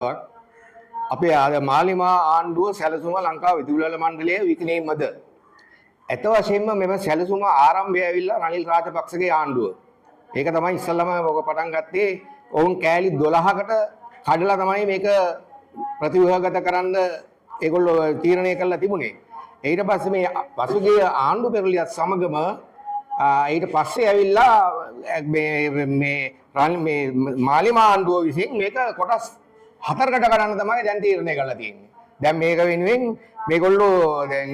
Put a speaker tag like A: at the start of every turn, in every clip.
A: අපේ මාලිමා ආණ්ඩුව සැලසුම ලංකා විදුලි මණ්ඩලයේ විකිණීමද ඇත්ත වශයෙන්ම මෙම සැලසුම ආරම්භය ඇවිල්ලා රනිල් රාජපක්ෂගේ ආණ්ඩුව. ඒක තමයි ඉස්සල්ලාම ඔක පටන් ගත්තේ. ඔවුන් කෑලි 12කට කඩලා තමයි මේක ප්‍රතිව්‍යුහගත කරන්න ඒගොල්ලෝ තීරණය කළා තිබුණේ. ඊට පස්සේ මේ පසුගිය ආණ්ඩු පෙරළියත් සමගම ඊට පස්සේ ඇවිල්ලා මේ මාලිමා ආණ්ඩුව විසින් මේක කොටස් 4කට කරන්න තමයි දැන් තීරණය කරලා තියෙන්නේ. දැන් මේක වෙනුවෙන් මේගොල්ලෝ දැන්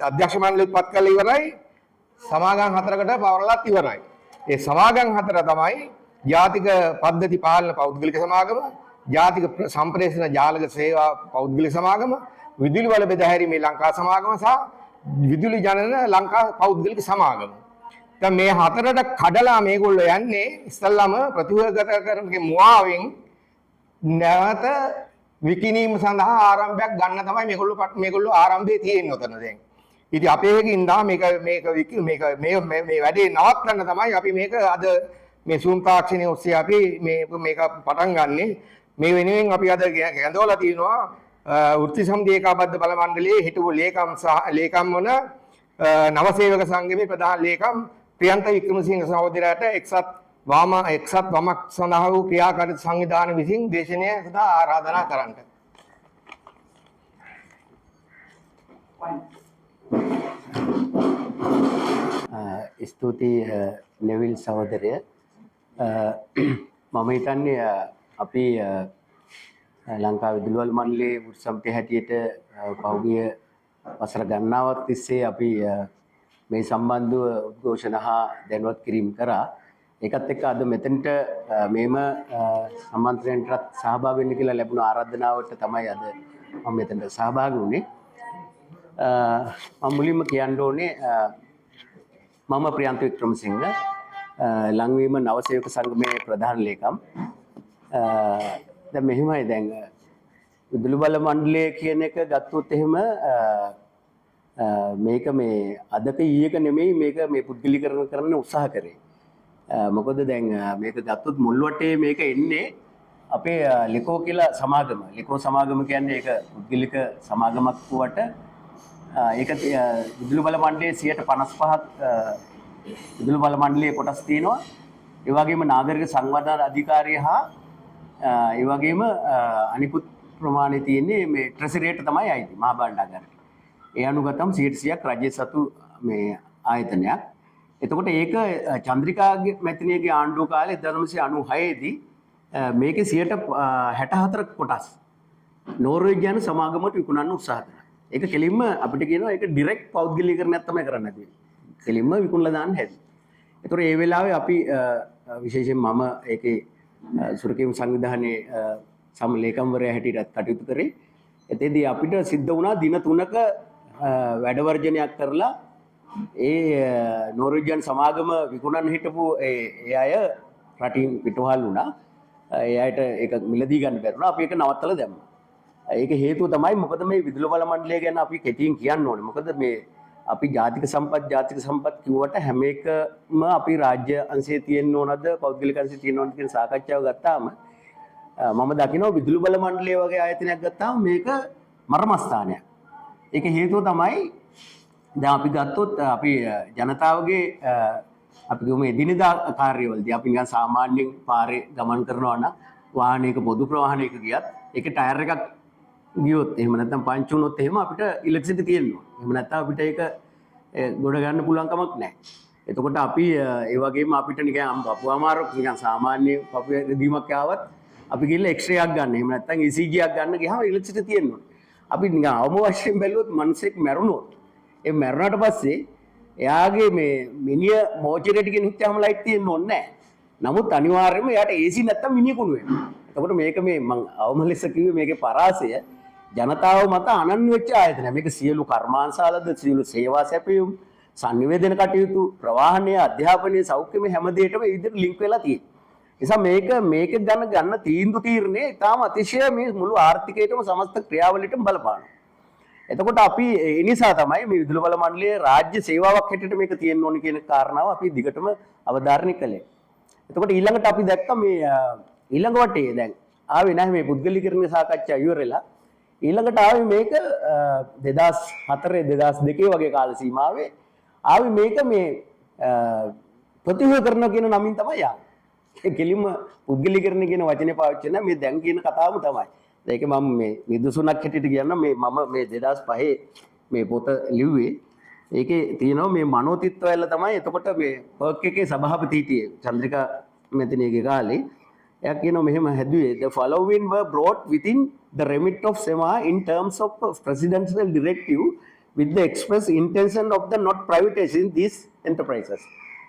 A: අධ්‍යක්ෂ මණ්ඩලෙත් පත් කරලා ඉවරයි. සමාගම් 4කට පවරලත් ඉවරයි. ඒ සමාගම් 4 තමයි ජාතික පද්ධති පාලන පෞද්ගලික සමාගම, ජාතික සම්ප්‍රේෂණ ජාලක සේවා පෞද්ගලික සමාගම, විදුලි බල බෙදාහැරීමේ ලංකා සමාගම සහ විදුලි ජනන ලංකා පෞද්ගලික සමාගම. දැන් මේ 4ට කඩලා මේගොල්ලෝ යන්නේ ඉස්සල්ලාම ප්‍රතිව්‍යුහගත කරනගේ මුවාවෙන් නැවත විකිණීම සඳහා ආරම්භයක් ගන්න තමයි මේගොල්ලෝ ආරම්භයේ තියෙන්නේ උතන දැන්. ඉතින් අපේ එකකින් දා මේක මේ වැඩේ නවත්තන්න තමයි අපි මේක අද මේ සූම් තාක්ෂණයේ ඔස්සේ අපි මේක පටන් ගන්නෙ. මේ වෙනුවෙන් අපි අද ගැඳවලා තිනවා වෘත්ති සමිති ඒකාබද්ධ බල මණ්ඩලයේ හිටපු ලේකම් වන නවසේවක සංගමේ ප්‍රධාන ලේකම් ප්‍රියන්ත වික්‍රමසිංහ සහෝදරයාට එක්සත් වමක් සඳහා වූ ක්‍රියාකාරී සංවිධාන විසින් දේශනය සඳහා ආරාධනා කරන්නට.
B: ස්තුතියි නෙවිල් සහෝදරය. මම හිතන්නේ අපි ලංකා විදුලි බල මණ්ඩලයේ වෘත්ති සමිතිය හැටියට පහුගිය වසර ගණනාවක් තිස්සේ අපි මේ සම්බන්ධව උද්ඝෝෂණ හා දැනුවත් කිරීම කරා. ඒකත් එක්ක අද මෙතනට මේම සම්මන්ත්‍රණයටත් සහභාගී වෙන්න කියලා ලැබුණ ආරාධනාවට තමයි අද මම මෙතනට සහභාගී වුණේ. මම මුලින්ම කියන්න ඕනේ මම ප්‍රියන්ත වික්‍රමසිංහ ලංවීම නවසේවක සංගමේ ප්‍රධාන ලේකම්. දැන් මෙහිමයි දැන් විදුලි බල මණ්ඩලය කියන එක ගත්තොත් එහෙම මේක මේ අදක ඊයක නෙමෙයි මේක මේ පුද්ගලීකරණ කරන්න උත්සාහ කරේ. මොකද දැන් මේක ගත්තොත් මුල් වටේ මේක එන්නේ අපේ ලිකෝ කියලා සමාගම. ලිකෝ සමාගම කියන්නේ ඒක පුද්ගලික සමාගමක් වුවට ඒක විදුලි බල මණ්ඩලයේ 55ක් විදුලි බල මණ්ඩලයේ කොටස් තියෙනවා. ඒ වගේම නාගරික සංවර්ධන අධිකාරිය හා ඒ වගේම අනිකුත් ප්‍රමාණය තියෙන්නේ මේ ට්‍රෙසරියට තමයි අයිති මහා භාණ්ඩාගාරයට. ඒ අනුගතම් 100%ක් රජයේ සතු මේ ආයතනයක්. එතකොට ඒක චන්ද්‍රිකාගේ මැතිණියගේ ආණ්ඩුව කාලේ 1996 දී මේකේ 64% කොටස් නෝර්වේජියානු සමාගමට විකුණන්න උත්සාහ කළා. ඒක කෙලින්ම අපිට කියනවා ඒක ඩිරෙක්ට් පෞද්ගලීකරණයක් තමයි කරන්න තියෙන්නේ. කෙලින්ම විකුණලා දාන්න හැදුවා. ඒතකොට ඒ වෙලාවේ අපි විශේෂයෙන් මම ඒකේ සුරකීම් සංවිධානයේ සමලේකම්වරයා හැටියට කටයුතු කරේ. එතෙන්දී අපිට සිද්ධ වුණා දින 3ක වැඩ වර්ජනයක් කරලා ඒ නෝර්වේජියානු සමාගම විකුණන්න හිටපු ඒ අය රටින් පිටවහල් වුණා. ඒ අයට ඒක මිලදී ගන්න බැරුණා. අපි ඒක නවත්තලා දැම්මා. ඒක හේතුව තමයි මොකද මේ විදුලි බල මණ්ඩලය ගැන අපි කෙටියෙන් කියන්න ඕනේ. මොකද මේ අපි ජාතික සම්පත් කිව්වට හැම එකම අපි රාජ්‍ය අංශයේ තියෙන්න ඕනද පෞද්ගලික අංශයේ තියෙන්න ඕනද කියන සාකච්ඡාව ගත්තාම මම දකිනවා විදුලි බල මණ්ඩලය වගේ ආයතනයක් ගත්තාම මේක මර්මස්ථානයක්. ඒක හේතුව තමයි දැන් අපි ගත්තොත් අපි ජනතාවගේ අපි ගමු එදිනෙදා කාර්යවලදී අපි නිකන් සාමාන්‍යයෙන් පාරේ ගමන් කරනවා නම් වාහනයක පොදු ප්‍රවාහනයක ගියත් ඒකේ ටයර් එකක් ගියොත් එහෙම නැත්නම් පංච් වුණොත් එහෙම අපිට ඉලෙක්ට්‍රිසිටි තියෙනවා. එහෙම නැත්නම් අපිට ඒක ගොඩ ගන්න පුළුවන් කමක් නැහැ. එතකොට අපි ඒ වගේම අපිට නිකන් පපුව අමාරුවක් නිකන් සාමාන්‍ය පපුවේ රෙදීමක් ආවත් අපි ගිහලා එක්ස්රේ එකක් ගන්න. එහෙම නැත්නම් ECG එකක් ගන්න ගියාම ඉලෙක්ට්‍රිසිටි තියෙනවා. අපි නිකන් අවම වශයෙන් බැලුවොත් මිනිස්සෙක් මැරුණොත් ඒ මැරුණාට පස්සේ එයාගේ මේ මිනිය මෝචරයට ගෙන හිටාම ලයිට් තියෙන්න ඕනේ නැහැ. නමුත් අනිවාර්යයෙන්ම එයාට AC නැත්තම් මිනිය කුණු වෙනවා. එතකොට මේක මේ මම අවම ලෙස කිව්වේ මේකේ පරාසය ජනතාව මත අනන්‍ය වෙච්ච ආයතනයක්. මේක සියලු කර්මාන්තශාලාද සියලු සේවා සැපයුම් සංනිවේදන කටයුතු ප්‍රවාහනය අධ්‍යාපනය සෞඛ්‍යම හැම දෙයකම මේ විදිහට ලින්ක් වෙලා තියෙනවා. නිසා මේක ගන්න තීරණය ඊටාම අතිශය මේ මුළු ආර්ථිකයටම සමස්ත ක්‍රියාවලියටම බලපානවා. එතකොට අපි ඒ නිසා තමයි මේ විදුලි බල මණ්ඩලයේ රාජ්‍ය සේවාවක් හැටියට මේක තියෙන්න ඕනේ කියන කාරණාව අපි දිගටම අවධාරණය කළේ. එතකොට ඊළඟට අපි දැක්ක මේ ඊළඟ වටේ දැන් ආවේ නැහැ මේ පුද්ගලීකරණ සාකච්ඡා ඉවරලා. ඊළඟට ආවේ මේක 2004 2002 වගේ කාල සීමාවේ ආවේ මේක මේ ප්‍රතිහත කරන කියන නමින් තමයි ආවේ. ඒ කෙලින්ම පුද්ගලීකරණ කියන වචනේ පාවිච්චි කරන මේ දැන් කියන කතාවම තමයි. ඒක මම මේ නිදසුනක් හැටියට කියන්න මේ මම මේ 2005 මේ පොත ලිව්වේ. ඒකේ තියෙනවා මේ මනෝතිත්වයල තමයි එතකොට මේ පර්ක් එකේ සභාපති හිටියේ චන්ද්‍රිකා මෙතනගේ කාලේ. එයා කියනවා මෙහෙම හැදුවේ the following were brought within the remit of SEMA in terms of presidential directive with the express intention of the not privatizing these enterprises.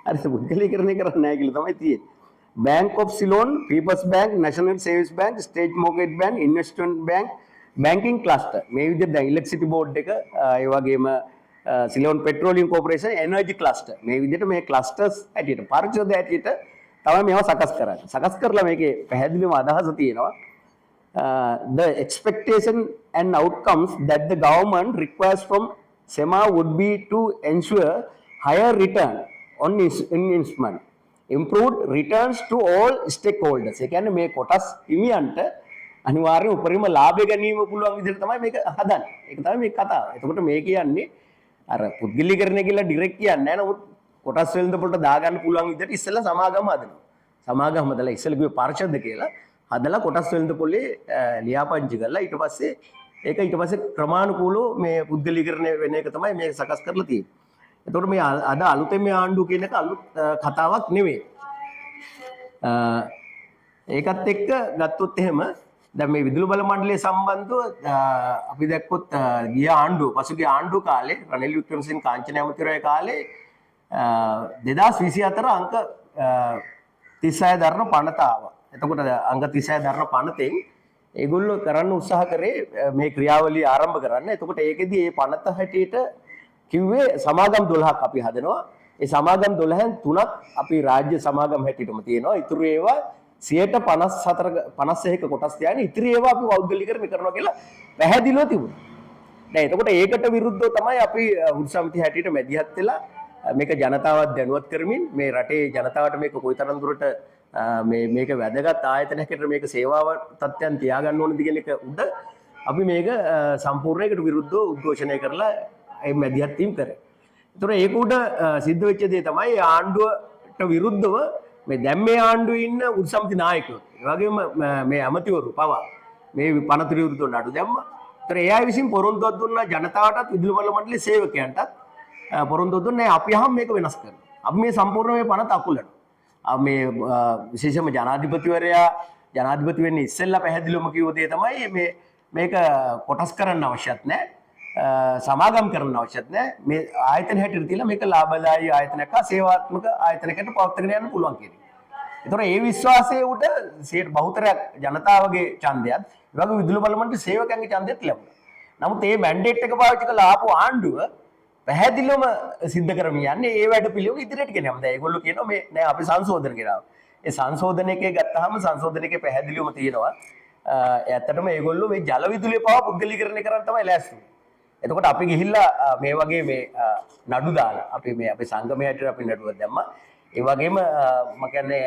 B: අර පුද්ගලීකරණය කරන්නේ නැහැ කියලා තමයි තියෙන්නේ. Bank of Ceylon, People's Bank, National Savings Bank, State Mortgage Bank, Investment Bank, Banking Cluster. මේ විදිහට දැන් Electricity Board එක ඒ වගේම Ceylon Petroleum Corporation Energy Cluster. මේ විදිහට මේ clusters ඇටියට පරිච්ඡේද ඇටියට තමයි මේවා සකස් කරන්නේ. සකස් කරලා මේකේ පැහැදිලිවම අදහස තියෙනවා. The expectation and outcomes that the government requires from SEMA would be to ensure higher return on investment, improved returns to all stakeholders. ඒ කියන්නේ මේ කොටස් හිමියන්ට අනිවාර්යයෙන් උපරිම ලාභය ගැනීම පුළුවන් විදිහට තමයි මේක හදන්නේ. ඒක තමයි මේ කතාව. එතකොට මේ කියන්නේ අර පුද්ගලීකරණය කියලා ඩිරෙක්ට් කියන්නේ නැහැ. නමුත් කොටස් වෙළඳපොළට දාගන්න පුළුවන් විදිහට ඉස්සෙල්ලා සමාගම හදනවා. සමාගම හදලා ඉස්සෙල්ලා කිව්වේ පරිශද කියලා හදලා කොටස් වෙළඳපොළේ ලියාපදිංචි කරලා ඊට පස්සේ ක්‍රමානුකූලව මේ පුද්ගලීකරණය වෙන එක තමයි මේ සකස් කරලා තියෙන්නේ. එතකොට මේ අද අලුතෙන් මේ ආණ්ඩුව කියන එක අලුත් කතාවක් නෙවෙයි. ඒකත් එක්ක ගත්තොත් එහෙම දැන් මේ විදුලි බල මණ්ඩලය සම්බන්ධව අපි දැක්කොත් පසුගිය ආණ්ඩුව කාලේ රනිල් වික්‍රමසිංහ කාංචන ඇමතිවරයා කාලේ 2024 අංක 36 දරන පනත ආවා. එතකොට අංක 36 දරන පනතෙන් ඒගොල්ලෝ කරන්න උත්සාහ කරේ මේ ක්‍රියාවලිය ආරම්භ කරන්න. එතකොට ඒකෙදි මේ පනත හැටියට කිව්වේ සමාගම් 12ක් අපි හදනවා. ඒ සමාගම් 12න් 3ක් අපි රාජ්‍ය සමාගම් හැටියටම තියෙනවා. ඉතුරු ඒවා 54% කොටස් තියාගෙන ඉතිරි ඒවා අපි පෞද්ගලිකරණය කරනවා කියලා පැහැදිලිව තිබුණා. දැන් එතකොට ඒකට විරුද්ධව තමයි අපි වෘත්ති සමිතිය හැටියට මැදිහත් වෙලා මේක ජනතාවත් දැනුවත් කරමින් මේ රටේ ජනතාවට මේක කොයිතරම් දුරට මේක වැදගත් ආයතනයකට මේක සේවාව තත්ත්වයන් තියාගන්න ඕනද කියන එක උඩ අපි මේක සම්පූර්ණයකට විරුද්ධව උද්ඝෝෂණය කරලා ඒ මැදිහත් වීම කරේ. ඒතර ඒක උඩ සිද්ධ වෙච්ච දේ තමයි ආණ්ඩුවට විරුද්ධව මේ දැන් මේ ආණ්ඩුවේ ඉන්න වෘත්ති සමිති නායකයෝ ඒ වගේම මේ ඇමතිවරු පවා මේ පනත විරුද්ධව නඩු දැම්මා. ඒතර එයා විසින් පොරොන්දුවක් දුන්නා ජනතාවටත් විදුලි බල මණ්ඩලයේ සේවකයන්ටත් පොරොන්දුවක් දුන්නේ අපි අහම මේක වෙනස් කරනවා. අපි මේ සම්පූර්ණ මේ පනත අකුලනවා. මේ විශේෂම ජනාධිපති වෙන්නේ ඉස්සෙල්ලා පැහැදිලිවම කිව්ව දේ තමයි මේක කොටස් කරන්න අවශ්‍යත් නැහැ. සමාගම් කරන්න අවශ්‍යත් නැහැ. මේ ආයතන හැටියට තියලා මේක ලාභදායී ආයතනයක් හා සේවාත්මක ආයතනයකට පවත්වාගෙන යන්න පුළුවන් කියන එක. ඒතොර ඒ විශ්වාසයේ උඩ බහුතරයක් ජනතාවගේ ඡන්දයත් ඒ වගේ විදුලි බල මණ්ඩල සේවකයන්ගේ ඡන්දයත් ලැබුණා. නමුත් මේ මැන්ඩේට් එක පාවිච්චි කරලා ආපු ආණ්ඩුව පැහැදිලිවම සිද්ධ කරමින් යන්නේ ඒ වැඩ පිළිවෙල ඉදිරියට ගෙනියන්න. දැන් ඒගොල්ලෝ කියනවා මේ නෑ අපි සංශෝධන කරනවා. ඒ සංශෝධනයකේ ගත්තාම සංශෝධනයකේ පැහැදිලිවම තියෙනවා. ඇත්තටම ඒගොල්ලෝ මේ ජල විදුලිය පවා පුද්ගලීකරණය කරන්න තමයි ලෑස්ති. එතකොට අපි ගිහිල්ලා මේ වගේ මේ නඩු දාලා අපි සංගමයේ හැටියට අපි නඩුවක් දැම්මා. ඒ වගේම මම කියන්නේ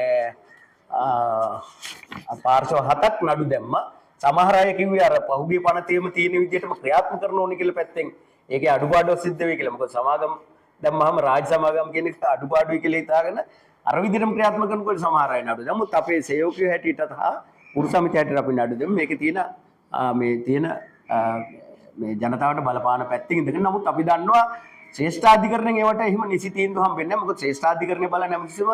B: පාර්ශ්ව 7ක් නඩු දැම්මා. සමහර අය කිව්වේ අර පහුගිය පනතේම තියෙන විදිහටම ක්‍රියාත්මක කරන්න ඕනේ කියලා පැත්තෙන් ඒකේ අඩුපාඩුවක් සිද්ධ වෙයි කියලා. මොකද සමාගම් දැම්මම රාජ්‍ය සමාගම් කියන එක අඩුපාඩුයි කියලා හිතාගෙන අර විදිහටම ක්‍රියාත්මක කරනකොට සමහර අය නඩු. නමුත් අපේ සේවකයෝ හැටියට හා වෘත්ති සමිතිය හැටියට අපි නඩු දෙමු. මේකේ තියෙන මේ ජනතාවට බලපාන පැත්තකින් ඉඳගෙන නමුත් අපි දන්නවා ශ්‍රේෂ්ඨාධිකරණයෙන් ඒවට එහෙම නිසි තීන්දුව හම්බෙන්නේ නැහැ. මොකද ශ්‍රේෂ්ඨාධිකරණය බලන්නේ හැමතිස්සෙම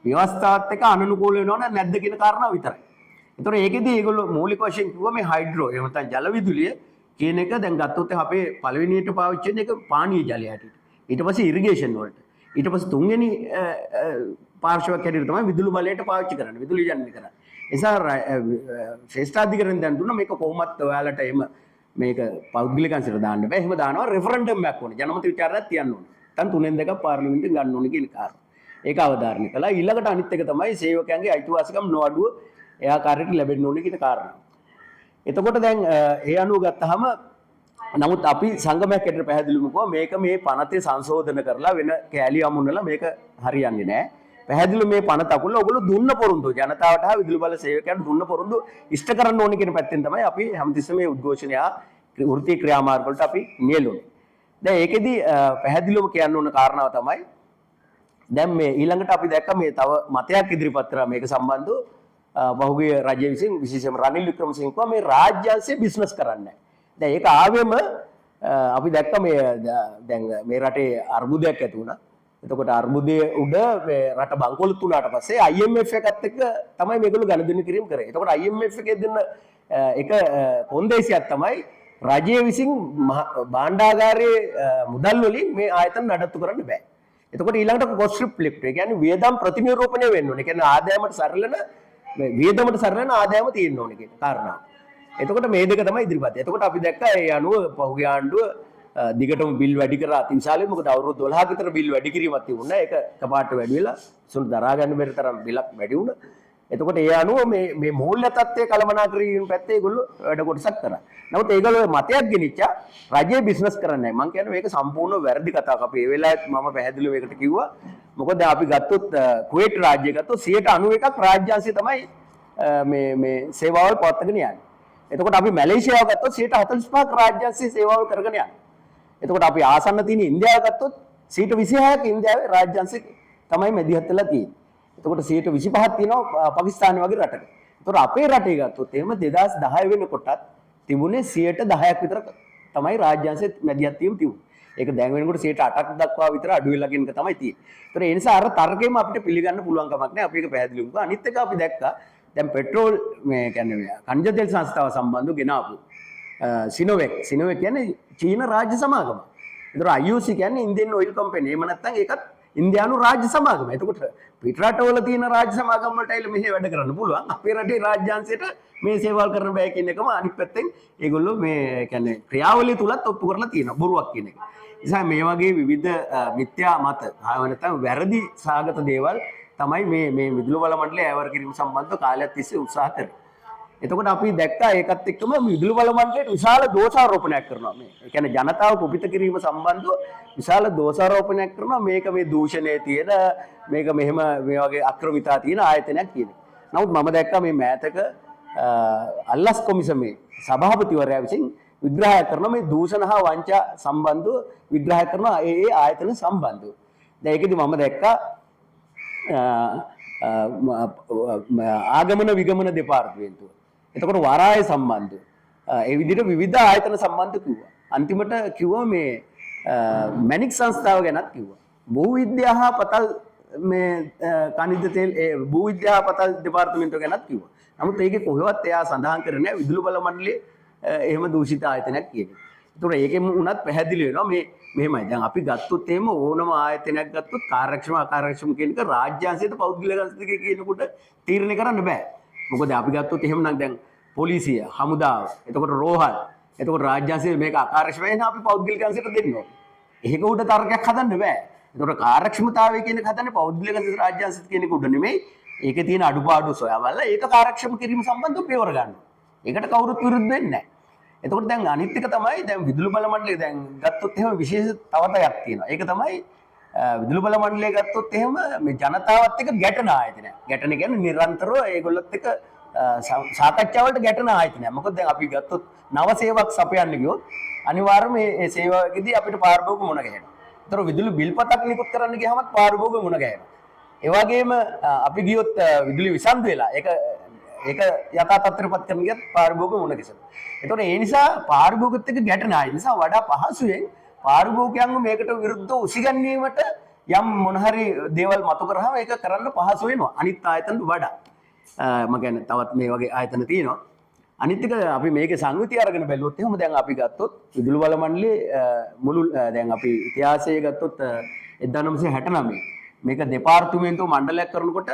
B: ව්‍යවස්ථාවත් එක්ක අනුකූල වෙනවද නැද්ද කියන කාරණාව විතරයි. ඒතොර ඒකෙදී ඒගොල්ලෝ මූලික වශයෙන් කිව්වා මේ හයිඩ්‍රෝ එහෙම නැත්නම් ජල විදුලිය කියන එක දැන් ගත්තොත් අපේ පළවෙනියට පාවිච්චි වෙන එක පානීය ජලය හැටියට. ඊට පස්සේ ඉරිගේෂන් වලට. ඊට පස්සේ තුන්වෙනි පාර්ශවයක් හැටියට තමයි විදුලි බලයට පාවිච්චි කරන්නේ. විදුලි ජනනය කරන්නේ. ඒ නිසා ශ්‍රේෂ්ඨාධිකරණයෙන් දැන් දුන්නා මේක කොහොමත් ඔයාලට එහෙම මේක පෞද්ගලිකංශයට දාන්න බෑ. එහෙම දානවා රෙෆරන්ඩම් එකක් ඕනේ. ජනමත විචාරණයක් තියන්න ඕනේ. නැත්නම් 3න් 2ක් පාර්ලිමේන්තුවෙන් ගන්න ඕනේ කියන කාරණා. ඒක අවධාරණය කළා. ඊළඟට අනිත් එක තමයි සේවකයන්ගේ අයිතිවාසිකම් නොඅඩුව ඒ ආකාරයට ලැබෙන්න ඕනේ කියන කාරණා. එතකොට දැන් ඒ අනුව ගත්තාම නමුත් අපි සංගමයක් ඇතුළත පැහැදිලිවම කිව්වා මේක මේ පනතේ සංශෝධන කරලා වෙන කෑලි අමුණලා මේක හරියන්නේ නැහැ. පැහැදිලිව මේ පනත අකුල ඔයගොල්ලෝ දුන්න පොරොන්දු ජනතාවට හා විදුලි බල සේවකයන්ට දුන්න පොරොන්දු ඉෂ්ට කරන්න ඕනේ කියන පැත්තෙන් තමයි අපි හැමතිස්සෙම මේ උද්ඝෝෂණය වෘත්තීය ක්‍රියාමාර්ග වලට අපි නියැලුනේ. දැන් ඒකෙදි පැහැදිලිවම කියන්න ඕන කාරණාව තමයි දැන් මේ ඊළඟට අපි දැක්ක මේ තව මතයක් ඉදිරිපත් කරා මේක සම්බන්ධව බහුගිය රජය විසින් විශේෂයෙන්ම රනිල් වික්‍රමසිංහ කිව්වා මේ රාජ්‍යාංශය බිස්නස් කරන්නේ. දැන් ඒක ආවෙම අපි දැක්ක මේ දැන් මේ රටේ අර්බුදයක් ඇති වුණා. එතකොට අර්බුදයේ උඩ මේ රට බංකොලොත් වුණාට පස්සේ IMF එකත් එක්ක තමයි මේගොල්ලෝ ගනුදෙනු කිරීම කරේ. එතකොට IMF එකේ දෙන්න එක කොන්දේසියක් තමයි රජය විසින් භාණ්ඩාගාරයේ මුදල් වලින් මේ ආයතන නඩත්තු කරන්න බෑ. එතකොට ඊළඟට කොස්ට් රිෆ්ලෙක්ට් ඒ කියන්නේ වියදම් ප්‍රතිනිරූපණය වෙන්න ඕනේ. ඒ කියන්නේ ආදායමට සරලන මේ වියදමට සරලන ආදායම තියෙන්න ඕනේ කියන කාරණාව. එතකොට මේ දෙක තමයි ඉදිරිපත්. එතකොට අපි දැක්කා ඒ අනුව පහුගිය ආණ්ඩුව දිගටම බිල් වැඩි කරා අතිවිශාලයි. මොකද අවුරුදු 12ක විතර බිල් වැඩි කිරීමක් තිබුණා. ඒක එකපාරට වැඩි වෙලා සුළු දරා ගන්න බැරි තරම් බිලක් වැඩි වුණා. එතකොට ඒ අනුව මේ මූල්‍ය තත්ත්වයේ කළමනාකරීම පැත්තේ ඒගොල්ලෝ වැඩ කොටසක් කරා. නමුත් ඒගොල්ලෝ මතයක් ගෙනිච්චා රජයේ බිස්නස් කරන්නේ නැහැ. මම කියන්නේ මේක සම්පූර්ණ වැරදි කතාවක්. අපි ඒ වෙලාවෙත් මම පැහැදිලිව ඒකට කිව්වා. මොකද අපි ගත්තොත් කුවේට් රාජ්‍යය ගත්තොත් 91%ක් රාජ්‍යාංශය තමයි මේ සේවාවල් පවත්වාගෙන යන්නේ. එතකොට අපි මැලේසියාව ගත්තොත් 45%ක් රාජ්‍යාංශයේ සේවාවල් කරගෙන යන්නේ. එතකොට අපි ආසන්න තියෙන ඉන්දියාව ගත්තොත් 26%ක් ඉන්දියාවේ රාජ්‍යාංශය තමයි මැදිහත් වෙලා තියෙන්නේ. එතකොට 25%ක් තියෙනවා පාකිස්තාන වගේ රටක. එතකොට අපේ රටේ ගත්තොත් එහෙම 2010 වෙනකොටත් තිබුණේ 10%ක් විතර තමයි රාජ්‍යාංශයේ මැදිහත් වීම තිබුණේ. ඒක දැන් වෙනකොට 8%ක් දක්වා විතර අඩු වෙලා කියන එක තමයි තියෙන්නේ. ඒතර ඒ නිසා අර තර්කෙම අපිට පිළිගන්න පුළුවන් කමක් නැහැ. අපි ඒක පැහැදිලිව කරා. අනිත් එක අපි දැක්කා දැන් පෙට්‍රෝල් මේ කියන්නේ කනිජ තෙල් සංස්ථාව සම්බන්ධව ගෙනාවු සිනොවෙක් කියන්නේ චීන රාජ්‍ය සමාගම. ඒතර IOC කියන්නේ ඉන්දියන් ඔයිල් කම්පැනි. එහෙම නැත්නම් ඒකත් ඉන්දියානු රාජ්‍ය සමාගම. එතකොට පිටරටවල තියෙන රාජ්‍ය සමාගම් වලට ඇවිල්ලා මෙහෙ වැඩ කරන්න පුළුවන්. අපේ රටේ රාජ්‍යාංශයට මේ සේවල් කරන්න බෑ කියන එකම අනිත් පැත්තෙන් ඒගොල්ලෝ මේ කියන්නේ ක්‍රියාවලිය තුලත් ඔප්පු කරලා තියෙනවා. බොරුවක් කියන එක. නිසා මේ වගේ විවිධ මිත්‍යා මත නැත්නම් වැරදි සාගත දේවල් තමයි මේ විදුලි බල මණ්ඩලය ඇවර කිරීම සම්බන්ධව කාලයක් තිස්සේ උත්සාහ කරේ. එතකොට අපි දැක්කා ඒකත් එක්කම විදුලි බල මණ්ඩලයට විශාල දෝෂාරෝපණයක් කරනවා මේ. ඒ කියන්නේ ජනතාව කුපිත කිරීම සම්බන්ධව විශාල දෝෂාරෝපණයක් කරනවා මේක මේ දූෂණයේ තියෙන මේක මෙහෙම මේ වගේ අක්‍රමිතා තියෙන ආයතනයක් කියන එක. නමුත් මම දැක්කා මේ මෑතක අල්ලස් කොමිසමේ සභාපතිවරයා විසින් විග්‍රහය කරන මේ දූෂණ හා වංචා සම්බන්ධව විග්‍රහය කරන ඒ ආයතන සම්බන්ධව. දැන් ඒකෙදි මම දැක්කා ආගමන විගමන දෙපාර්තමේන්තුව. එතකොට වරාය සම්බන්ධව ඒ විදිහට විවිධ ආයතන සම්බන්ධ කිව්වා. අන්තිමට කිව්වා මේ මැනික් සංස්ථාව ගැනත් කිව්වා. භූවිද්‍යා හා පතල් මේ කනිජ තෙල් භූවිද්‍යා හා පතල් දෙපාර්තමේන්තුව ගැනත් කිව්වා. නමුත් ඒකේ කොහෙවත් එයා සඳහන් කරන්නේ නැහැ විදුලි බල මණ්ඩලයේ එහෙම දූෂිත ආයතනයක් කියන එක. ඒතකොට ඒකෙම උනත් පැහැදිලි වෙනවා මේ මෙහෙමයි. දැන් අපි ගත්තොත් එහෙම ඕනම ආයතනයක් ගත්තොත් කාර්යක්ෂම අකාර්යක්ෂම කියන එක රාජ්‍යාංශයට පෞද්ගලික අංශයක කියනකොට තීරණය කරන්න බෑ. මොකද අපි ගත්තොත් එහෙමනම් දැන් පොලිසිය, හමුදාව, එතකොට රෝහල්, එතකොට රාජ්‍යාංශයේ මේක අකාර්යක්ෂම වෙන අපි පෞද්ගලික අංශයට දෙන්න ඕනේ. ඒක උඩ තර්කයක් හදන්න බෑ. එතකොට කාර්යක්ෂමතාවය කියන එක හදන්නේ පෞද්ගලික අංශ රාජ්‍යාංශයට කියන එක උඩ නෙමෙයි. ඒකේ තියෙන අඩුපාඩු සොයාබල්ලා ඒක කාර්යක්ෂම කිරීම සම්බන්ධව පියවර ගන්නවා. ඒකට කවුරුත් විරුද්ධ වෙන්නේ නැහැ. එතකොට දැන් අනිත් එක තමයි දැන් විදුලි බල මණ්ඩලය දැන් ගත්තොත් එහෙම විශේෂ තවතයක් තියෙනවා. ඒක තමයි විදුලි බල මණ්ඩලය ගත්තොත් එහෙම මේ ජනතාවත් එක්ක ගැටෙන ආයතනයක්. ගැටෙන කියන්නේ නිරන්තරව ඒගොල්ලොත් එක්ක සාකච්ඡා වලට ගැටෙන ආයතනයක්. මොකද දැන් අපි ගත්තොත් නව සේවයක් සපයන්න ගියොත් අනිවාර්යයෙන්ම මේ සේවාවකදී අපිට පාරිභෝගික මුණ ගැහෙනවා. ඒතර විදුලි බිල්පතක් නිකුත් කරන්න ගියාම පාරිභෝගික මුණ ගැහෙනවා. ඒ වගේම අපි ගියොත් විදුලි විසන්ධ වෙලා ඒක යථා තත්ත්වයටපත් කරන ගියත් පාරිභෝගික මුණ ගැසෙනවා. ඒතකොට ඒ නිසා පාරිභෝගිකත් එක්ක ගැටෙන අය නිසා වඩා පහසුවෙන් පාරිභෝගිකයන්ව මේකට විරුද්ධව උසිගැන්වීමට යම් මොන හරි දේවල් මතු කරාම ඒක කරන්න පහසු වෙනවා. අනිත් ආයතන වඩා. මම කියන්නේ තවත් මේ වගේ ආයතන තියෙනවා. අනිත් එක අපි මේකේ සංවිතිය අරගෙන බැලුවොත් එහෙම දැන් අපි ගත්තොත් විදුලි බල මණ්ඩලයේ මුළු දැන් අපි ඉතිහාසයේ ගත්තොත් 1969 මේක දෙපාර්තමේන්තුව මණ්ඩලයක් කරනකොට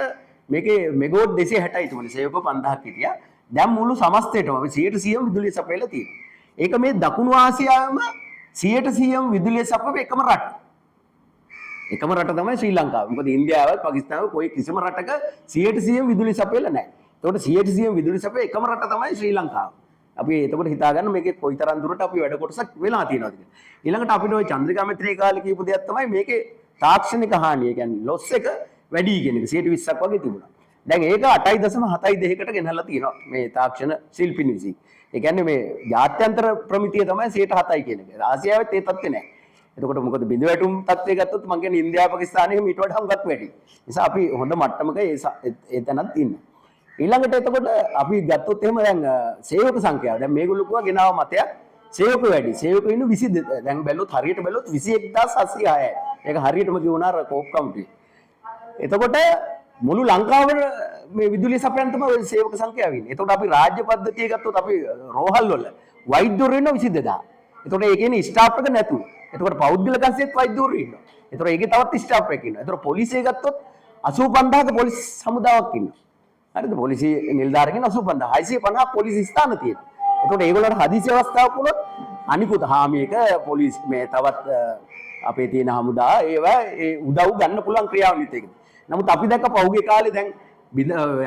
B: මේකේ මෙගාවොට් 260යි තිබුණේ. සේවක 5000ක් හිටියා. දැන් මුළු සමස්තයටම අපි 100% විදුලිය සපයලා තියෙනවා. ඒක මේ දකුණු ආසියාවේම 100% විදුලිය සපයපු එකම රට. එකම රට තමයි ශ්‍රී ලංකාව. මොකද ඉන්දියාවත් පාකිස්තානවත් කොයි කිසිම රටක 100% විදුලිය සපයලා නැහැ. ඒකට 100% විදුලිය සපයපු එකම රට තමයි ශ්‍රී ලංකාව. අපි එතකොට හිතා ගන්න මේකේ කොයිතරම් දුරට අපි වැඩ කොටසක් වෙලා තියෙනවද කියලා. ඊළඟට අපිට ওই චන්ද්‍රිකා මෙත්‍රී කාලේ කියපු දෙයක් තමයි මේකේ තාක්ෂණික හානිය. කියන්නේ ලොස් එක වැඩි කියන එක 20ක් වගේ තිබුණා. දැන් ඒක 8.72කට ගෙනල්ලා තියෙනවා මේ තාක්ෂණ ශිල්පින් විසින්. ඒ කියන්නේ මේ ජාත්‍යන්තර ප්‍රමිතිය තමයි 7යි කියන එක. ආසියාවෙත් ඒ තත්ත්වේ නැහැ. එතකොට මොකද බිඳ වැටුම් තත්ත්වය ගත්තොත් මම කියන්නේ ඉන්දියාව පාකිස්තානයේ මීට වඩා හුඟක් වැඩි. නිසා අපි හොඳ මට්ටමක ඒ තැනත් ඉන්නේ. ඊළඟට එතකොට අපි ගත්තොත් එහෙම දැන් සේවක සංඛ්‍යාව. දැන් මේගොල්ලෝ කිව්වා ගෙනාව මතයක් සේවක වැඩි. සේවකයෝ ඉන්න 22. දැන් බැලුවොත් හරියට බැලුවොත් 21706යි. ඒක හරියටම කියවනා කෝප් කවුන්ටි. එතකොට මුළු ලංකාවේ මේ විදුලිය සපයන තමයි සේවක සංඛ්‍යාව ඉන්නේ. එතකොට අපි රාජ්‍ය පද්ධතිය ගත්තොත් අපි රෝහල් වල වෛද්‍යවරු ඉන්න 22000. එතකොට ඒ කියන්නේ ස්ටාෆ් එක නැතුව. එතකොට පෞද්ගලික අංශයේත් වෛද්‍යවරු ඉන්නවා. එතකොට ඒකේ තවත් ස්ටාෆ් එකක් ඉන්නවා. එතකොට පොලිසිය ගත්තොත් 85000ක පොලිස් සමුදායක් ඉන්නවා. හරිද? පොලිසි නිලධාරීන් 85000 650ක් පොලිස් ස්ථාන තියෙනවා. එතකොට ඒගොල්ලන්ට හදිසි අවස්ථාවක් වුණොත් අනිකුත් හාමියක පොලිස් මේ තවත් අපේ තියෙන හමුදා ඒවා ඒ උදව් ගන්න පුළුවන් ක්‍රියාවලියත් ඒක. නමුත් අපි දැක්ක පහුගිය කාලේ දැන්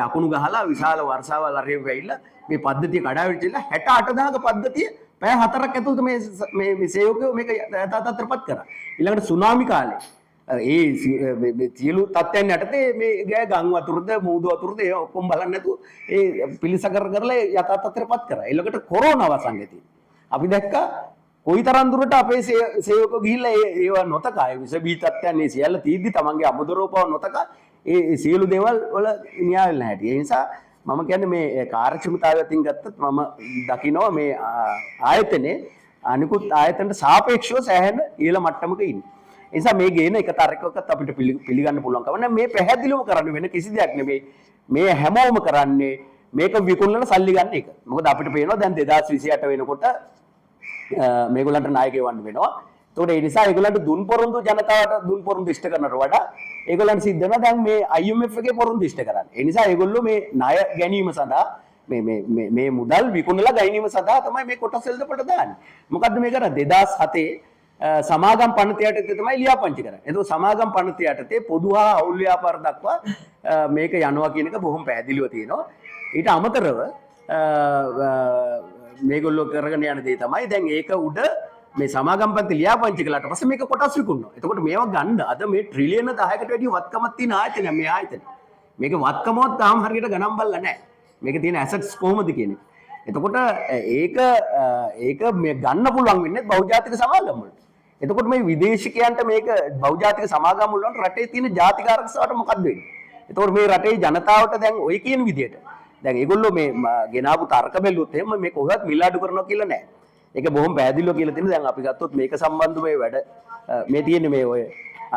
B: අකුණු ගහලා විශාල වර්ෂාවල් අරගෙන වෙයිලා මේ පද්ධතිය කඩාවැටිලා 68000ක පද්ධතිය පැය 4ක් ඇතුළත මේ සේවකයෝ මේක යථාර්ථයටපත් කරා. ඊළඟට සුනාමි කාලේ ඒ සියලු තත්ත්වයන් යටතේ මේ ගෑ ගම් වතුරද මූදු වතුරද ඒ ඔක්කොම බලන්නේ නැතුව ඒ පිළිසකර කරලා යථාර්ථයටපත් කරා. ඊළඟට කොරෝනා වසංගතය. අපි දැක්කා කොයිතරම් දුරට අපේ සේවකයෝ ගිහිල්ලා ඒවා නොතකා ඒ විස බී තත්ත්වයන් මේ සියල්ල තීද්දි තමන්ගේ අමුදරෝපව නොතකා ඒ සියලු දේවල් වල න්‍යාය නැහැ. ඒ නිසා මම කියන්නේ මේ කාර්යක්ෂමතාවයෙන් ගත්තත් මම දකිනවා මේ ආයතනේ අනිකුත් ආයතනට සාපේක්ෂව සෑහෙන ඉහළ මට්ටමක ඉන්නේ. ඒ නිසා මේ ගේන එක තරකකත් අපිට පිළිගන්න පුළුවන් කම නැහැ. මේ පැහැදිලිවම කරන්නේ වෙන කිසි දෙයක් නෙමෙයි. මේ හැමෝම කරන්නේ මේක විකුණලා සල්ලි ගන්න එක. මොකද අපිට පේනවා දැන් 2028 වෙනකොට මේගොල්ලන්ට නායකයෙක් වන්න වෙනවා. ඒතකොට ඒ නිසා ඒගොල්ලන්ට දුන් පොරොන්දු ජනතාවට දුන් පොරොන්දු ඉෂ්ට කරනට වඩා ඒගොල්ලන්ට සිද්ධ වෙනවා දැන් මේ IMF එකේ පොරොන්දු ඉෂ්ට කරන්න. ඒ නිසා ඒගොල්ලෝ මේ ණය ගැනීම සඳහා මේ මුදල් විකුණලා ගැනීම සඳහා තමයි මේ කොටස් එල්ලපට දාන්නේ. මොකද්ද මේ කරන්නේ 2007 සමාගම් පනත යටතේ තමයි ලියාපදිංචි කරන්නේ. ඒතකොට සමාගම් පනත යටතේ පොදු හා අවුල් ව්‍යාපාර දක්වා මේක යනවා කියන එක බොහොම පැහැදිලිව තියෙනවා. ඊට අමතරව මේගොල්ලෝ කරගෙන යන දේ තමයි දැන් ඒක උඩ මේ සමාගම් පන්ති ලියාපදිංචි කළාට පස්සේ මේක කොටස් විකුණනවා. එතකොට මේවා ගන්න අද මේ ට්‍රිලියන 10කට වැඩි වත්කමක් තියෙන ආයතනය මේ ආයතනය. මේක වත්කමවත් තාම හරියට ගණන් බලලා නැහැ. මේක තියෙන ඇසට්ස් කොහොමද කියන එක. එතකොට ඒක මේ ගන්න පුළුවන් වෙන්නේ බහුජාතික සමාගම් වලට. එතකොට මේ විදේශිකයන්ට මේක බහුජාතික සමාගම් වල රටේ තියෙන ජාතික ආරක්ෂාවට මොකක්ද වෙන්නේ? එතකොට මේ රටේ ජනතාවට දැන් ওই කියන විදිහට දැන් ඒගොල්ලෝ මේ ගෙනාවු තර්ක බැලුවොත් එහෙම මේ කොහොමවත් මිලාඩු කරනවා කියලා නැහැ. ඒක බොහොම පැහැදිලිව කියලා තියෙනවා. දැන් අපි ගත්තොත් මේක සම්බන්ධව මේ වැඩ මේ තියෙන මේ ඔය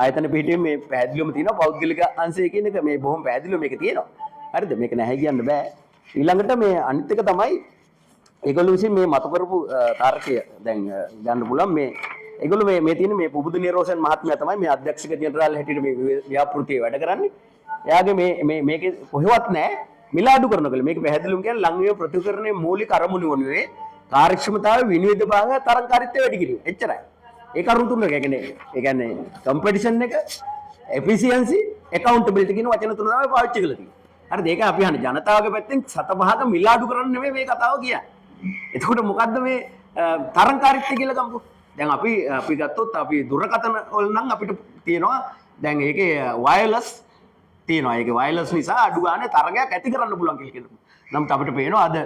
B: ආයතන පිටින් මේ පැහැදිලිවම තියෙනවා පෞද්ගලික අංශය කියන එක මේ බොහොම පැහැදිලිව මේක තියෙනවා. හරිද? මේක නැහැ කියන්න බෑ. ඊළඟට මේ අනිත් එක තමයි ඒගොල්ලෝ විසින් මේ මතු කරපු තර්කය දැන් ගන්න පුළුවන් මේ ඒගොල්ලෝ මේ තියෙන මේ පුබුදු නිරෝෂන් මහත්මයා තමයි මේ අධ්‍යක්ෂක ජෙනරාල් හැටියට මේ ව්‍යාපෘතියේ වැඩ කරන්නේ. එයාගේ මේකේ කොහෙවත් නැහැ මිලාඩු කරනවා කියලා. මේක පැහැදිලිවම කියන්නේ ලංවැය ප්‍රතිකරණයේ මූලික අරමුණු වනුයේ කාර්යක්ෂමතාවය විනිවිද භාගය තරංකාරීත්වය වැඩි කිරීම. එච්චරයි. ඒ කරුණු තුනක් ඒ කියන්නේ කම්පිටිෂන් එක efficiency accountability කියන වචන තුන තමයි පාවිච්චි කරලා තියෙන්නේ. හරිද? ඒක අපි අහන්නේ ජනතාවගේ පැත්තෙන් සතපහක මිලාඩු කරන්න නෙමෙයි මේ කතාව කියන්නේ. එතකොට මොකද්ද මේ තරංකාරීත්වය කියලා ගමුකෝ. දැන් අපි ගත්තොත් අපි දුරකථන වල නම් අපිට තියෙනවා දැන් ඒකේ වයර්ලස් තියෙනවා. ඒකේ වයර්ලස් නිසා අඩු ගානේ තරගයක් ඇති කරන්න පුළුවන් කියලා කියනවා. නමුත් අපිට පේනවා අද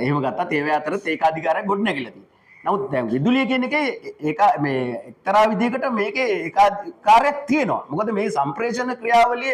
B: එහෙම ගත්තත් ඒව අතරත් ඒකාධිකාරයක් ගොඩ නැගිලා තියෙනවා. නමුත් දැන් විදුලිය කියන එකේ ඒක මේ එක්තරා විදිහකට මේකේ ඒකාධිකාරයක් තියෙනවා. මොකද මේ සම්ප්‍රේෂණ ක්‍රියාවලිය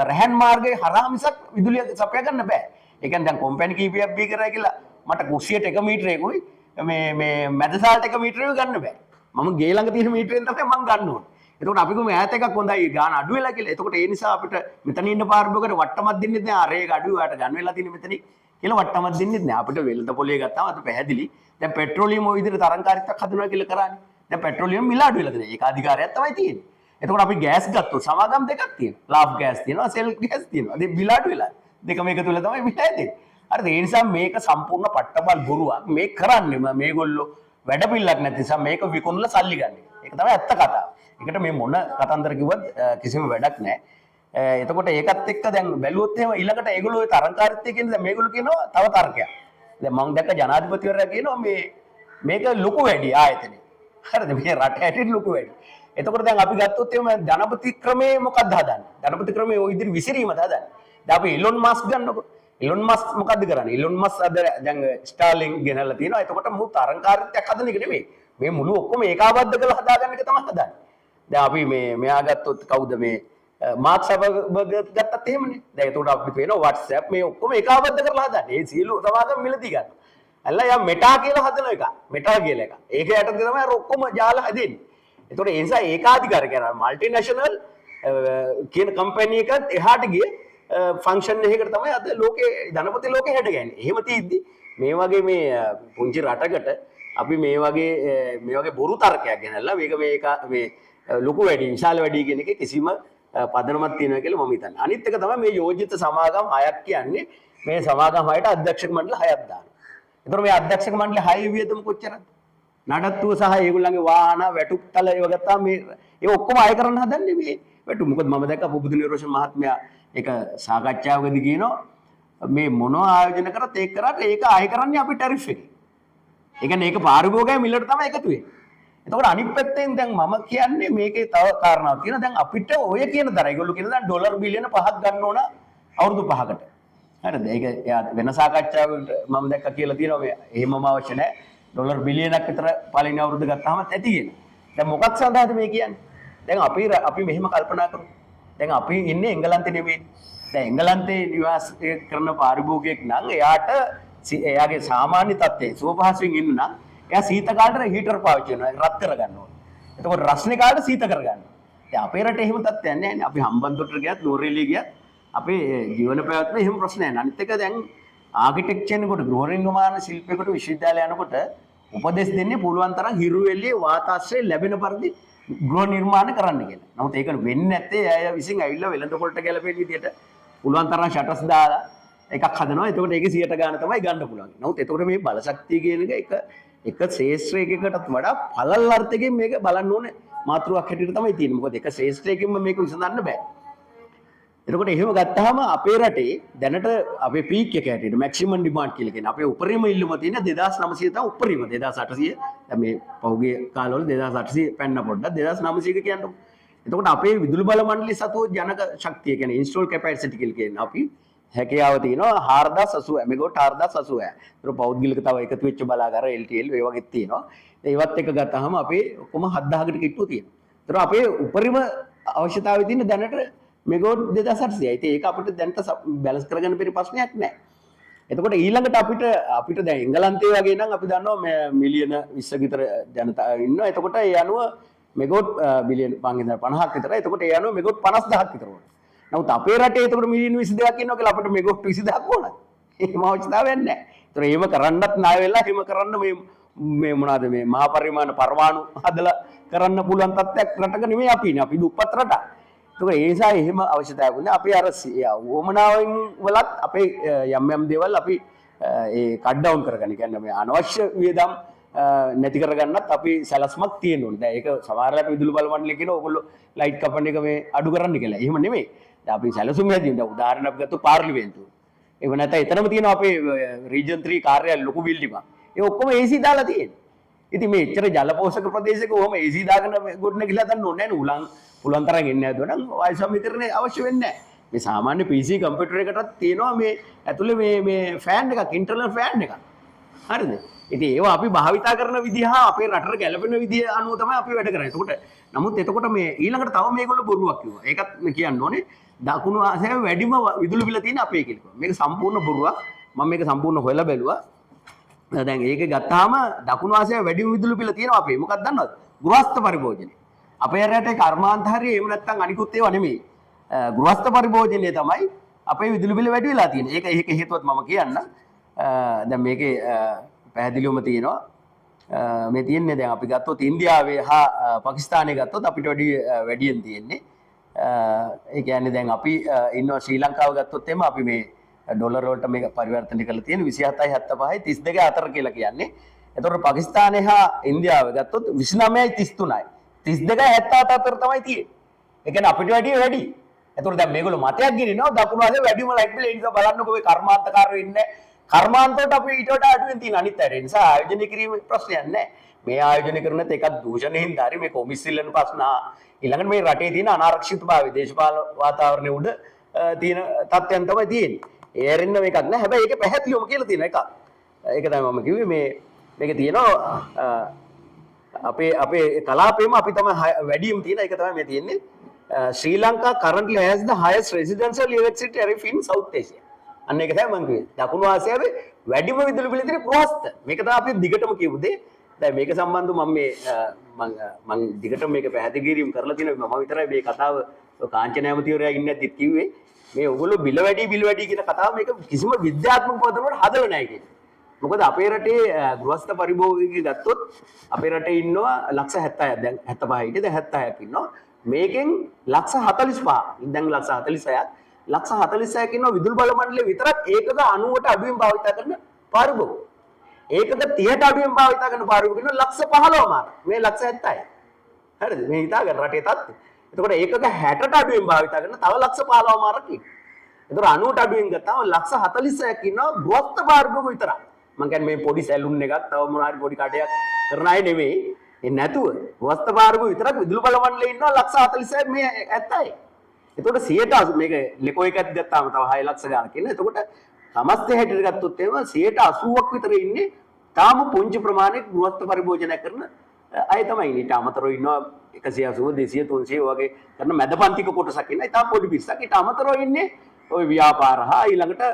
B: රහන් මාර්ගයේ හරහා මිසක් විදුලිය සපයා ගන්න බෑ. ඒ කියන්නේ දැන් කම්පැනි කීපයක් බී කරා කියලා මට කුස්සියට 1 මීටරයකුයි මේ මැදසාලට 1 මීටරයකුයි ගන්න බෑ. මම ගේ ළඟ තියෙන මීටරෙන් තමයි මම ගන්න ඕනේ. එතකොට අපි කොහොම ඈත එකක් හොඳයි ගාන අඩු වෙලා කියලා. එතකොට ඒ නිසා අපිට මෙතන ඉන්න පාරබෝකට වට්ටමක් දෙන්නෙත් නෑ. අර ඒක අඩු වට ගන්න වෙලා තියෙන මෙතන කියලා වට්ටමක් දෙන්නෙත් නෑ. අපිට වෙළඳ පොලේ ගත්තාම අත පැහැදිලි. දැන් පෙට්‍රෝලියම් ඔය විදිහට තරංකාරීත්වයක් හදනවා කියලා කරානේ. දැන් පෙට්‍රෝලියම් මිලාඩු වෙලා තියෙනවා. ඒක අධිකාරියක් තමයි තියෙන්නේ. එතකොට අපි ගෑස් ගත්තොත් සමාගම් දෙකක් තියෙනවා. ලාෆ් ගෑස් තියෙනවා, සෙල් ගෑස් තියෙනවා. දෙක මිලාඩු වෙලා. දෙකම එකතු වෙලා තමයි මිලාඩු දෙන්නේ. හරිද? ඒ නිසා මේක සම්පූර්ණ පට්ටබල් බොරුවක්. මේක කරන්නේ මේගොල්ලෝ වැඩපිළිවෙලක් නැති නිසා මේක විකුණලා සල්ලි ගන්න. ඒක තමයි ඇත්ත කතාව. ඒකට මේ මොන කතන්දර කිව්වත් කිසිම වැඩක් නැහැ. එතකොට ඒකත් එක්ක දැන් බැලුවොත් එහෙම ඊළඟට ඒගොල්ලෝ ඔය තරංකාරීත්වය කියන්නේ දැන් මේගොල්ලෝ කියනවා තව තර්කයක්. දැන් මම දැක්ක ජනාධිපතිවරයා කියනවා මේක ලොකු වැඩි ආයතනෙ. හරිද? මේ රට ඇටින් ලොකු වැඩි. එතකොට දැන් අපි ගත්තොත් එහෙම ධනපති ක්‍රමේ මොකක්ද හදන්නේ? ධනපති ක්‍රමේ ඔය ඉදිරි විසිරීමද හදන්නේ? දැන් අපි ඉලොන් මස්ක් ගන්නකො. ඉලොන් මස්ක් මොකද්ද කරන්නේ? ඉලොන් මස්ක් අද දැන් ස්ටාර්ලින්ක් ගෙනල්ලා තියෙනවා. එතකොට මු තරංකාරීත්වයක් හදන එක නෙමෙයි. මේ මුළු ඔක්කොම ඒකාබද්ධ කරලා හදාගන්න එක තමයි හදන්නේ. දැන් අපි මෙයා ගත්තොත් කවුද මේ මාක් සබර්ග් ගත්තත් එහෙමනේ. දැන් එතකොට අපිට පේනවා WhatsApp මේ ඔක්කොම ඒකාබද්ධ කරලා හදන්නේ. ඒ සියලු සමාගම් මිලදී ගන්න. අල්ලා යා මෙටා කියලා හදන එක. මෙටා කියලා එක. ඒක යටතේ තමයි අර ඔක්කොම ජාල හදෙන්නේ. එතකොට ඒ නිසා ඒකාධිකාර කියන මල්ටිනේෂනල් කියන කම්පැනි එකත් එහාට ගිය ෆන්ක්ෂන් එකකට තමයි අද ලෝකේ ධනපති ලෝකේ හැඩගැහෙන්නේ. එහෙම තියෙද්දි මේ වගේ මේ පුංචි රටකට අපි මේ වගේ බොරු තර්කයක් ගෙනල්ලා මේ ලොකු වැඩි විශාල වැඩි කියන එකේ කිසිම පදනමක් තියෙනවා කියලා මම හිතන්නේ. අනිත් එක තමයි මේ යෝජිත සමාගම් 6ක් කියන්නේ මේ සමාගම් 6ට අධ්‍යක්ෂක මණ්ඩල 6ක් දානවා. ඒතකොට මේ අධ්‍යක්ෂක මණ්ඩල 6 වියදම කොච්චරද? නඩත්තුව සහ ඒගොල්ලන්ගේ වාහන වැටුප්තල ඒව ගත්තාම මේ ඒ ඔක්කොම අය කරන්න හදන්නේ මේ වැටු. මොකද මම දැක්ක පුබුදු නිරෝෂන් මහත්මයා ඒක සාකච්ඡාවකදී කියනවා මේ මොනවා ආයෝජන කරත් ඒක කරාට ඒක අය කරන්නේ අපි ටැරිෆ් එකේ. ඒ කියන්නේ ඒක පාරිභෝගිකය මිලට තමයි එකතු වෙන්නේ. එතකොට අනිත් පැත්තෙන් දැන් මම කියන්නේ මේකේ තව කාරණාවක් තියෙනවා. දැන් අපිට ඔය කියන දර ඒගොල්ලෝ කියන දැන් ඩොලර් බිලියන 5ක් ගන්න ඕන අවුරුදු 5කට. හරිද? ඒක වෙන සාකච්ඡාවකට මම දැක්ක කියලා තියෙනවා මේ එහෙමම අවශ්‍ය නැහැ. ඩොලර් බිලියනක් විතර පළවෙනි අවුරුද්ද ගත්තාම ඇති කියලා. දැන් මොකක් සඳහාද මේ කියන්නේ? දැන් අපි මෙහෙම කල්පනා කරමු. දැන් අපි ඉන්නේ එංගලන්තේ නෙමෙයි. දැන් එංගලන්තේ නිවාස කරන පාරිභෝගිකයෙක් නම් එයාගේ සාමාන්‍ය තත්ත්වයේ සුවපහසුවෙන් ඉන්න නම් එයා සීත කාලේ හීටර් පාවිච්චි කරනවා. රත් කරගන්න ඕනේ. එතකොට රස්නේ කාලේ සීත කරගන්න. දැන් අපේ රටේ එහෙම තත්ත්වයක් නැහැ නේ. අපි හම්බන්තොට ගියත් නෝරෙලිය ගියත් අපේ ජීවන පැවැත්ම එහෙම ප්‍රශ්නයක් නැහැ. අනිත් එක දැන් ආකිටෙක්චර් එනකොට ගෘහ නිර්මාණ ශිල්පයකට විශ්වවිද්‍යාලය යනකොට උපදෙස් දෙන්නේ පුළුවන් තරම් හිරු එළියේ වාතාශ්‍රය ලැබෙන පරිදි ගෘහ නිර්මාණ කරන්න කියලා. නමුත් ඒක වෙන්නේ නැත්තේ අය විසින් ඇවිල්ලා වෙළඳ පොළට ගැලපෙන විදියට පුළුවන් තරම් ෂටර්ස් දාලා එකක් හදනවා. එතකොට ඒකේ 100ට ගන්න තමයි ගන්න පුළුවන්. නමුත් එතකොට මේ බලශක්තිය කියන එක ශේෂ්ත්‍රයකටත් වඩා පළල් අර්ථයකින් මේක බලන්න ඕනේ මාතෘකාවක් හැටියට තමයි තියෙන්නේ. මොකද එක ශේෂ්ත්‍රයකින්ම මේක විසඳන්න බෑ. එතකොට එහෙම ගත්තාම අපේ රටේ දැනට අපේ පීක් එක හැටියට මැක්සිමම් ඩිමාන්ඩ් කියලා කියන්නේ අපේ උපරිම ඉල්ලුම තියෙන 2900 තමයි උපරිම 2800. දැන් මේ පහුගිය කාලවල 2800 පැන්න පොඩ්ඩක් 2900 කියන්නකො. එතකොට අපේ විදුලි බල මණ්ඩලය සතුව ජනක ශක්තිය කියන්නේ ඉන්ස්ටෝල් කැපැසිටි කියලා කියන්නේ අපි හැකියාව තියෙනවා 4080 මෙගාවොට් 4080. ඒතර පෞද්ගලික තව එකතු වෙච්ච බලාගාර LTL ඒ වගේ තියෙනවා. ඒවත් එක ගත්තාම අපේ ඔක්කොම 7000කට කිට්ටුව තියෙනවා. ඒතර අපේ උපරිම අවශ්‍යතාවය තියෙන දැනට මෙගාවොට් 2800යි. ඉතින් ඒක අපිට දැනට බැලන්ස් කරගන්න බැරි ප්‍රශ්නයක් නැහැ. එතකොට ඊළඟට අපිට දැන් එංගලන්තයේ වගේ නම් අපි දන්නවා මිලියන 20 විතර ජනතාව ඉන්නවා. එතකොට ඒ අනුව මෙගාවොට් බිලියන 5000ක් විතර. එතකොට ඒ අනුව මෙගාවොට් 50000ක් විතර ඕන. නමුත් අපේ රටේ එතකොට මිලියන 22ක් ඉන්නවා කියලා අපිට මෙගාවොට් 20000ක් ඕනයි. එහෙම අවශ්‍යතාවයක් නැහැ. ඒතර එහෙම කරන්නත් ණය වෙලා එහෙම කරන්න මේ මොනවාද මේ මහා පරිමාණ පරමාණු හදලා කරන්න පුළුවන් තත්ත්වයක් රටක නෙමෙයි අපි ඉන්නේ. අපි දුප්පත් රටක්. ඒක ඒ නිසා එහෙම අවශ්‍යතාවයක් නැහැ. අපි අර වොමනාවෙන් වලත් අපේ යම් දේවල් අපි ඒ කට් ඩවුන් කරගන්න. කියන්නේ මේ අනවශ්‍ය වියදම් නැති කරගන්නත් අපි සැලැස්මක් තියෙන්න ඕනේ. දැන් ඒක සමහරවිට විදුලි බල මණ්ඩලය කියනවා ඕගොල්ලෝ ලයිට් කපන එක මේ අඩු කරන්න කියලා. එහෙම නෙමෙයි. දැන් අපි සැලසුම් හැදින්න. දැන් උදාහරණයක් ගත්තොත් පාර්ලිමේන්තුව. ඒක නැත්නම් එතනම තියෙනවා අපේ රීජන් 3 කාර්යාලය ලොකු බිල්ඩිමක්. ඒ ඔක්කොම AC දාලා තියෙන්නේ. ඉතින් මේ එච්චර ජලපෝෂක ප්‍රදේශයක ඔහම AC දාගෙන ගොඩනගිලා ගන්න ඕනේ නැහැ නේ. උලන් පුළුවන් තරම් එන්නේ නැතුව නම් වායු සමීකරණය අවශ්‍ය වෙන්නේ නැහැ. මේ සාමාන්‍ය PC කම්පියුටර් එකටත් තියෙනවා මේ ඇතුලේ මේ ෆෑන් එකක් ඉන්ටර්නල් ෆෑන් එකක්. හරිද? ඉතින් ඒවා අපි භාවිතා කරන විදිහ අපේ රටට ගැලපෙන විදිහ අනුව තමයි අපි වැඩ කරන්නේ. එතකොට මේ ඊළඟට තව මේගොල්ලෝ බොරුවක් කිව්වා. ඒකත් මේ කියන්න ඕනේ. දකුණු ආසියාවේ වැඩිම විදුලි බිල තියෙන අපේ කියලා. මේක සම්පූර්ණ බොරුවක්. මම මේක සම්පූර්ණ හොයලා බැලුවා. දැන් ඒක ගත්තාම දකුණු ආසියාවේ වැඩිම විදුලි බිල තියෙනවා අපේ. මොකක්ද දන්නවද? ගෘහස්ත පරිභෝජනය. අපේ රටේ කර්මාන්තහාරය එහෙම නැත්නම් අනිකුත් ඒවා නෙමෙයි. ගෘහස්ත පරිභෝජනය තමයි අපේ විදුලි බිල වැඩි වෙලා තියෙන්නේ. ඒක හේතුවත් මම කියන්න. දැන් මේකේ පැහැදිලිවම තියෙනවා. මේ තියෙන්නේ දැන් අපි ගත්තොත් ඉන්දියාවේ හා පාකිස්තානයේ ගත්තොත් අපිට වැඩියෙන් තියෙන්නේ. ඒ කියන්නේ දැන් අපි ඉන්නවා ශ්‍රී ලංකාව ගත්තොත් එimhe අපි මේ ඩොලර් වලට මේක පරිවර්තනය කරලා තියෙන 27යි 75යි 32 අතර කියලා කියන්නේ. එතකොට පාකිස්තානයේ හා ඉන්දියාවේ ගත්තොත් 29යි 33යි. 32යි 77 අතර තමයි තියෙන්නේ. ඒ කියන්නේ අපිට වැඩි. එතකොට දැන් මේගොල්ලෝ මතයක් ගිනිනවා දකුණු ආසියාවේ වැඩිම ලයිට් බිල ඒ නිසා බලන්නකෝ මේ කර්මාන්තකාරයෝ ඉන්නේ කර්මාන්තවලට අපි ඊට වඩා අඩුවෙන් තියෙන අනිත් අය. ඒ නිසා ආයෝජනය කිරීමේ ප්‍රශ්නයක් නැහැ. මේ ආයෝජනය කරනත් එකක් දූෂණයෙන් හරි මේ කොමිස්සිල්ලන ප්‍රශ්න ඊළඟට මේ රටේ තියෙන අනාරක්ෂිතභාවය දේශපාලන වාතාවරණයේ උඩ තියෙන තත්ත්වයන් තමයි තියෙන්නේ. ඒ ඇරෙන්න මේකක් නෑ. හැබැයි ඒක පැහැදිලිවම කියලා තියෙන එකක්. ඒක තමයි මම කිව්වේ මේක තියෙනවා අපේ කලාපේම අපි තමයි වැඩිම තියෙන එක තමයි මේ තියෙන්නේ. Sri Lanka currently has the highest residential electricity tariff in South Asia. අන්න ඒක තමයි මම කිව්වේ. දකුණු ආසියාවේ වැඩිම විදුලි බිල තියෙන ගෘහස්ත. මේක තමයි අපි දිගටම කියපු දේ. දැන් මේක සම්බන්ධව මම දිගටම මේක පැහැදිලි කිරීම කරලා තියෙනවා. මම විතරයි මේ කතාව කාංචන ඇමතිවරයා ඉන්නේ නැද්දිත් කිව්වේ. මේ ඔයගොල්ලෝ බිල වැඩි කියන කතාව මේක කිසිම විද්‍යාත්මක පදනමකට හදලා නැහැ කියන්නේ. මොකද අපේ රටේ ගෘහස්ත පරිභෝගිකයෝ ගත්තොත් අපේ රටේ ඉන්නවා ලක්ෂ 76ක් දැන් 75 හිටියේ දැන් 76ක් ඉන්නවා. මේකෙන් ලක්ෂ 45 දැන් ලක්ෂ 46ක් ලක්ෂ 46ක් ඉන්නවා විදුලි බල මණ්ඩලයේ විතරක් ඒකක 90ට අඩුවෙන් භාවිත කරන පරිභෝග. ඒකක 30ට අඩුවෙන් භාවිත කරන පරිභෝග ඉන්නවා ලක්ෂ 15මාර. මේ ලක්ෂ 70යි. හරිද? මේ හිතා ගන්න රටේ තත්ත්වය. එතකොට ඒකක 60ට අඩුවෙන් භාවිත කරන තව ලක්ෂ 15මාරක් ඉන්නවා. එතකොට 90ට අඩුවෙන් ගත්තාම ලක්ෂ 46ක් ඉන්නවා ගෘහස්ත පරිභෝග විතරක්. මම කියන්නේ මේ පොඩි සැලුන් එකක් තව මොනවා හරි පොඩි කඩයක් කරන අය නෙමෙයි. ඒ නැතුව වස්ත භාරගු විතරක් විදුලි බල මණ්ඩලයේ ඉන්නවා ලක්ෂ 46යි මේ 70යි. එතකොට 100ට මේක ලෙකෝ එකක් ගත්තාම තව 6 ලක්ෂ ගානක් ඉන්න. එතකොට සමස්තය හැටියට ගත්තොත් එහෙම 80ක් විතර ඉන්නේ තාම පුංචි ප්‍රමාණයක ගෘහස්ත පරිභෝජනය කරන අය තමයි ඉන්නේ. ඊට අමතරව ඉන්නවා 180 200 300 වගේ කරන මැදපන්තික කොටසක් ඉන්නවා. ඊට පොඩි පිස්සක්. ඊට අමතරව ඉන්නේ ওই ව්‍යාපාර හා ඊළඟට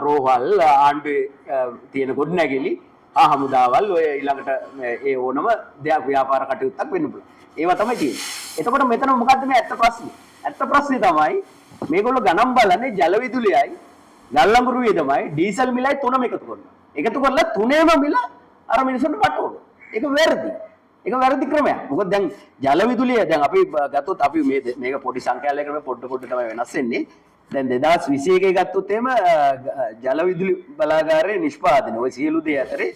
B: රෝහල් ආණ්ඩුවේ තියෙන ගොඩනැගිලි හමුදාවල් ඔය ඊළඟට ඒ ඕනම දෙයක් ව්‍යාපාර කටයුත්තක් වෙන්න පුළුවන්. ඒවා තමයි තියෙන්නේ. එතකොට මෙතන මොකද්ද මේ ඇත්ත ප්‍රශ්නේ? ඇත්ත ප්‍රශ්නේ තමයි මේගොල්ලෝ ගණන් බලන්නේ ජල විදුලියයි ගල් අඟුරු වියදමයි ඩීසල් මිලයි තුනම එකතු කරනවා. එකතු කරලා තුනේම මිල අර මිනිස්සුන්ට පටවනවා. ඒක වැරදි. ඒක වැරදි ක්‍රමයක්. මොකද දැන් ජල විදුලිය දැන් අපි ගත්තොත් අපි මේක පොඩි සංඛ්‍යාලයකට පොඩ තමයි වෙනස් වෙන්නේ. දැන් 2021 ගත්තොත් එහෙම ජල විදුලි බලාගාරයේ නිෂ්පාදනය ඔය සියලු දේ අතරේ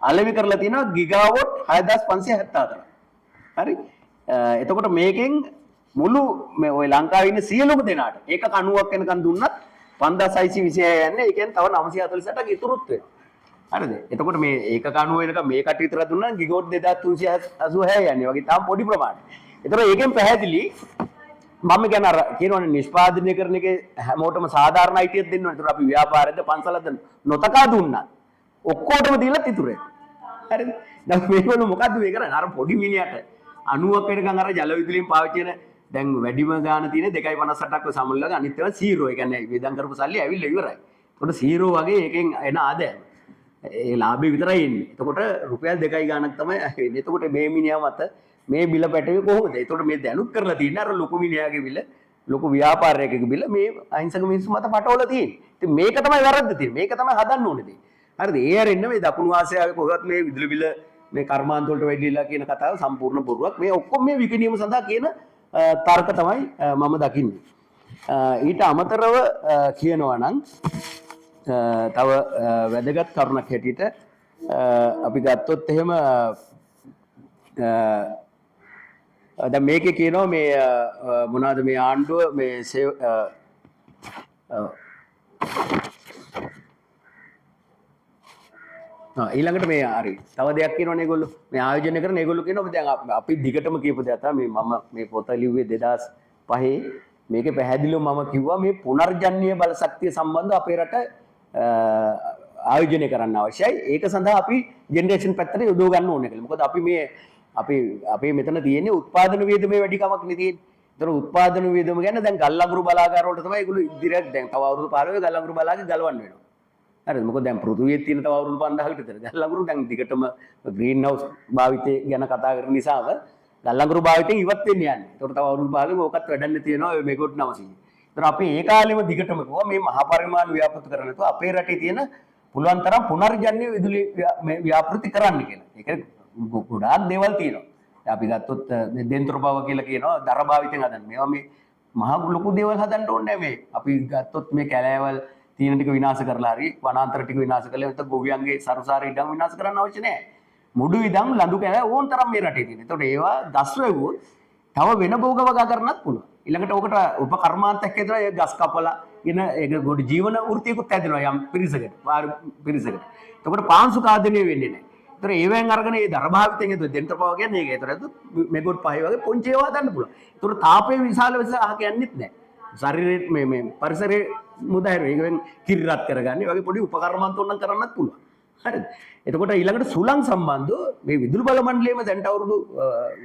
B: අලෙවි කරලා තියෙනවා ගිගාවොට් 6574. හරි. එතකොට මේකෙන් මුළු මේ ඔය ලංකාවේ ඉන්න සියලුම දෙනාට ඒක 90ක් වෙනකන් දුන්නත් 5626 යන්නේ. ඒ කියන්නේ තව 948ක් ඉතුරුත් වෙනවා. හරිද? එතකොට මේ ඒක 90 වෙනකන් මේකට විතර දුන්නා ගිගාවොට් 2386 යන්නේ. වගේ තාම පොඩි ප්‍රමාණයක්. එතකොට ඒකෙන් පැහැදිලි මම කියන අර කියනවනේ නිෂ්පාදනය කරන එකේ හැමෝටම සාධාරණ අයිතියක් දෙන්න ඕනේ. ඒතර අපි ව්‍යාපාරෙන්ද පන්සලද නොතකා දුන්නා. ඔක්කොටම දීලා ඉතුරු වෙනවා. හරිද? දැන් මේගොල්ලෝ මොකද්ද මේ කරන්නේ? අර පොඩි මිනිහට 90ක් වෙනකන් අර ජල විදුලියෙන් පාවිච්චි කරන දැන් වැඩිම ගාන තියෙන 2.58ක් ඔය සමුල්ලක අනිත් ඒවා 0. ඒ කියන්නේ වේදම් කරපු සල්ලි ඇවිල්ලා ඉවරයි. ඒකට 0 වගේ එකෙන් එන ආදායම. ඒ ලාභේ විතරයි එන්නේ. එතකොට රුපියල් 2 ගානක් තමයි එන්නේ. එතකොට මේ මිනිහා මත මේ බිල පැටවේ කොහොමද? ඒතකොට මේ දැනුත් කරලා තියෙන්නේ අර ලොකු මිනිහාගේ බිල, ලොකු ව්‍යාපාරයකගේ බිල මේ අහිංසක මිනිස්සු මත පටවලා තියෙන්නේ. ඉතින් මේක තමයි වැරද්ද තියෙන්නේ. මේක තමයි හදන්න ඕනේ දේ. හරිද? ඒ ඇරෙන්න මේ දකුණු ආසියාවේ කොහොමවත් මේ විදුලි බිල මේ කර්මාන්ත වලට වැඩිලා කියන කතාව සම්පූර්ණ බොරුවක්. මේ ඔක්කොම මේ විකිණීම සඳහා කියන තර්ක තමයි මම දකින්නේ. ඊට අමතරව කියනවා නම් තව වැදගත් කරුණක් හැටියට අපි ගත්තොත් එහෙම දැන් මේකේ කියනවා මේ මොනවාද මේ ආණ්ඩුව මේ ඊළඟට මේ හරි තව දෙයක් කියනවනේ ඒගොල්ලෝ මේ ආයෝජනය කරන ඒගොල්ලෝ කියනවා දැන් අපි දිගටම කියපු දෙයක් තමයි මම මේ පොත ලිව්වේ 2005 මේකේ පැහැදිලිව මම කිව්වා මේ පුනර්ජන්‍ය බල ශක්තිය සම්බන්ධව අපේ රට ආයෝජනය කරන්න අවශ්‍යයි. ඒක සඳහා අපි ජෙනරේෂන් පැත්තට යොදව ගන්න ඕනේ කියලා. මොකද අපි මේ අපේ මෙතන තියෙන්නේ උත්පාදන වියදමේ වැඩි කමක් නේ තියෙන්නේ. ඒතර උත්පාදන වියදම ගැන දැන් ගල් අඟුරු බලාගාර වලට තමයි ඒගොල්ලෝ ඉදිරියට දැන් තව අවුරුදු 15 ගල් අඟුරු බලාගේ ගලවන්න වෙනවා. හරිද? මොකද දැන් පෘථිවියේ තියෙන තව අවුරුදු 5000කට විතර ගල් අඟුරු දැන් දිගටම ග්‍රීන් හවුස් භාවිතය ගැන කතා කරන නිසාම ගල් අඟුරු භාවිතයෙන් ඉවත් වෙන්න යන්නේ. ඒතර තව අවුරුදු 15 ඕකත් වැඩන්න තියෙනවා ඔය මෙගොඩ් 900. ඒතර අපි ඒ කාලෙම දිගටම කිව්වා මේ මහා පරිමාණ ව්‍යාපෘති කරන්න නැතුව අපේ රටේ තියෙන පුළුවන් තරම් පුනර්ජන්‍ය විදුලි ව්‍යාපෘති කරන්න කියලා. ඒක ගොඩාක් දේවල් තියෙනවා. අපි ගත්තොත් දෙන්තර බව කියලා කියනවා දර භාවිතෙන් හදන්න. මේවා මේ මහා ලොකු දේවල් හදන්න ඕනේ මේ. අපි ගත්තොත් මේ කැලෑවල් තියෙන ටික විනාශ කරලා හරි වනාන්තර ටික විනාශ කරලා නැත්නම් ගොවියන්ගේ සරුසාර ඉඩම් විනාශ කරන්න අවශ්‍ය නැහැ. මුඩු ඉඩම් ලඳු කැලෑ ඕන තරම් මේ රටේ තියෙනවා. ඒතකොට ඒවා දස්වෙවුවොත් තව වෙන භෝග වගා කරන්නත් පුළුවන්. ඊළඟට ඔකට උපකර්මාන්තයක් හදලා ඒ ගස් කපලා ගෙන ඒක ගොඩ ජීවන වෘත්තියකුත් හැදෙනවා යම් පිරිසකට පිරිසකට. එතකොට පාංශු කාදනය වෙන්නේ නැහැ. ඒතර ඒවෙන් අරගෙන ඒ දරභාවිතයෙන් එතකොට දෙන්ටර් පවර් කියන්නේ ඒක. ඒතර මෙගොඩ් 5 වගේ පොන්චි ඒවා හදන්න පුළුවන්. ඒතර තාපයේ විශාල අහක යන්නෙත් නැහැ. ශරීරයේ මේ පරිසරයේ මුදාහැර ඒකෙන් කිරි රත් කරගන්න. ඒ වගේ පොඩි උපකරණත් උනන් කරන්නත් පුළුවන්. හරිද? එතකොට ඊළඟට සුළං සම්බන්ධව මේ විදුලි බල මණ්ඩලයේම දැන් අවුරුදු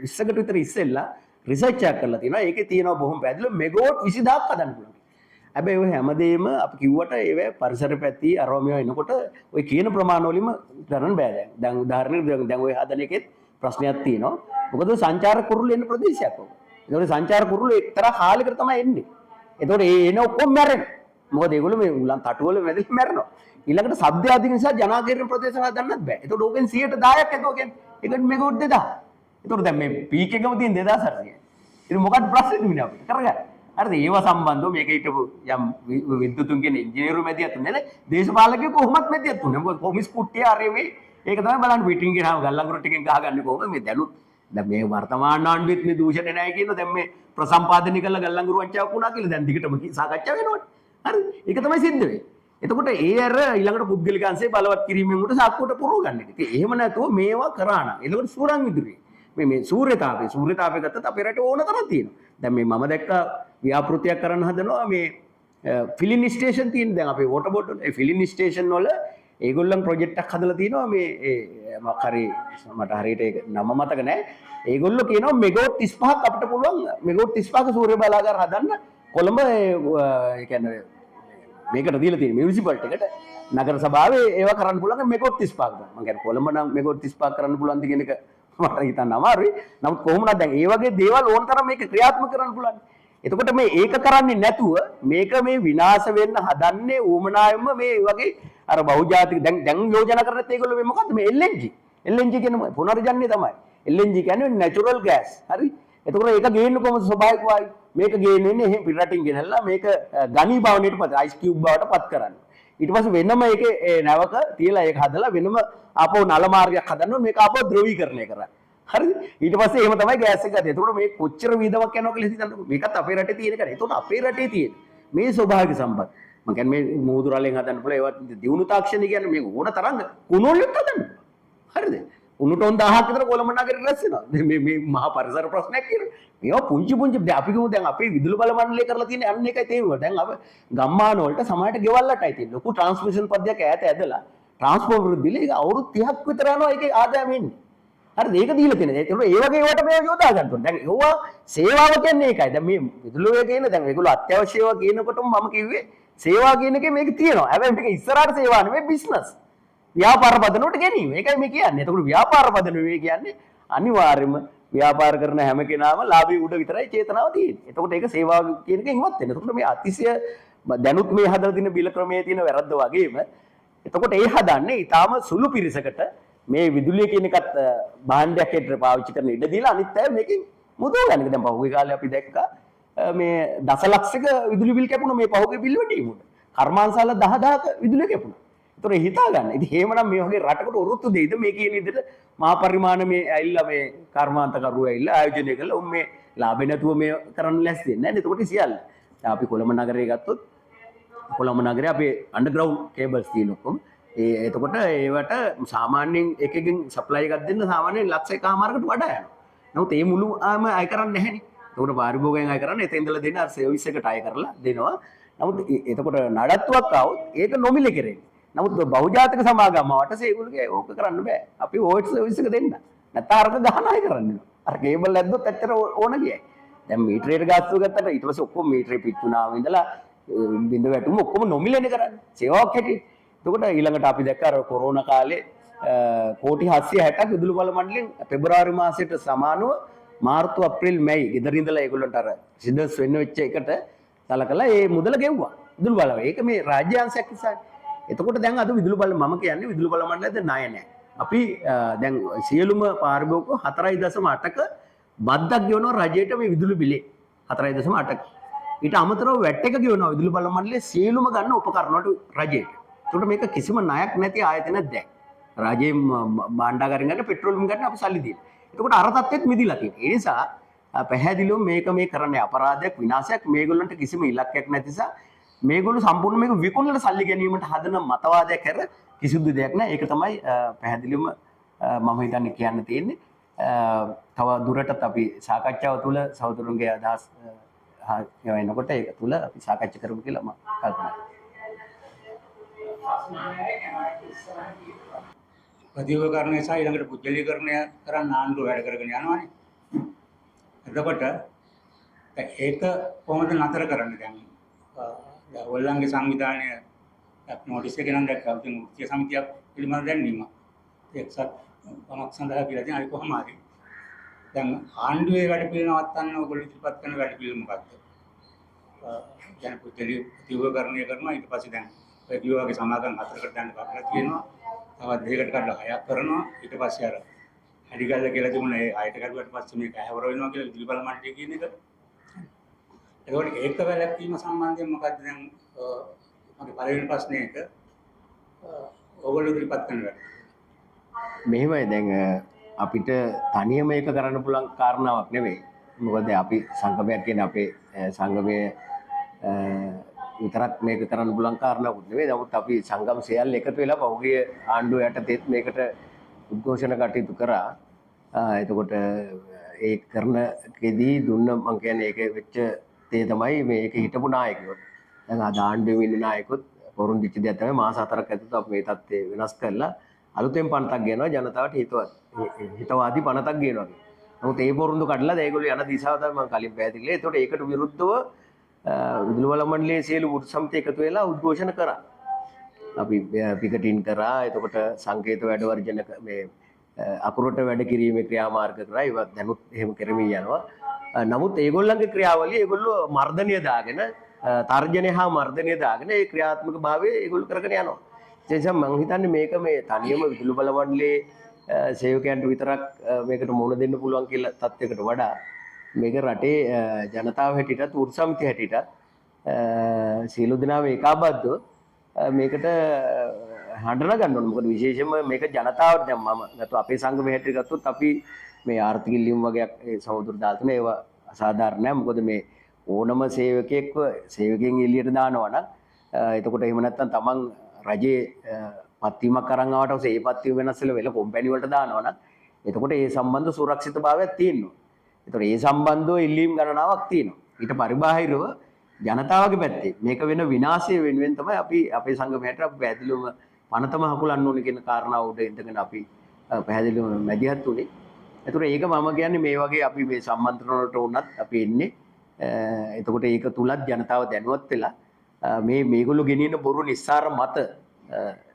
B: 20කට විතර ඉස්සෙල්ලා රිසර්ච් එකක් කරලා තිනවා. ඒකේ තියෙනවා බොහොම පැහැදිලිව මෙගාවොට් 20000ක් හදන්න පුළුවන්. හැබැයි ඔය හැමදේම අපි කිව්වට ඒවේ පරිසර පැති අරෝමියෝ එනකොට ඔය කියන ප්‍රමාණ වලින්ම කරන්න බෑ දැන්. දැන් උදාහරණයක් දැන් ඔය හදන එකෙත් ප්‍රශ්නයක් තියෙනවා. මොකද සංචාරක කුරුල්ල එන ප්‍රදේශයක් ඔක. ඒතකොට සංචාරක කුරුල්ල එක්තරා කාලයකට තමයි එන්නේ. ඒතකොට ඒ එන ඔක්කොම මැරෙනවා. මොකද ඒගොල්ලෝ මේ උලන් තටුවල වැදලා මැරෙනවා. ඊළඟට ශබ්ද අධික නිසා ජනාකීර්ණ ප්‍රදේශ හදන්නත් බෑ. ඒතකොට ඕකෙන් 110ක් එතකොට කියන්නේ. ඒකට මෙගාවොට් 2000. ඒතකොට දැන් මේ පීක් එකම තියෙන 2800. ඉතින් මොකක්ද ප්‍රශ්නේ තිබුණේ අපිට? කරගන්න. හරිද? ඒව සම්බන්ධව මේක හිටපු යම් විද්‍යුතුන් කියන ඉංජිනේරු මැදිහත් උනේ නේ. දේශපාලකයෙකු කොහොමත් මැදිහත් උනේ. මොකද කොමිස් කුට්ටිය ආරේ මේ ඒක තමයි බලන්න පිටින් ගියාම ගල්ලංගුරු ටිකෙන් ගහගන්නේ කොහොමද මේ දැනුත් දැන් මේ වර්තමාන ආණ්ඩුවෙත් මේ දූෂණය නැහැ කියන දැන් මේ ප්‍රසම්පාදනය කළ ගල්ලංගුරු වංචාවක් වුණා කියලා දැන් දිගටම සාකච්ඡා වෙනවනේ. හරිද? ඒක තමයි සිද්ධ වෙන්නේ. එතකොට ඒ අර ඊළඟට පුද්ගලික අංශේ බලවත් කිරීමෙන් උඩ සාක්කුවට පුරව ගන්න එක. ඉතින් එහෙම නැතුව මේවා කරා නම් එතකොට සූරං විදුලිය මේ සූර්යතාපය ගත්තත් අපේ රටේ ඕන තරම් තියෙනවා. දැන් මේ මම දැක්ක ව්‍යාපෘතියක් කරන්න හදනවා මේ ෆිලින් ස්ටේෂන් තියෙන දැන් අපේ වෝටර් බෝඩ් වල ඒ ෆිලින් ස්ටේෂන් වල ඒගොල්ලන් ප්‍රොජෙක්ට් එකක් හදලා තිනවා මේ මොකක් හරි මට හරියට ඒක නම මතක නැහැ. ඒගොල්ලෝ කියනවා මෙගාවොට් 35ක් අපිට පුළුවන් මෙගාවොට් 35ක සූර්ය බලාගාර හදන්න කොළඹ ඒ කියන්නේ මේකට දීලා තියෙන මියුනිසිපල්ටි එකට නගර සභාවේ ඒවා කරන්න පුළුවන් මෙගාවොට් 35ක්. මම කියන්නේ කොළඹ නම් මෙගාවොට් 35ක් කරන්න පුළුවන් ද කියන එක මට හිතන්න අමාරුයි. නමුත් කොහොමද දැන් ඒ වගේ දේවල් ඕන තරම් මේක ක්‍රියාත්මක කරන්න පුළුවන්. එතකොට මේ ඒක කරන්නේ නැතුව මේක මේ විනාශ වෙන්න හදන්නේ ඌමනායෙම මේ වගේ අර බහුජාතික දැන් යෝජනා කරන්නේ ඒගොල්ලෝ මේ මොකද්ද මේ LNG කියන්නේ පුනර්ජන්‍ය තමයි. LNG කියන්නේ නැචරල් ගෑස්. හරි. එතකොට ඒක ගේන්න කොහොමද ස්වභාවික වායු. මේක ගේන්නේ එහෙම පිටරටින් ගෙනල්ලා මේක ඝනීභවණයට පත් අයිස් කියුබ් බවට පත් කරන්න. ඊට පස්සේ වෙනම ඒකේ නැවක තියලා ඒක හදලා වෙනම ආපහු නල මාර්ගයක් හදන්න මේක ආපහු ද්‍රවීකරණය කරන්න. හරිද? ඊට පස්සේ එහෙම තමයි ගෑස් එක ගත්තේ. එතකොට මේ කොච්චර වීදමක් යනවා කියලා හිතන්නකෝ. මේකත් අපේ රටේ තියෙන එකනේ. එතකොට අපේ රටේ තියෙන මේ ස්වභාවික සම්පත්. මම කියන්නේ මේ මූදු රළෙන් හදන්න පුළුවන් ඒවත් දියුණු තාක්ෂණය කියන්නේ මේක ඕන තරම් කුණු වලින් හදන්න. හරිද? උණු ටොන් 1000ක් විතර කොළඹ නගරේ රැස් වෙනවා. මේ මහා පරිසර ප්‍රශ්නයක් කියන. මේවා පුංචි අපි කියමු දැන් අපේ විදුලි බල මණ්ඩලය කරලා තියෙන අන්න එකයි තේරුම. දැන් අප ගම්මාන වලට සමහරට ගෙවල්ලටයි තියෙන. ලොකු ට්‍රාන්ස්මිෂන් පද්ධතියක් ඈත ඇදලා ට්‍රාන්ස්ෆෝමර් දීලා ඒක අවුරුදු 30ක් විතර යනවා ඒකේ ආදායම එන්නේ. හරිද? ඒක දීලා තියෙනවා. ඒතකොට ඒ වගේ ඒවට මේ යොදා ගන්න ඕනේ. දැන් ඒවා සේවාව කියන්නේ ඒකයි. දැන් මේ විදුලිය කියන දැන් ඒගොල්ලෝ අත්‍යවශ්‍ය ඒවා කියනකොටම මම කිව්වේ සේවා කියන එකේ මේක තියෙනවා. හැබැයි මේක ඉස්සරහට සේවා නෙමෙයි බිස්නස්. ව්‍යාපාර පදනමට ගැනීම. ඒකයි මේ කියන්නේ. එතකොට ව්‍යාපාර පදනම කියන්නේ අනිවාර්යයෙන්ම ව්‍යාපාර කරන හැම කෙනාම ලාභී උඩ විතරයි චේතනාව තියෙන්නේ. එතකොට ඒක සේවාව කියන එකෙන් ඉවත් වෙනවා. එතකොට මේ අතිශය දැනුත් මේ හදලා තියෙන බිල ක්‍රමයේ තියෙන වැරද්ද වගේම එතකොට ඒ හදන්නේ ඊටාම සුළු පිරිසකට මේ විදුලිය කියන එකත් භාණ්ඩයක් හැටියට පාවිච්චි කරන ඉඩ දීලා අනිත් අය මේකෙන් මුදව ගන්න. දැන් පහුගිය කාලේ අපි දැක්කා මේ දසලක්ෂයක විදුලි බිල් කැපුණා මේ පහුගිය බිල් වලට උඩ. කර්මාන්තසාල 10000ක විදුලිය කැපුණා. ඒතොර හිතා ගන්න. ඉතින් එහෙමනම් මේ වගේ රටකට උරුත්තු දෙයිද මේ කියන විදිහට මහා පරිමාණ මේ ඇවිල්ලා මේ කර්මාන්තකරුවෝ ඇවිල්ලා ආයෝජනය කළා. උන් මේ ලාභේ නැතුව මේ කරන්න ලැස්ති වෙන්නේ නැහැ. එතකොට සියල්ල. දැන් අපි කොළඹ නගරේ ගත්තොත් කොළඹ නගරේ අපේ අන්ඩර්ග්‍රවුන්ඩ් කේබල්ස් තියෙන ඔක්කොම එතකොට ඒවට සාමාන්‍යයෙන් එකකින් සප්ලයි එකක් දෙන්න සාමාන්‍යයෙන් ලක්ෂ එකමාරකට වඩා යනවා. නමුත් ඒ මුළු ආම අය කරන්නේ නැහැනේ. එතකොට පාරිභෝගිකයන් අය කරන්නේ එතෙන් ඉඳලා දෙන අර සර්විස් එකට අය කරලා දෙනවා. නමුත් එතකොට නඩත්තුවක් ආවොත් ඒක නොමිලේ කෙරෙන්නේ. නමුත් බහුජාතික සමාගම් වලට ඒගොල්ලෝගේ ඕක කරන්න බෑ. අපි වෝයිස් සර්විස් එක දෙන්න. නැත්නම් අරක ගහන අය කරන්නේ. අර කේබල් ඇද්දොත් ඇත්තට ඕන ගියයි. දැන් මීටරේට ගාස්තුව ගත්තට ඊට පස්සේ ඔක්කොම මීටරේ පිටුනාම ඉඳලා බින්ද වැටුම ඔක්කොම නොමිලේනේ කරන්නේ. සේවාවක් හැටියට. එතකොට ඊළඟට අපි දැක්ක අර කොරෝනා කාලේ කෝටි 760ක් විදුලි බල මණ්ඩලෙන් පෙබරවාරි මාසයට සමානව මාර්තු අප්‍රේල් මැයි ගෙදර ඉඳලා ඒගොල්ලන්ට අර සිඩර්ස් වෙන්න වෙච්ච එකට සලකලා ඒ මුදල ගෙව්වා. විදුලි බල. ඒක මේ රාජ්‍ය අංශයක් නිසා. එතකොට දැන් අද විදුලි බල මම කියන්නේ විදුලි බල මණ්ඩලයද ණය නැහැ. අපි දැන් සියලුම පාරිභෝගිකයෝ 4.8ක බද්දක් ගෙවනවා රජයට මේ විදුලි බිලේ 4.8ක. ඊට අමතරව වැට් එක ගෙවනවා විදුලි බල මණ්ඩලයේ සියලුම ගන්න උපකරණ වලට රජයට. ඒකට මේක කිසිම ණයක් නැති ආයතනයක් දැන්. රජයේ භාණ්ඩාගාරයෙන් ගන්න පෙට්‍රෝලියම් ගන්න අපි සල්ලි දෙනවා. එතකොට අර තත්ත්වෙත් මිදිලා තියෙනවා. ඒ නිසා පැහැදිලිව මේක මේ කරන්නේ අපරාධයක් විනාශයක් මේගොල්ලන්ට කිසිම ඉලක්කයක් නැති නිසා මේගොල්ලෝ සම්පූර්ණ මේක විකුණලා සල්ලි ගැනීමට හදන මතවාදයක් කර කිසිදු දෙයක් නැහැ. ඒක තමයි පැහැදිලිවම මම හිතන්නේ කියන්න තියෙන්නේ. තව දුරටත් අපි සාකච්ඡාව තුළ සහෝදරුන්ගේ අදහස් එනකොට ඒක තුළ අපි සාකච්ඡා කරමු කියලා මම කල්පනා කරනවා.
C: ප්‍රතිවකරණය සහ ඊළඟට පුද්ගලීකරණය කරන්න ආණ්ඩුව වැඩ කරගෙන යනවානේ. එතකොට ඒක කොහොමද නතර කරන්නේ දැන්? ඔයගොල්ලන්ගේ සංවිධානය නොටිස් එක නම් දැක්කා. ඉතින් වෘත්තීය සමිතියක් පිළිබඳ දැනීම. එක්සත් පමක් සඳහා කියලා තියෙනවා. ඒක කොහොම හරි. දැන් ආණ්ඩුවේ වැඩ පිළිවෙල නවත්තන්න ඔයගොල්ලෝ ඉදිරිපත් කරන වැඩ පිළිවෙල මොකක්ද? දැන් ප්‍රතිවකරණය කරනවා ඊට පස්සේ දැන් ඔය වගේ සමාගම් 4කට දැන් කරලා තියෙනවා. තවත් දෙයකට කඩලා 6ක් කරනවා. ඊට පස්සේ අර හැඩිගල්ල කියලා තිබුණා ඒ 6ට කඩුවට පස්සේ මේක ඇහැවර වෙනවා කියලා විදුලි බල මණ්ඩලය කියන එක. ඒකෝට ඒක වැළැක්වීම සම්බන්ධයෙන් මොකක්ද දැන් මගේ පළවෙනි ප්‍රශ්නේ එක ඔයගොල්ලෝ ඉදිරිපත් කරන වැඩ.
B: මෙහෙමයි දැන් අපිට තනියම ඒක කරන්න පුළුවන් කාරණාවක් නෙවෙයි. මොකද අපි සංගමයක් කියන්නේ අපේ සංගමයේ විතරක් මේක කරන්න පුළුවන් කාරණාවක් නෙවෙයි. නමුත් අපි සංගම් සියල්ල එකතු වෙලා පහුගිය ආණ්ඩුව යටතේ මේකට උද්ඝෝෂණ කටයුතු කරා. එතකොට ඒ කරන කෙදී දුන්න මම කියන්නේ ඒක වෙච්ච තේ තමයි මේක හිටපු නායකයෝ. දැන් අද ආණ්ඩුවේ ඉන්න නායකයොත් පොරොන්දිච්ච දෙයක් තමයි මාස 4ක් ඇතුළත අපි මේ තත්ත්වය වෙනස් කරලා අලුතෙන් පනතක් ගෙනවා ජනතාවට හිතවාදී පනතක් ගෙනවා. නමුත් ඒ පොරොන්දු කඩලා ඒගොල්ලෝ යන දිශාව තමයි මම කලින් පැහැදිලි කළේ. ඒතකොට ඒකට විරුද්ධව විදුලි බල මණ්ඩලයේ සියලු වෘත්ති සමිති එකතු වෙලා උද්ඝෝෂණ කරා. අපි පිකටින් කරා. එතකොට සංකේත වැඩ වර්ජන මේ අකුරට වැඩ කිරීමේ ක්‍රියාමාර්ග කරා. ඒවා දැනුත් එහෙම කරමින් යනවා. නමුත් ඒගොල්ලන්ගේ ක්‍රියාවලිය ඒගොල්ලෝ මර්ධනය දාගෙන තර්ජනය හා මර්ධනය දාගෙන ඒ ක්‍රියාත්මක භාවය ඒගොල්ලෝ කරගෙන යනවා. ඒ නිසා මම හිතන්නේ මේක මේ තනියම විදුලි බල මණ්ඩලයේ සේවකයන්ට විතරක් මේකට මුහුණ දෙන්න පුළුවන් කියලා තත්යකට වඩා මේක රටේ ජනතාව හැටියටත් වෘත්ති සමිතිය හැටියටත් සියලු දෙනාම ඒකාබද්ධව මේකට හඬන ගන්න ඕනේ. මොකද විශේෂයෙන්ම මේක ජනතාවට දැන් මම නැතු අපේ සංගමයේ හැටියට ගත්තොත් අපි මේ ආර්ථික ඉල්ලීම් වගේක් සමුදුර දාලා තියෙනවා. ඒවා අසාධාරණ නැහැ. මොකද මේ ඕනම සේවකයෙක්ව සේවකයන් එළියට දානවා නම් එතකොට එහෙම නැත්නම් තමන් රජයේ පත්වීමක් අරන් ආවට ඒ පත්වීම වෙනස් වෙලා කොම්පැනි වලට දානවා නම් එතකොට ඒ සම්බන්ධ සුරක්ෂිතභාවයක් තියෙනවා. එතකොට ඒ සම්බන්ධව ඉල්ලීම් ගණනාවක් තියෙනවා. ඊට පරිබාහිරව ජනතාවගේ පැත්තේ මේක වෙන විනාශය වෙනුවෙන් තමයි අපි අපේ සංගමයට අපි පැහැදිලිවම පනතම හකුලන්න ඕනේ කියන කාරණාව උඩ ඉඳගෙන අපි පැහැදිලිවම මැදිහත් උනේ. එතකොට ඒක මම කියන්නේ මේ වගේ අපි මේ සම්මන්ත්‍රණ වලට වුණත් අපි එන්නේ එතකොට ඒක තුලත් ජනතාව දැනුවත් වෙලා මේගොල්ලෝ ගෙනියන බොරු නිස්සාර මත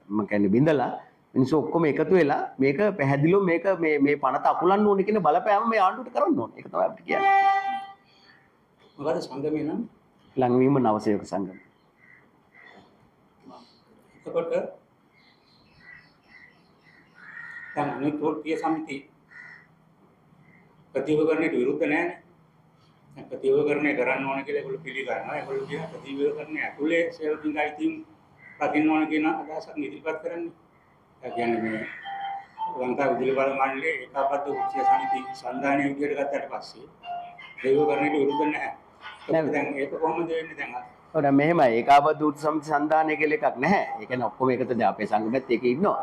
B: මම කියන්නේ බින්දලා මිනිස්සු ඔක්කොම එකතු වෙලා මේක පැහැදිලිව මේක මේ පනත අකුලන්න ඕනේ කියන බලපෑම මේ ආණ්ඩුවට කරන්න ඕනේ. ඒක තමයි අපිට කියන්නේ.
C: මොකද සංගමේ නම්
B: ලංවීම නවසේවක සංගම.
C: එතකොට දැන් අනිත් වෘත්තීය සමිති ප්‍රතිවකරණයට විරුද්ධ නැහැ. ප්‍රතිවකරණය කරන්න ඕන කියලා ඒගොල්ලෝ පිළිගන්නවා. ඒගොල්ලෝ කියන ප්‍රතිවකරණය ඇතුලේ සේවකින් අයිතීම් රකින්න ඕන කියන අදහසක් ඉදිරිපත් කරන්නේ. ඒ කියන්නේ මේ ලංකා විදුලි බල මණ්ඩලයේ ඒකාබද්ධ වෘත්තීය සමිති සංධානය විදියට ගත්තට පස්සේ ප්‍රතිවකරණයට විරුද්ධ නැහැ. දැන් ඒක කොහොමද වෙන්නේ දැන්?
B: ඔව් මෙහෙමයි ඒකාබද්ධ වෘත්ති සමිති සංධානය කියලා එකක් නැහැ. ඒ කියන්නේ ඔක්කොම එකතු දැන් අපේ සංගමෙත් ඒකේ ඉන්නවා.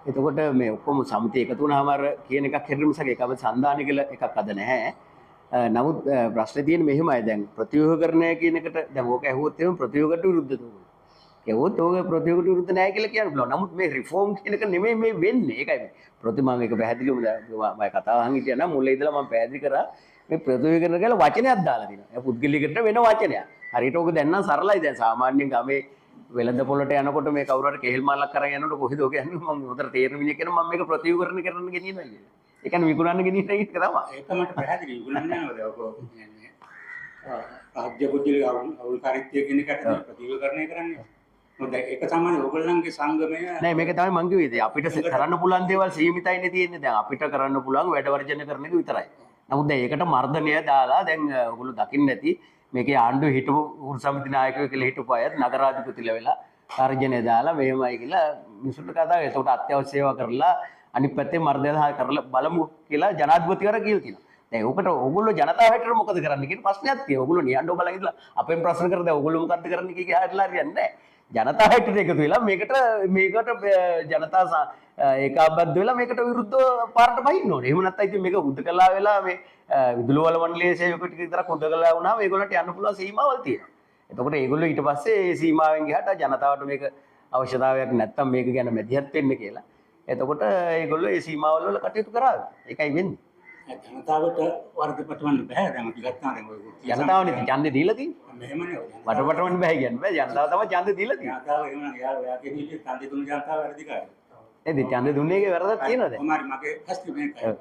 B: එතකොට මේ ඔක්කොම සමිති එකතු වුණාම අර කියන එකක් හැදෙන්න මිසක ඒකාබද්ධ සංධානය කියලා එකක් අද නැහැ. නමුත් ප්‍රශ්නේ තියෙන්නේ මෙහෙමයි දැන් ප්‍රතිව්‍යුහකරණය කියන එකට දැන් ඕක ඇහුවොත් එහෙම ප්‍රතිව්‍යුහකට විරුද්ධද උනේ. ඒවොත් ඕක ප්‍රතිව්‍යුහකට විරුද්ධ නැහැ කියලා කියන්න පුළුවන්. නමුත් මේ රිෆෝම් කියන එක නෙමෙයි මේ වෙන්නේ. ඒකයි ප්‍රතිමා මේක පැහැදිලිවම මම කතාව අහන් හිටියා නම් මුලින් ඉඳලා මම පැහැදිලි කරා මේ ප්‍රතිව්‍යුහකරණ කියලා වචනයක් දාලා තියෙනවා. ඒ පුද්ගලිකට වෙන වචනයක්. හරියට ඕක දැන් නම් සරලයි. දැන් සාමාන්‍යයෙන් ගමේ වෙළඳ පොළට යනකොට මේ කවුරු හරි කෙහෙල් මල්ලක් කරන් යනකොට කොහෙද ඔක යන්නේ මම උතර තේරෙන විදිහ කියන මම මේක ප්‍රතිව්‍යුහකරණ කරන්න ගෙනියනවා කියලා. ඒ කියන්නේ විකුණන්න ගෙනියන එක තමයි.
C: ඒක මට පැහැදිලි විකුණන්න යනවාද ඔක කියන්නේ රාජ්‍ය පුද්ගලික අවුල්කාරීත්වය කියන එකට ප්‍රතිව්‍යුහකරණය කරන්නේ. මොකද ඒක තමයි ඔයගොල්ලන්ගේ සංගමය
B: නෑ මේක තමයි මං කිව්වේ. අපිට කරන්න පුළුවන් දේවල් සීමිතයිනේ තියෙන්නේ. දැන් අපිට කරන්න පුළුවන් වැඩ වර්ජන කරන එක විතරයි. නමුත් දැන් ඒකට මර්ධනය දාලා දැන් ඔයගොල්ලෝ දකින්න නැති මේකේ ආණ්ඩුවේ හිටපු වෘත්ති සමිති නායකයෝ කියලා හිටපු අයත් නගරාධිපතිලා වෙලා තර්ජනය දාලා මෙහෙමයි කියලා මිනිස්සුන්ට කතා කරලා ඒකට අත්‍යවශ්‍ය සේවා කරලා අනිත් පැත්තේ මර්ධනය කරලා බලමු කියලා ජනාධිපතිවරයා කියලා තියෙනවා. දැන් ඔකට ඕගොල්ලෝ ජනතාව හැටියට මොකද කරන්න කියන ප්‍රශ්නයක් තියෙනවා. ඕගොල්ලෝ නියඬව බලන් ඉඳලා අපෙන් ප්‍රශ්න කරද ඕගොල්ලෝ මොකද්ද කරන්න කියලා හරියලා හරියන්නේ නැහැ. ජනතාව හැටියට එකතු වෙලා මේකට ජනතා ඒකාබද්ධ වෙලා මේකට විරුද්ධව පාරට බහින්න ඕනේ. එහෙම නැත්නම් ඉතින් මේක හුදකලා වෙලා මේ විදුලි වල මණ්ඩලයේ සේවක ටික විතරක් හුදකලා වුණාම ඒගොල්ලන්ට යන්න පුළුවන් සීමාවල් තියෙනවා. එතකොට ඒගොල්ලෝ ඊට පස්සේ ඒ සීමාවෙන් ගිහට ජනතාවට මේක අවශ්‍යතාවයක් නැත්තම් මේක ගැන මැදිහත් වෙන්න කියලා. එතකොට ඒගොල්ලෝ ඒ සීමාවල් වල කටයුතු කරාවි. ඒකයි වෙන්නේ.
C: ජනතාවට වර්ධපටවන්න බෑ. දැන් අපි ගත්තා දැන් ඔය
B: ජනතාවනේ ඡන්දේ දීලා තියෙන්නේ.
C: මෙහෙමනේ ඔය.
B: වටපටවන්න බෑ කියන්නේ බෑ. ජනතාව තමයි ඡන්දේ දීලා තියෙන්නේ.
C: ජනතාව එහෙම නෑ. එයාගේ නිලේ ඡන්දේ දුන්න ජනතාව වැඩිකාරයි.
B: නේද? ඡන්දේ දුන්නේ එකේ වැරද්දක් තියෙනවද?
C: කොමාරි මගේ හස්ති මේකයි.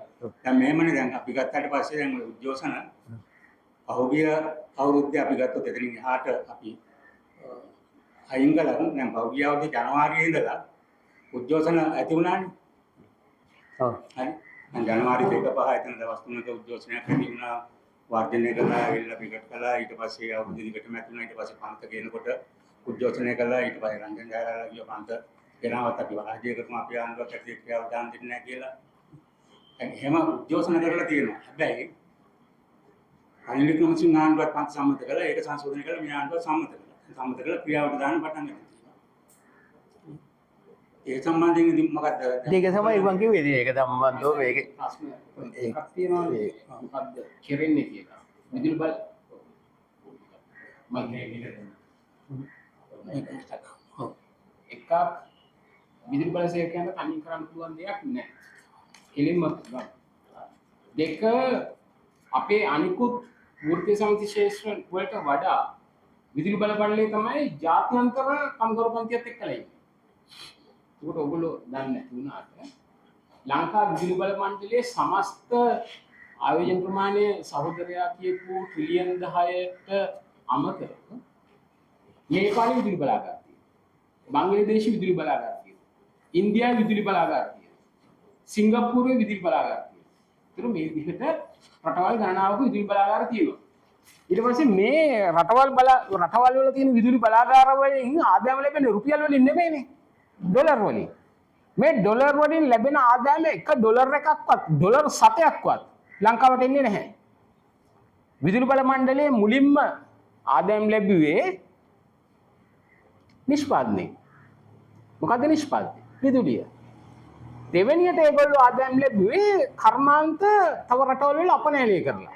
C: දැන් මෙහෙමනේ දැන් අපි ගත්තාට පස්සේ දැන් ඔය උද්ඝෝෂණ පහුගිය අවුරුද්දේ අපි ගත්තොත් එතනින් එහාට අපි අයින් කළා. දැන් පහුගිය අවුරුද්දේ ජනවාරියේ ඉඳලා උද්ඝෝෂණ ඇති වුණානේ.
B: ඔව්.
C: හරි. දැන් ජනවාරි 2-5 එතන දවස් 3ක උද්ඝෝෂණයක් ඇති වුණා. වර්ධනය කළා, එල්ල පිටත් කළා. ඊට පස්සේ අවුරුදු දිගටම ඇති වුණා. ඊට පස්සේ පන්ත ගේනකොට උද්ඝෝෂණය කළා. ඊට පස්සේ රංජන් ජයරාලා ගිය පන්ත ගෙනාවත් අපි වරාජය කරමු අපි ආණ්ඩුවක් ඇතුලේ ක්‍රියාව දාන්න දෙන්නේ නැහැ කියලා. දැන් එහෙම උද්ඝෝෂණ කරලා තියෙනවා. හැබැයි රනිල් වික්‍රමසිංහ ආණ්ඩුවත් පන්ත සම්මත කළා. ඒක සංශෝධනය කළා. මේ ආණ්ඩුව සම්මත කළා. සම්මත කළා ක්‍රියාවට දාන්න පටන් ගත්තා. ඒ සම්බන්ධයෙන් ඉතින් මොකද්ද?
B: ඒක තමයි මම කිව්වේ. ඉතින් ඒක සම්බන්ධව මේකේ
D: එකක් තියෙනවා මොකද්ද කෙරෙන්නේ කියලා. විදුලි බල එකක් විදුලි බල සේවකයන්ට තනි කරන්න පුළුවන් දෙයක් නැහැ. කෙලින්ම දෙක අපේ අනිකුත් වෘත්තීය සමිති ශාස්ත්‍ර වලට වඩා විදුලි බල මණ්ඩලය තමයි ජාත්‍යන්තර කම්කරු පන්තියත් එක්කලා ඉන්නේ. ඒකට ඔයගොල්ලෝ දන්නේ නැති වුණාට ලංකා විදුලි බල මණ්ඩලයේ සමස්ත ආයෝජන ප්‍රමාණය සහෝදරයා කියපු ට්‍රිලියන් 10ට අමතරව නේපාලි විදුලි බලාගාර තියෙනවා. බංග්ලාදේශ විදුලි බලාගාර තියෙනවා. ඉන්දියාවේ විදුලි බලාගාර තියෙනවා. සිංගප්පූරුවේ විදුලි බලාගාර තියෙනවා. ඒතර මේ විදිහට රටවල් ගණනාවක විදුලි බලාගාර තියෙනවා. ඊට පස්සේ මේ රටවල් වල තියෙන විදුලි බලාගාර වලින් ආදායම ලැබෙන්නේ රුපියල් වලින් නෙමෙයිනේ. ඩොලර් වලින්. මේ ඩොලර් වලින් ලැබෙන ආදායම එක ඩොලර් එකක්වත් ඩොලර් 7ක්වත් ලංකාවට එන්නේ නැහැ. විදුලි බල මණ්ඩලයේ මුලින්ම ආදායම් ලැබුවේ නිෂ්පාදනය. මොකද්ද නිෂ්පාදනය? විදුලිය. දෙවෙනියට ඒගොල්ලෝ ආදායම් ලැබුවේ කර්මාන්ත තව රටවල් වල අපනයනය කරලා.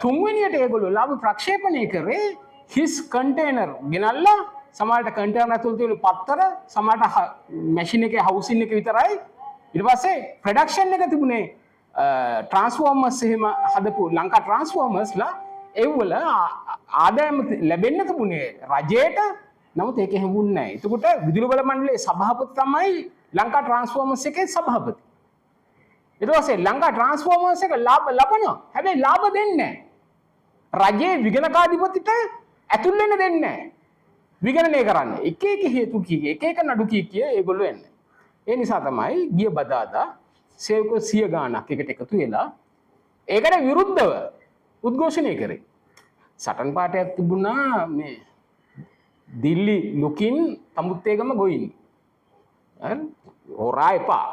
D: තුන්වෙනියට ඒගොල්ලෝ ලාභ ප්‍රක්ෂේපණය කරේ හිස් කන්ටේනර් ගෙනල්ලා සමහරට කන්ටේනර් ඇතුළේ තියෙන පත්තර සමහරට මැෂින් එකේ හවුසින් එක විතරයි. ඊට පස්සේ ප්‍රොඩක්ෂන් එක තිබුණේ ට්‍රාන්ස්ෆෝමර්ස් එහෙම හදපු ලංකා ට්‍රාන්ස්ෆෝමර්ස්ලා ඒවල ආදායම ලැබෙන්න තිබුණේ රජයට. නමුත් ඒක හැමුන්නේ නැහැ. එතකොට විදුලි බල මණ්ඩලයේ සභාපති තමයි ලංකා ට්‍රාන්ස්ෆෝමර්ස් එකේ සභාපති. ඊට පස්සේ ලංකා ට්‍රාන්ස්ෆෝමර්ස් එක ලාභ ලබනවා. හැබැයි ලාභ දෙන්නේ නැහැ. රජයේ විගණකාධිපතිට ඇතුල් වෙන්න දෙන්නේ නැහැ. විගණනය කරන්නේ එක එක හේතු කී එක එක නඩු කී ඒගොල්ලෝ එන්නේ. ඒ නිසා තමයි ගිය බදාදා සේවකයෝ 100 ගාණක් එකට එකතු වෙලා ඒකට විරුද්ධව උද්ඝෝෂණය කරේ. සටන් පාඨයක් තිබුණා මේ දිල්ලි ලුකින් තමුත්තේගම ගොයින්. හරි? හොරා එපා.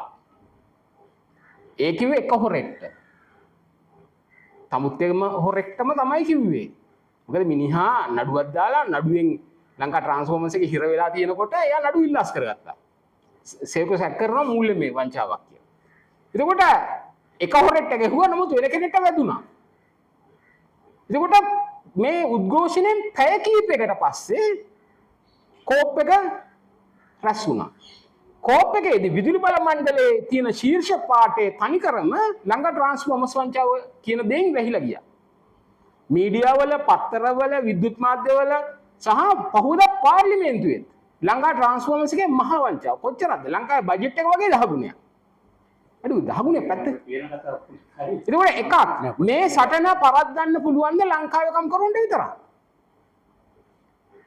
D: ඒ කිව්වේ එක හොරෙක්ට. තමුත්තේගම හොරෙක්ටම තමයි කිව්වේ. මොකද මිනිහා නඩුවක් දාලා නඩුවෙන් ලංකා ට්‍රාන්ස්ෆෝමර්ස් එකේ හිර වෙලා තියෙනකොට එයා නඩු ඉල්ලාස් කරගත්තා. සේවකයෝ සැක කරනවා මූල්‍ය මේ වංචාවක් කියලා. එතකොට එක හොරෙක්ට ගැහුවා නමුත් වෙන කෙනෙක්ට වැදුනා. එතකොට මේ උද්ඝෝෂණයෙන් පැය කිහිපයකට පස්සේ කෝප් එක රැස් වුණා. කෝප් එකේදී විදුලි බල මණ්ඩලයේ තියෙන ශීර්ෂ පාඨයේ තනිකරම ලංකා ට්‍රාන්ස්ෆෝමර්ස් වංචාව කියන දෙයින් වැහිලා ගියා. මීඩියාවල, පත්තරවල, විද්‍යුත් මාධ්‍යවල සහ පහුවදා පාර්ලිමේන්තුවේ ලංකා ට්‍රාන්ස්ෆෝමර්ස් එකේ මහා වංචාව කොච්චරද? ලංකාවේ බජට් එක වගේ 10 ගුණයක්. අඩු 10 ගුණයක් පැත්ත. ඒකෝට එකක් මේ සටන පවත්වන්න පුළුවන් ද ලංකාවේ කම්කරුවන්ට විතරක්.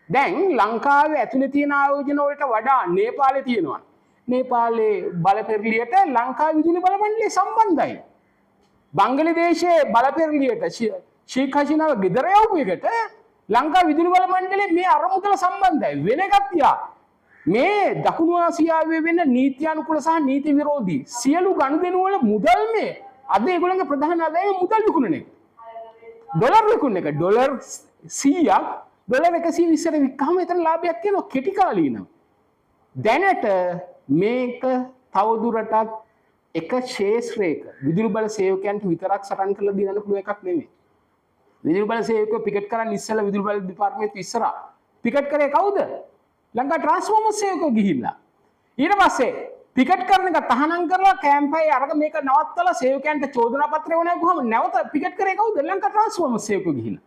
D: දැන් ලංකාවේ ඇතුලේ තියෙන ආයෝජන වලට වඩා නේපාලේ තියෙනවා. නේපාලේ බලපෙරළියට ලංකා විදුලි බල මණ්ඩලය සම්බන්ධයි. බංග්ලාදේශයේ බලපෙරළියට ෂේක් හසීනාව ගෙදර යවපු එකට ලංකා විදුලි බල මණ්ඩලය මේ අරමුදල සම්බන්ධයි. වෙන එකක් තියා මේ දකුණු ආසියාවේ වෙන නීත්‍යානුකූල සහ නීති විරෝධී සියලු ගනුදෙනු වල මුදල් මේ අද ඒගොල්ලන්ගේ ප්‍රධාන ආදායම මුදල් විකුණන එක. ඩොලර් විකුණන එක. ඩොලර් 100ක් ඩොලර් 120ට වික්කම එතන ලාභයක් තියෙනවා කෙටි කාලීනව. දැනට මේක තවදුරටත් එක ශේෂ්ත්‍රයක විදුලි බල සේවකයන්ට විතරක් සටන් කරලා දිනන්න පුළුවන් එකක් නෙමෙයි. විදුලි බල සේවකයෝ පිකට් කරන් ඉස්සෙල්ලා විදුලි බල දෙපාර්තමේන්තුව ඉස්සරහා පිකට් කරේ කවුද? ලංකා ට්‍රාන්ස්ෆෝමර් සේවකයෝ ගිහිල්ලා. ඊට පස්සේ පිකට් කරන එක තහනම් කරලා කැම්පයි අරග මේක නවත්තලා සේවකයන්ට චෝදනා පත්‍රය වුණා ගහම නැවත පිකට් කරේ කවුද? ලංකා ට්‍රාන්ස්ෆෝමර් සේවකයෝ ගිහිල්ලා.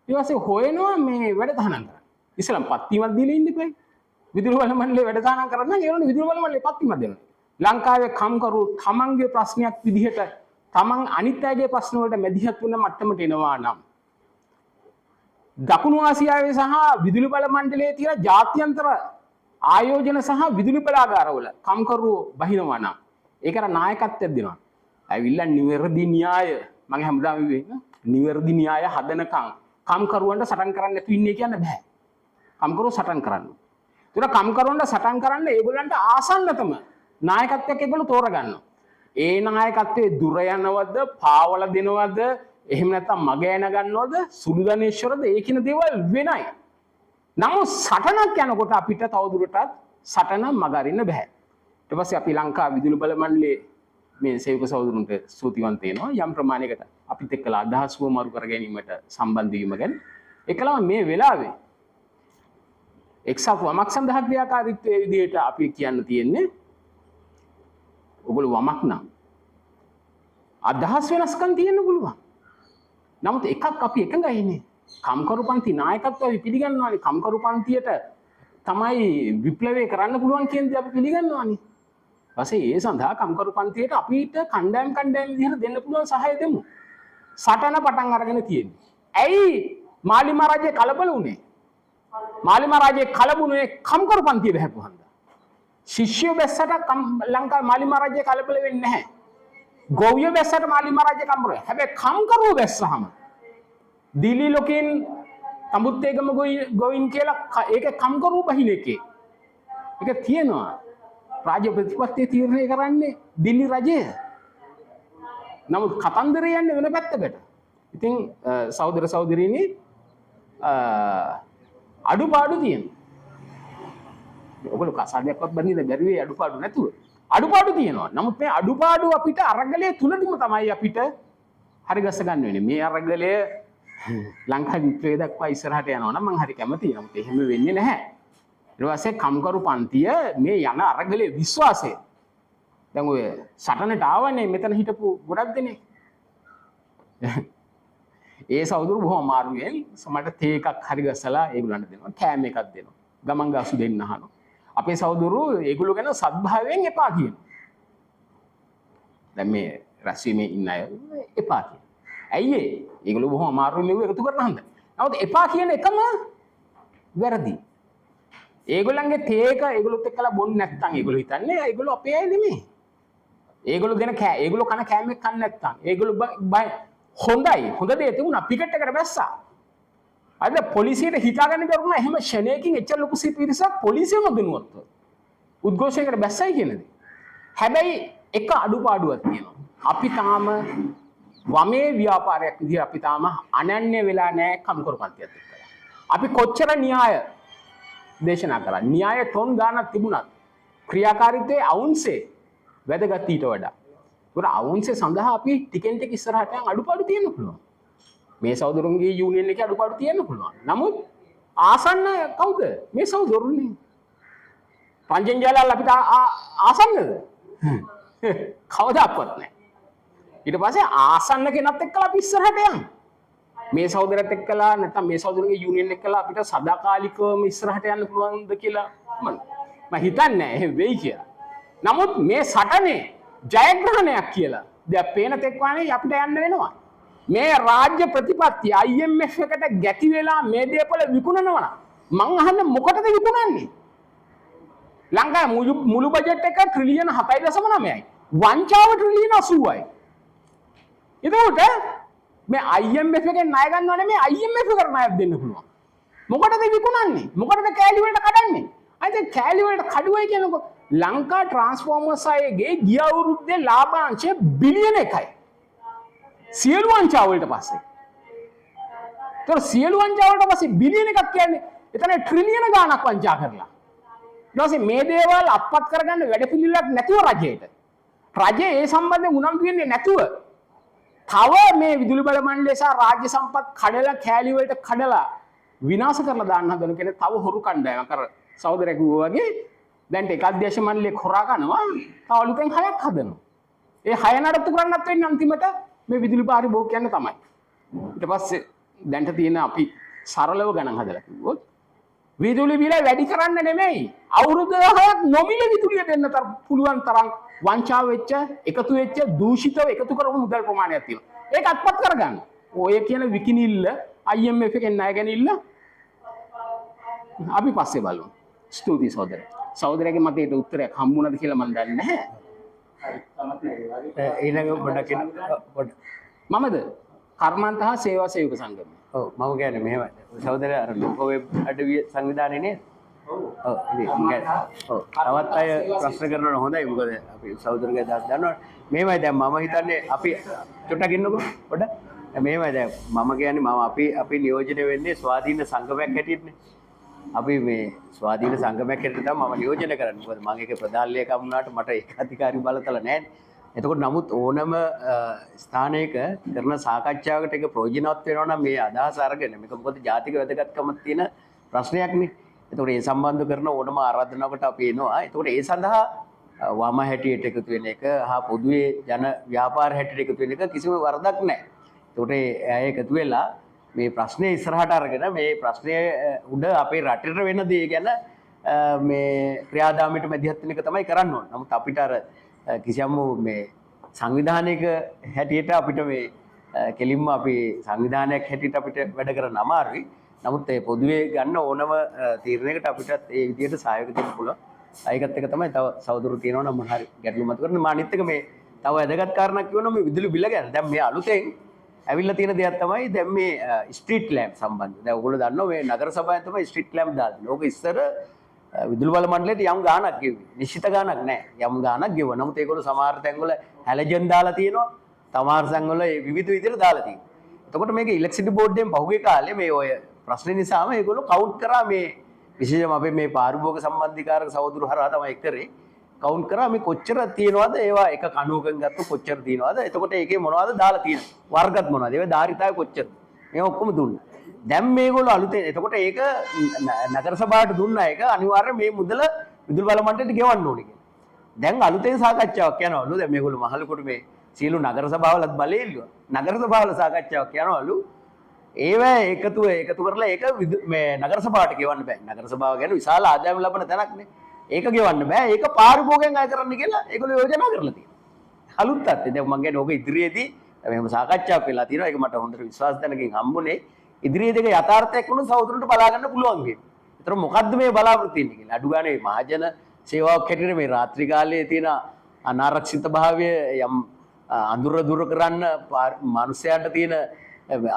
D: ඊට පස්සේ හොයනවා මේ වැඩ තහනම් කරන්න. ඉස්සෙල්ලා පත්තිමත් දීලා ඉන්න එපා. විදුලි බල මණ්ඩලේ වැඩ තහනම් කරන්න නම් ඒගොල්ලෝ විදුලි බල මණ්ඩලේ පත්තිමත් දෙනවා. ලංකාවේ කම්කරු තමන්ගේ ප්‍රශ්නයක් විදිහට තමන් අනිත් අයගේ ප්‍රශ්න වලට මැදිහත් වෙන මට්ටමට එනවා නම් දකුණු ආසියාවේ සහ විදුලි බල මණ්ඩලයේ තියෙන ජාත්‍යන්තර ආයෝජන සහ විදුලි බලාගාරවල කම්කරු බහිනවා නම් ඒකට නායකත්වයක් දෙනවා. ඇවිල්ලා නිවැරදි න්‍යාය මම හැමදාම වෙන්නේ නිවැරදි න්‍යාය හදනකම් කම්කරුවන්ට සටන් කරන්න නැතු ඉන්නේ කියන්න බෑ. කම්කරුවෝ සටන් කරන්න. ඒතර කම්කරුවන්ට සටන් කරන්න ඒගොල්ලන්ට ආසන්නතම නායකත්වයක් ඒගොල්ලෝ තෝරගන්නවා. ඒ නායකත්වයේ දුර යනවද, පාවල දෙනවද, එහෙම නැත්නම් මග යන ගන්නවද, සුළුදනේශ්වරද ඒ කියන දේවල් වෙනයි. නමුත් සටනක් යනකොට අපිට තවදුරටත් සටන මග අරින්න බෑ. ඊට පස්සේ අපි ලංකා විදුලි බල මණ්ඩලයේ මේ සේවක සහෝදරුන්ට ස්තුතිවන්ත වෙනවා යම් ප්‍රමාණයකට අපිත් එක්කලා අදහස් වමරු කර ගැනීමට සම්බන්ධ වීම ගැන. ඒකලම මේ වෙලාවේ එක්සත් වමක් සඳහා ක්‍රියාකාරීත්වයේ විදිහට අපි කියන්න තියෙන්නේ ඔගොල්ලෝ වමක් නම් අදහස් වෙනස්කම් තියෙන්න පුළුවන්. නමුත් එකක් අපි එකඟයිනේ. කම්කරු පන්ති නායකත්වය අපි පිළිගන්නවානේ. කම්කරු පන්තියට තමයි විප්ලවය කරන්න පුළුවන් කියන දේ අපි පිළිගන්නවානේ. ඊපස්සේ ඒ සඳහා කම්කරු පන්තියට අපිට කණ්ඩායම් විදිහට දෙන්න පුළුවන් සහාය දෙමු. සටන පටන් අරගෙන තියෙන්නේ. ඇයි මාලිමා රජය කලබල වුණේ? මාලිමා රජය කලබුණේ කම්කරු පන්තිය බහැපු හන්දා. ශිෂ්‍ය බැස්සට ලංකා මාලිමා රජය කලබල වෙන්නේ නැහැ. ගොවිය බැස්සට මාලිමා රජය කම්කරු. හැබැයි කම්කරුව බැස්සහම දිලි ලොකින් තඹුත්තේගම ගොවින් කියලා ඒක කම්කරු බහින එකේ. ඒක තියෙනවා. රාජ්‍ය ප්‍රතිපත්තිය තීරණය කරන්නේ දිල්ලි රජය. නමුත් කතන්දරය යන්නේ වෙන පැත්තකට. ඉතින් සහෝදර සහෝදරියනි අඩුපාඩු තියෙනවා. ඔයගොල්ලෝ කසාදයක්වත් බඳින්න බැරි වෙයි අඩුපාඩු නැතුව. අඩුපාඩු තියෙනවා. නමුත් මේ අඩුපාඩු අපිට අරගලයේ තුලදීම තමයි අපිට හරි ගස්ස ගන්න වෙන්නේ. මේ අරගලය ලංකා විප්ලවය දක්වා ඉස්සරහට යනවා නම් මම හරි කැමතියි. නමුත් එහෙම වෙන්නේ නැහැ. ඊට පස්සේ කම්කරු පන්තිය මේ යන අරගලයේ විශ්වාසය. දැන් ඔය සටනට ආවනේ මෙතන හිටපු ගොඩක් දෙනෙක්. ඒ සහෝදරු බොහොම අමාරුවෙන් සමහරට තේ එකක් හරි ගස්සලා ඒගොල්ලන්ට දෙනවා. කෑම එකක් දෙනවා. ගමන් ගාසු දෙන්න අහනවා. අපේ සහෝදරු ඒගොල්ලෝ ගැන සද්භාවයෙන් එපා කියනවා. දැන් මේ රැස්වීමේ ඉන්න අය එපා කියනවා. ඇයි ඒ? ඒගොල්ලෝ බොහොම අමාරුවෙන් මේව එකතු කරන හන්ද. නමුත් එපා කියන එකම වැරදි. ඒගොල්ලන්ගේ තේක ඒගොල්ලොත් එක්කලා බොන්නේ නැත්නම් ඒගොල්ලෝ හිතන්නේ ඒගොල්ලෝ අපේ අය නෙමෙයි. ඒගොල්ලෝ දෙන ඒගොල්ලෝ කන කෑමක් කන්නේ නැත්නම් ඒගොල්ලෝ හොඳයි. හොඳ දේ තිබුණා පිකට් එකට බැස්සා. අද පොලිසියට හිතාගන්න බැරුණා එහෙම ෂණයකින් එච්චර ලොකු පිරිසක් පොලිසියම දුන්නුවත්. උද්ඝෝෂණයකට බැස්සයි කියන්නේ. හැබැයි එක අඩුපාඩුවක් තියෙනවා. අපි තාම වමේ ව්‍යාපාරයක් විදිහට අපි තාම අනන්‍ය වෙලා නැහැ කම්කරු පන්තියත් එක්කලා. අපි කොච්චර න්‍යාය දේශනා කරා. න්‍යාය තොන් ගානක් තිබුණත් ක්‍රියාකාරීත්වයේ අවුන්සේ වැදගත් ඊට වඩා. ඒකට අවුන්සේ සඳහා අපි ටිකෙන් ටික ඉස්සරහට යන අඩුපාඩු තියෙන්න පුළුවන්. මේ සහෝදරුන්ගේ යූනියන් එකේ අඩුපාඩු තියෙන්න පුළුවන්. නමුත් ආසන්න කවුද? මේ සහෝදරුන්නේ. පංචෙන් ජාලල් අපිට ආසන්නද? කවදාවත් නැහැ. ඊට පස්සේ ආසන්න කෙනත් එක්කලා අපි ඉස්සරහට යමු. මේ සහෝදරයත් එක්කලා නැත්නම් මේ සහෝදරුන්ගේ යූනියන් එක්කලා අපිට සදාකාලිකවම ඉස්සරහට යන්න පුළුවන්ද කියලා මම හිතන්නේ නැහැ එහෙම වෙයි කියලා. නමුත් මේ සටනේ ජයග්‍රහණයක් කියලා දැන් පේන තෙක් වානේ අපිට යන්න වෙනවා. මේ රාජ්‍ය ප්‍රතිපත්තිය IMF එකට ගැති වෙලා මේ දේපල විකුණනවා නම් මං අහන්නේ මොකටද විකුණන්නේ? ලංකාවේ මුළු බජට් එක ට්‍රිලියන 7.9යි. වංචාව ට්‍රිලියන 80යි. එතකොට මේ IMF එකෙන් ණය ගන්නව නෙමෙයි IMF එකට ණයක් දෙන්න පුළුවන්. මොකටද විකුණන්නේ? මොකටද කෑලි වලට කඩන්නේ? අයිති කෑලි වලට කඩුවයි කියනකො ලංකා ට්‍රාන්ස්ෆෝමර්ස් අයගේ ගිය අවුරුද්දේ ලාභාංශය බිලියන 1යි. සියලු වංචාව වලට පස්සේ. ඒතර සියලු වංචාව වලට පස්සේ බිලියන එකක් කියන්නේ එතන ට්‍රිලියන ගාණක් වංචා කරලා. ඊට පස්සේ මේ දේවල් අත්පත් කරගන්න වැඩපිළිවෙලක් නැතුව රජයට. රජය ඒ සම්බන්ධයෙන් උනන්දු වෙන්නේ නැතුව තව මේ විදුලි බල මණ්ඩලය සහ රාජ්‍ය සම්පත් කඩලා කෑලි වලට කඩලා විනාශ කරලා දාන්න හදන කෙනෙක් තව හොරු කණ්ඩායමක්. අර සහෝදරයෙක් කිව්වා වගේ දැන් ඒක අධ්‍යක්ෂ මණ්ඩලයේ හොරා ගන්නවා තව අලුතෙන් 6ක් හදනවා. ඒ 6 නඩත්තු කරන්නත් වෙන්නේ අන්තිමට මේ විදුලි පාරිභෝගිකයන් තමයි. ඊට පස්සේ දැන්ට තියෙන අපි සරලව ගණන් හදලා කිව්වොත් විදුලි බිල වැඩි කරන්න නෙමෙයි අවුරුදු 10ක් නොමිල විදුලිය දෙන්න පුළුවන් තරම් වංචා වෙච්ච එකතු වෙච්ච දූෂිතව එකතු කරපු මුදල් ප්‍රමාණයක් තියෙනවා. ඒක අත්පත් කරගන්න. ඔය කියන විකිනිල්ල IMF එකෙන් ණය ගැනීමilla අපි පස්සේ බලමු. ස්තුතියි සහෝදරයා. සහෝදරයාගේ මතයට උත්තරයක් හම්බුණාද කියලා මම දන්නේ නැහැ.
B: ඊළඟ පොඩක්
D: මමද කර්මාන්ත හා සේවා සේවක සංගමය.
B: ඔව් මම කියන්නේ මෙහෙමයි. සහෝදරයා අර ලෝක වෙබ් අඩවිය සංවිධානයේ නේද? ඔව් ඉතින් ඔව් තවත් අය ප්‍රශ්න කරනවා හොඳයි. මොකද අපි සහෝදරගේ දාස් දන්නවා. මෙහෙමයි දැන් මම හිතන්නේ අපි චුට්ටක් ඉන්නකො පොඩ්ඩක්. මෙහෙමයි දැන් මම කියන්නේ මම අපි නියෝජනය වෙන්නේ ස්වාධීන සංගමයක් හැටියටනේ. අපි මේ ස්වාධීන සංගමයක් හැටියට තමයි මම නියෝජනය කරන්නේ. මොකද මම ඒකේ ප්‍රධාන ලේකම් වුණාට මට ඒක අධිකාරී බලතල නැහැ. එතකොට නමුත් ඕනම ස්ථානයක කරන සාකච්ඡාවකට ඒක ප්‍රයෝජනවත් වෙනවා නම් මේ අදහස අරගෙන මේක මොකද ජාතික වැදගත්කමක් තියෙන ප්‍රශ්නයක්නේ. එතකොට ඒ සම්බන්ධ කරන ඕනම ආරාධනාවකට අපි එනවා. එතකොට ඒ සඳහා වම හැටියට එකතු වෙන එක හා පොදුවේ ජන ව්‍යාපාර හැටියට එකතු වෙන එක කිසිම වරදක් නැහැ. එතකොට ඒ එකතු වෙලා මේ ප්‍රශ්නේ ඉස්සරහට අරගෙන මේ ප්‍රශ්නය උඩ අපේ රටේට වෙන දේ ගැන මේ ක්‍රියාදාමයට මැදිහත් වෙන එක තමයි කරන්න ඕන. නමුත් අපිට අර කිසියම් මේ සංවිධානයක හැටියට අපිට මේ කෙලින්ම අපි සංවිධානයක් හැටියට අපිට වැඩ කරන්න අමාරුයි. නමුත් ඒ පොදුවේ ගන්න ඕනම තීරණයකට අපිට ඒ විදිහට සහයෝගය දෙන්න පුළුවන්. ඒකත් එක තමයි තව සහෝදරු තියෙනවා නම් මොන හරි ගැටලු මත කරන්නේ. මා අනිත් එක මේ තව වැදගත් කාරණාවක් කියනවා මේ විදුලි බිල ගැන. දැන් මේ අලුතෙන් ඇවිල්ලා තියෙන දෙයක් තමයි දැන් මේ ස්ට්‍රීට් ලැම්ප් සම්බන්ධව. දැන් ඔයගොල්ලෝ දන්නවා මේ නගර සභාවෙන් තමයි ස්ට්‍රීට් ලැම්ප් දාන්නේ. ඕක ඉස්සර විදුලි බල මණ්ඩලයට යම් ගාණක් ගෙව්වේ. නිශ්චිත ගාණක් නැහැ. යම් ගාණක් ගෙවුවා. නමුත් ඒගොල්ලෝ සමහර තැන්වල හැලජන් දාලා තියෙනවා. සමහර තැන්වල විවිධ විදිහට දාලා තියෙනවා. එතකොට මේක ඉලෙක්ට්‍රිසිටි බෝඩ්ඩෙන් පහුගිය කාලේ මේ ඔය ප්‍රශ්නේ නිසාම ඒගොල්ලෝ කවුන්ට් කරා මේ විශේෂයෙන්ම අපේ මේ පාරිභෝගික සම්බන්ධීකාරක සහෝදරු හරහා තමයි කරේ. කවුන්ට් කරා මේ කොච්චර තියෙනවද ඒවා එක කණුවකින් ගත්ත කොච්චර තියෙනවද? එතකොට ඒකේ මොනවද දාලා තියෙන්නේ? වර්ගත් මොනවද? ඒවා ධාරිතාවය කොච්චරද? මේ ඔක්කොම දුන්නා. දැන් මේගොල්ලෝ අලුතෙන් එතකොට ඒක නගර සභාවට දුන්නා ඒක අනිවාර්යයෙන් මේ මුදල විදුලි බල මණ්ඩලයට ගෙවන්න ඕනේ කියලා. දැන් අලුතෙන් සාකච්ඡාවක් යනවලු. දැන් මේගොල්ලෝ මහලුකොට මේ සියලු නගර සභාවලත් බලය ඉල්ලුවා. නගර සභාවල සාකච්ඡාවක් යනවලු. ඒවා එකතු කරලා ඒක මේ නගර සභාවට ගෙවන්න බෑ. නගර සභාව ගැන විශාල ආදායම් ලබන තැනක්නේ. ඒක ගෙවන්න බෑ. ඒක පාරිභෝගයෙන් අය කරන්න කියලා ඒගොල්ලෝ යෝජනා කරලා තියෙනවා. අලුත් තත්ත්වය. දැන් මම කියන්නේ ඕක ඉදිරියේදී මෙහෙම සාකච්ඡාවක් වෙලා තියෙනවා. ඒක මට හොඳට විශ්වාස දැනකින් හම්බුනේ. ඉදිරියේ දෙක යථාර්ථයක් වුණොත් සහෝදරන්ට බලා ගන්න පුළුවන් වෙයි. ඒතර මොකද්ද මේ බලාපොරොත්තු වෙන්නේ කියලා. අඩු ගානේ මහජන සේවාවක් හැටියට මේ රාත්‍රී කාලයේ තියෙන අනාරක්ෂිත භාවය යම් අඳුර දුර කරන්න මිනිස්යාට තියෙන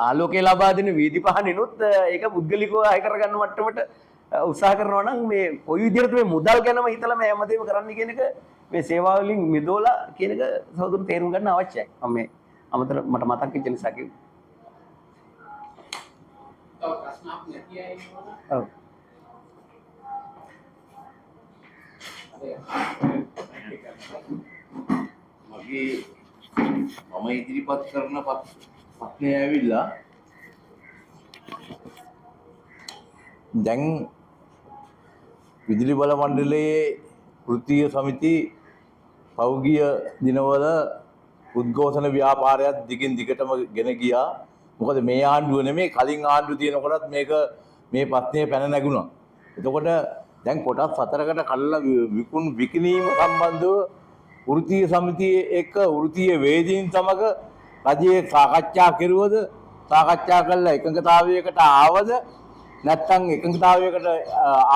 B: ආලෝකය ලබා දෙන වීදි පහනිනුත් ඒක පුද්ගලිකව අය කරගන්න මට්ටමට උත්සාහ කරනවා නම් මේ කොයි විදිහට මේ මුදල් ගැනම හිතලා මේ හැමදේම කරන්න කියන එක මේ සේවා වලින් මිදෝලා කියන එක සහෝදරන් තේරුම් ගන්න අවශ්‍යයි. මම මේ අමතර මට මතක් වෙච්ච නිසා කිව්වා.
D: තව ප්‍රශ්නක් නැති අය ඉන්නවද?
B: ඔව්.
E: මම ඉදිරිපත් කරන ප්‍රශ්නය ඇවිල්ලා දැන් විදුලි බල මණ්ඩලයේ වෘත්තීය සමිති පෞගිය දිනවල උද්ඝෝෂණ ව්‍යාපාරයක් දිගින් දිගටම ගෙන ගියා. මොකද මේ ආණ්ඩුව නෙමෙයි කලින් ආණ්ඩුව තියෙනකොටත් මේක මේ ප්‍රශ්නේ පැන නැගුණා. එතකොට දැන් කොටස් 4කට කඩලා විකිණීම සම්බන්ධව වෘත්තීය සමිතියේ එක්ක වෘත්තීය වේදීන් සමග රජයේ සාකච්ඡා කෙරුවද? සාකච්ඡා කළා එකඟතාවයකට ආවද? නැත්නම් එකඟතාවයකට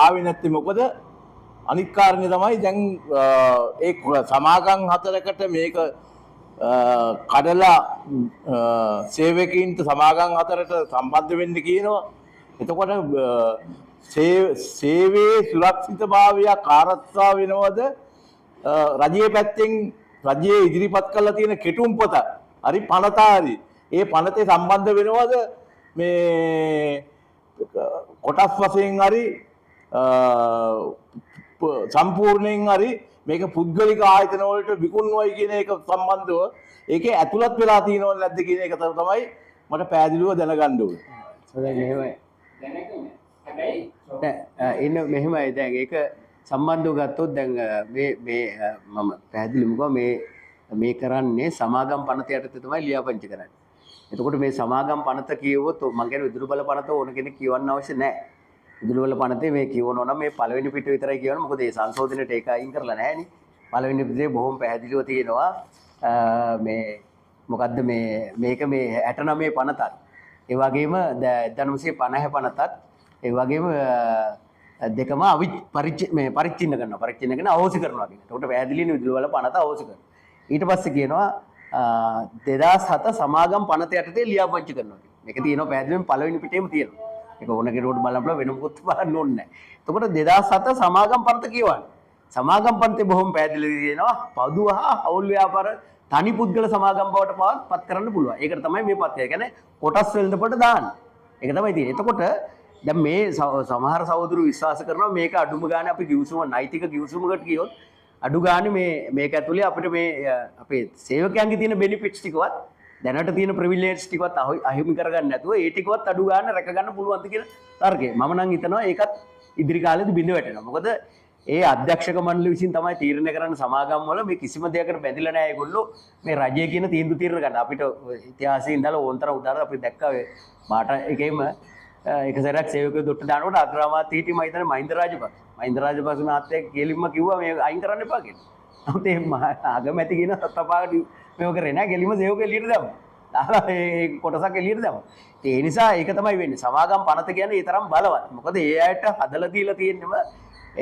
E: ආවේ නැත්නම් මොකද? අනිත් කාරණේ තමයි දැන් ඒ සමාගම් 4කට මේක කඩලා සේවකීන්ට සමාගම් 4ට සම්බන්ධ වෙන්න කියනවා. එතකොට සේවයේ සුරක්ෂිතභාවය කාර්යස්ථා වෙනවද? රජයේ පැත්තෙන් රජයේ ඉදිරිපත් කරලා තියෙන කෙටුම්පත හරි පනත හරි ඒ පනතේ සම්බන්ධ වෙනවද මේ කොටස් වශයෙන් හරි සම්පූර්ණයෙන් හරි මේක පුද්ගලික ආයතන වලට විකුණුවයි කියන එක සම්බන්ධව ඒකේ ඇතුළත් වෙලා තියෙනවද නැද්ද කියන එක තමයි මට පැහැදිලිව දැනගන්න ඕනේ.
B: මෙහෙමයි. ඉන්න මෙහෙමයි දැන් ඒක සම්බන්ධව ගත්තොත් දැන් මේ මම පැහැදිලිවම කිව්වා මේ කරන්නේ සමාගම් පනත යටතේ තමයි ලියාපදිංචි කරන්නේ. එතකොට මේ සමාගම් පනත කියවුවොත් මම කියන්නේ විදුලි බල පනත ඕන කෙනෙක් කියවන්න අවශ්‍ය නැහැ. විදුලි බල පනතේ මේ කියවනවා නම් මේ පළවෙනි පිට විතරයි කියවන්නේ. මොකද මේ සංශෝධනයට ඒක අයින් කරලා නැහැ නේ. පළවෙනි පිටේ බොහොම පැහැදිලිව තියෙනවා මේ මොකද්ද මේක මේ 69 පනතක්. ඒ වගේම 1950 පනතත් ඒ වගේම දෙකම පරිච්ඡින්න කරනවා. පරිච්ඡින්න කරන අවශ්‍ය කරනවා කියන. ඒකට පැහැදිලිනේ විදුලි බල පනත අවශ්‍ය කරනවා. ඊට පස්සේ කියනවා 2007 සමාගම් පනත යටතේ ලියාපදිංචි කරනවා කියන. මේක තියෙනවා පැහැදිලිවම පළවෙනි පිටේම තියෙනවා. ඒක ඕන කෙනෙකුට බලන්න වෙන මොකුත් බලන්න ඕනේ නැහැ. එතකොට 2007 සමාගම් පනත කියවන්නේ. සමාගම් පනතේ බොහොම පැහැදිලිව තියෙනවා පොදු හා හවුල් ව්‍යාපාර තනි පුද්ගල සමාගම් බවට පත් කරන්න පුළුවන්. ඒකට තමයි මේ පත්‍රය. ඒ කියන්නේ කොටස් වෙළඳපොළට දාන්න. ඒක තමයි තියෙන්නේ. එතකොට දැන් මේ සමහර සහෝදරු විශ්වාස කරනවා මේක අඩුම ගානේ අපි කිව්සුම නෛතික කිව්සුමකට ගියොත් අඩු ගානේ මේක ඇතුලේ අපිට මේ අපේ සේවකයන්ගේ තියෙන බෙනිෆිට්ස් ටිකවත් දැනට තියෙන ප්‍රිවිලේජ්ස් ටිකවත් අහිමි කරගන්න නැතුව ඒ ටිකවත් අඩු ගානේ රැක ගන්න පුළුවන්ද කියන තර්කය. මම නම් හිතනවා ඒකත් ඉදිරි කාලෙදී බිඳ වැටෙනවා. මොකද ඒ අධ්‍යක්ෂක මණ්ඩල විසින් තමයි තීරණය කරන්න සමාගම් වල මේ කිසිම දෙයකට බැඳිලා නැහැ ඒගොල්ලෝ මේ රජය කියන තීන්දුව తీරන ගන්න. අපිට ඉතිහාසයේ ඉඳලා ඕන්තර උදාහරණ අපි දැක්කා මාට එකේම එක සැරයක් සේවකයෝ දොට්ට දානකොට අග්‍රාමාත්‍ය හිටිය මම හිතන්නේ මහින්ද රාජපක්ෂ මහත්තයා කෙලින්ම කිව්වා මේ අයින් කරන්න එපා කියලා. නමුත් ඒ අගමැති කියන සත්තපාකට මේක කරේ නැහැ. කෙලින්ම සේවකයෝ එළියට දැම්මා. දාලා ඒ කොටසක් එළියට දැම්මා. ඒ නිසා ඒක තමයි වෙන්නේ. සමාගම් පනත කියන්නේ ඒ තරම් බලවත්. මොකද ඒ අයට හදලා දීලා තියෙන්නම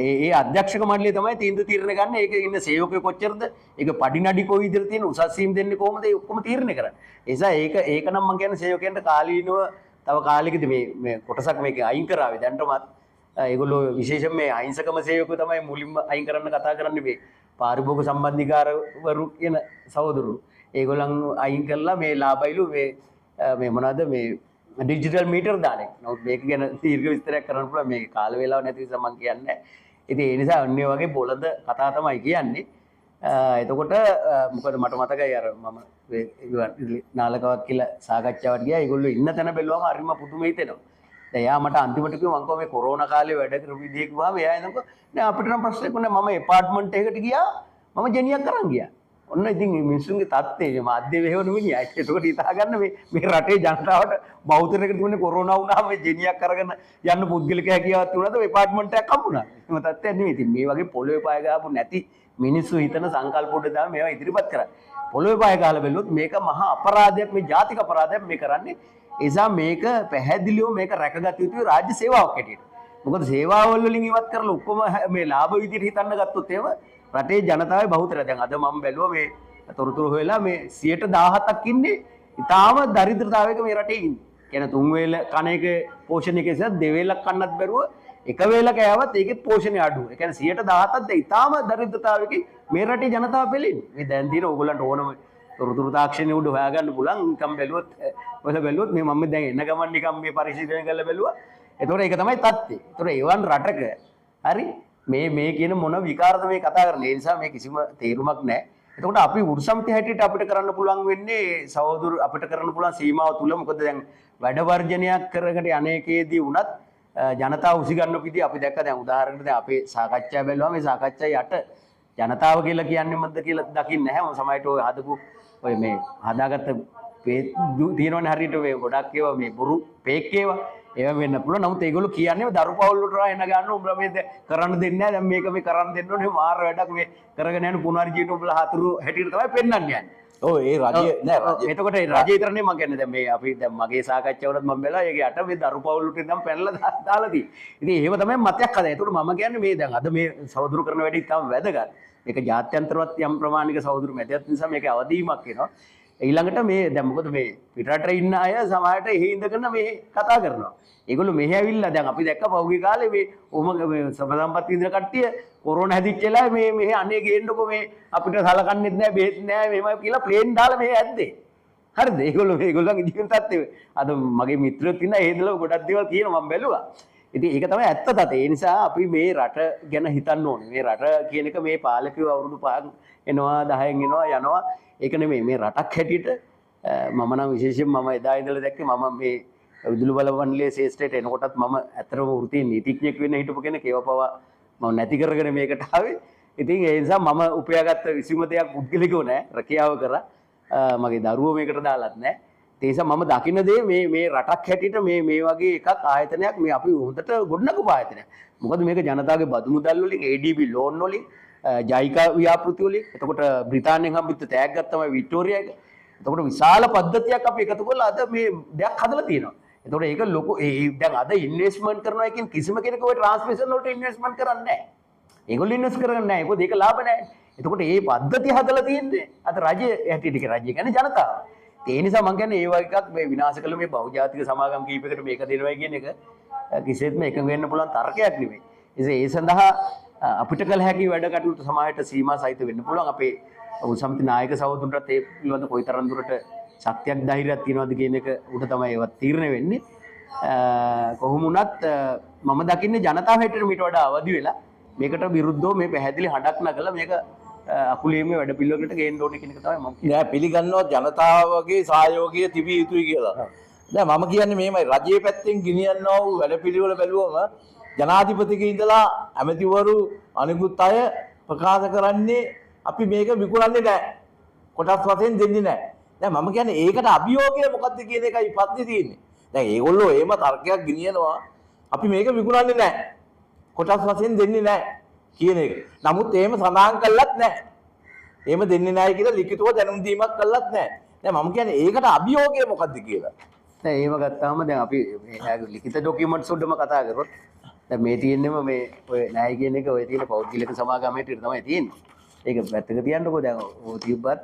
B: ඒ අධ්‍යක්ෂක මණ්ඩලය තමයි තීන්දුව තීරණය ගන්න. ඒකේ ඉන්න සේවකයෝ කොච්චරද? ඒක පඩි නඩි කොයි විදිහට තියෙන උසස් සීම් දෙන්නේ කොහොමද? ඒ ඔක්කොම තීරණය කරන්නේ. ඒ නිසා ඒක නම් මම කියන්නේ සේවකයන්ට කාලීනව තව කාලෙකදී මේ කොටසක් මේක අයින් කරාවේ. දැන්ටමත් ඒගොල්ලෝ විශේෂයෙන් මේ අහිංසකම සේවකයෝ තමයි මුලින්ම අයින් කරන්න කතා කරන්නේ මේ පාරිභෝගික සම්බන්ධීකාරවරු කියන සහෝදරු. ඒගොල්ලන් අයින් කරලා මේ ලාභයිලු මේ මොනවද මේ ඩිජිටල් මීටර් දාන එක. නමුත් මේක ගැන දීර්ඝ විස්තරයක් කරන්න පුළුවන්. මේක කාල වේලාව නැති නිසා මම කියන්නේ. ඉතින් ඒ නිසා අන්නේ වගේ බොළඳ කතා තමයි කියන්නේ. එතකොට මොකද මට මතකයි අර මම නාලකවක් කියලා සාකච්ඡාවට ගියා. ඒගොල්ලෝ ඉන්න තැන බැලුවම හරිම පුදුම හිතෙනවා. දැන් යා මට අන්තිමට කිව්වා මං මේ කොරෝනා කාලේ වැඩ කරපු විදිහ කිව්වම එයා එනකොට නෑ අපිට නම් ප්‍රශ්නයක් නෑ. මම එපාර්ට්මන්ට් එකකට ගියා. මම ජෙනියක් කරන් ගියා. ඔන්න ඉතින් මිනිස්සුන්ගේ තත්ත්වය මාධ්‍ය වේවන මිනිහා. ඒකට හිතා ගන්න මේ රටේ ජනතාවට බෞද්ධරයකට තිබුණේ කොරෝනා වුණාම මේ ජෙනියක් කරගෙන යන්න පුද්ගලික හැකියාවක් තිබුණාද එපාර්ට්මන්ට් එකක් හම්බුණා. එහෙම තත්ත්වයක් නෙවෙයි. ඉතින් මේ වගේ පොළොවේ පාය ගාපු නැති මිනිස්සු හිතන සංකල්ප උඩ දාම මේවා ඉදිරිපත් කරන්නේ. පොළොවේ පාය ගහලා බැලුවොත් මේක මහා අපරාධයක්, මේ ජාතික අපරාධයක් මේ කරන්නේ. ඒ නිසා මේක පැහැදිලිව මේක රැකගත යුතුයි රාජ්‍ය සේවාවක් හැටියට. මොකද සේවාවල් වලින් ඉවත් කරලා ඔක්කොම මේ ලාභ විදිහට හිතන්න ගත්තොත් එහෙම රටේ ජනතාවගේ බහුතරය දැන් අද මම බැලුවා මේ තොරතුරු හොයලා මේ 17%ක් ඉන්නේ ඉතාම දරිද්‍රතාවයක මේ රටේ ඉන්නේ. කියන්නේ තුන් වේල කණ එක පෝෂණය කෙසේද දෙවේලක් කන්නත් බැරුව එක වේල කෑවත් ඒකෙත් පෝෂණය අඩු. ඒ කියන්නේ 17%ක් ඉතාම දරිද්‍රතාවයක මේ රටේ ජනතාව පෙළෙන්නේ. මේ දැන් දින ඕගොල්ලන්ට ඕනම තොරතුරු තාක්ෂණය උඩ හොයාගන්න පුළුවන්. නිකම් බැලුවොත් ඔයාලා බැලුවොත් මේ මම දැන් එන්න ගමන් නිකම් මේ පරිශීලනය කරලා බැලුවා. ඒතකොට ඒක තමයි தත්ත්වය. ඒතකොට එවන් රටක හරි මේ කියන මොන විකාරද මේ කතා කරන්නේ. ඒ නිසා මේ කිසිම තේරුමක් නැහැ. එතකොට අපි වෘසම්ති හැටියට අපිට කරන්න පුළුවන් වෙන්නේ සහෝදරු අපිට කරන්න පුළුවන් සීමාව තුල. මොකද දැන් වැඩ වර්ජනයක් කරකට අනේකේදී වුණත් ජනතාව උසිගන්න පිටි අපි දැක්ක දැන් උදාහරණයක් දැන් අපේ සාකච්ඡා බැලුවා මේ සාකච්ඡා යට ජනතාව කියලා කියන්නේ මොකද්ද කියලා දකින්නේ නැහැ. මොන සමයට ඔය හදපු ඔය මේ හදාගත්ත තියෙනවනේ හරියට මේ ගොඩක් ඒවා මේ බොරු ෆේක් ඒවා ඒවා වෙන්න පුළුවන්. නමුත් ඒගොල්ලෝ කියන්නේ දරු පවුල් වලට එන ගන්න උඹලා මේ කරන්න දෙන්නේ නැහැ. දැන් මේක මේ කරන්න දෙන්න ඕනේ මාර වැඩක් මේ කරගෙන යන පුනර්ජීවන උඹලා හතුරු හැටියට තමයි පෙන්වන්නේ යන්නේ.
E: ඔව් ඒ රජය නෑ
B: එතකොට ඒ රජය විතරනේ මම කියන්නේ දැන් මේ අපි දැන් මගේ සාකච්ඡාවලත් මම බැලුවා ඒකේ යට මේ දරු පවුල් වලට ඉඳන් පැනලා දාලා තියෙන්නේ. ඉතින් එහෙම තමයි මතයක් හදා. ඒතකොට මම කියන්නේ මේ දැන් අද මේ සහෝදරු කරන වැඩි තාම වැදගත්. මේක ජාත්‍යන්තරවත් යම් ප්‍රමාණික සහෝදරු මැදයත් නිසා මේක අවදීමක් වෙනවා. ඊළඟට මේ දැන් මොකද මේ පිටරට ඉන්න අය සමහරට එහෙ ඉඳගෙන මේ කතා කරනවා. ඒගොල්ලෝ මෙහෙ ඇවිල්ලා දැන් අපි දැක්ක පහුගිය කාලේ මේ මේ සම්පත් විඳින කට්ටිය කොරෝනා හැදිච්චලා මේ අනේ ගේන්නකො මේ අපිට සලකන්නේත් නැහැ බෙහෙත් නැහැ මෙහෙම කියලා ප්ලේන් දාලා මෙහෙ ඇද්දේ. හරිද? ඒගොල්ලන්ගේ ජීවන තත්ත්වය අද මගේ මිත්‍රයෝ ඉන්න ඒදලා ගොඩක් දේවල් කියනවා මම බැලුවා. ඉතින් ඒක තමයි ඇත්ත තත්ත්වය. ඒ නිසා අපි මේ රට ගැන හිතන්න ඕනේ. මේ රට කියන එක මේ පාලකයෝ අවුරුදු 5ක් එනවා 10න් එනවා යනවා. ඒක නෙමෙයි මේ රටක් හැටියට මම නම් විශේෂයෙන් මම එදා ඉඳලා දැක්කේ මම මේ විදුලි බල මණ්ඩලයේ ශේෂ්ත්‍රයට එනකොටත් මම ඇත්තටම වෘත්තීය නීතිඥයෙක් වෙන්න හිටපු කෙනෙක් ඒව පවා මම නැති කරගෙන මේකට ආවේ. ඉතින් ඒ නිසා මම උපයාගත්ත කිසිම දෙයක් පුද්ගලිකව නෑ. රැකියාව කරා. මගේ දරුවෝ මේකට දාලත් නෑ. ඒ නිසා මම දකින්න දේ මේ රටක් හැටියට මේ වගේ එකක් ආයතනයක් මේ අපි හොඳට ගොඩනගපු ආයතනයක්. මොකද මේක ජනතාවගේ බදු මුදල් වලින් ADB ලෝන් වලින් ජයිකා ව්‍යාපෘති වලින් එතකොට බ්‍රිතාන්‍යයෙන් හම්බෙච්ච තෑග්ගක් තමයි වික්ටෝරියා එක. එතකොට විශාල පද්ධතියක් අපි එකතු කරලා අද මේ දෙයක් හදලා තියෙනවා. එතකොට ඒක ලොකු දැන් අද ඉන්වෙස්ට්මන්ට් කරනවා කියන කිසිම කෙනෙකු ඔය ට්‍රාන්ස්මිෂන් වලට ඉන්වෙස්ට්මන්ට් කරන්නේ නැහැ. ඒගොල්ලෝ ඉන්වෙස්ට් කරන්නේ නැහැ. ඒකෝ දෙක ලාභ නැහැ. එතකොට මේ පද්ධතිය හදලා තියෙන්නේ අද රජය හැටියට රජය කියන්නේ ජනතාව. ඒ නිසා මම කියන්නේ ඒ වගේ එකක් මේ විනාශ කළ මේ බහුජාතික සමාගම් කීපයකට මේක දෙනවා කියන එක කිසිසේත්ම එකඟ වෙන්න පුළුවන් තර්කයක් නෙමෙයි. ඒ සඳහා අපිට කළ හැකි වැඩ කටයුතු සමාජයට සීමා සහිත වෙන්න පුළුවන්. අපේ සමිති නායක සහෝදරතුන්ටත් ඒ පිළිබඳ කොයිතරම් දුරට ශක්තියක් ධෛර්යයක් තියනවද කියන එක උඩ තමයි ඒවත් තීරණය වෙන්නේ. කොහොම වුණත් මම දකින්නේ ජනතාව හැටියට මීට වඩා අවදි වෙලා මේකට විරුද්ධව මේ පැහැදිලි හඬක් නගලා මේක අකුලීමේ වැඩ පිළිවෙලකට ගේන්න ඕනේ කියන එක තමයි මම කියන්නේ.
E: නෑ පිළිගන්නවා ජනතාවගේ සහයෝගය තිබිය යුතුයි කියලා. දැන් මම කියන්නේ මේමයි රජයේ පැත්තෙන් ගෙනියනවා වූ වැඩ පිළිවෙල බැලුවම ජනාධිපතිගේ ඉඳලා ඇමතිවරු අනිකුත් අය ප්‍රකාශ කරන්නේ අපි මේක විකුණන්නේ නැහැ. කොටස් වශයෙන් දෙන්නේ නැහැ. දැන් මම කියන්නේ ඒකට අභියෝගය මොකක්ද කියන එකයි පස්සේ තියෙන්නේ. දැන් ඒගොල්ලෝ එහෙම තර්කයක් ගෙනියනවා අපි මේක විකුණන්නේ නැහැ. කොටස් වශයෙන් දෙන්නේ නැහැ කියන එක. නමුත් එහෙම සඳහන් කළත් නැහැ. එහෙම දෙන්නේ නැහැ කියලා ලිඛිතව දැනුම් දීමක් කළත් නැහැ. දැන් මම කියන්නේ ඒකට අභියෝගය මොකක්ද කියලා.
B: දැන් එහෙම ගත්තාම දැන් අපි මේ ලිඛිත ડોකියුමන්ට්ස් උඩම කතා කරොත් දැන් මේ තියෙන්නම මේ ඔය ණය කියන එක ඔය තියෙන පෞද්ගලික සමාගමයට තමයි තියෙන්නේ. ඒක පැත්තක තියන්නකෝ දැන් ඔය තිබ්බත්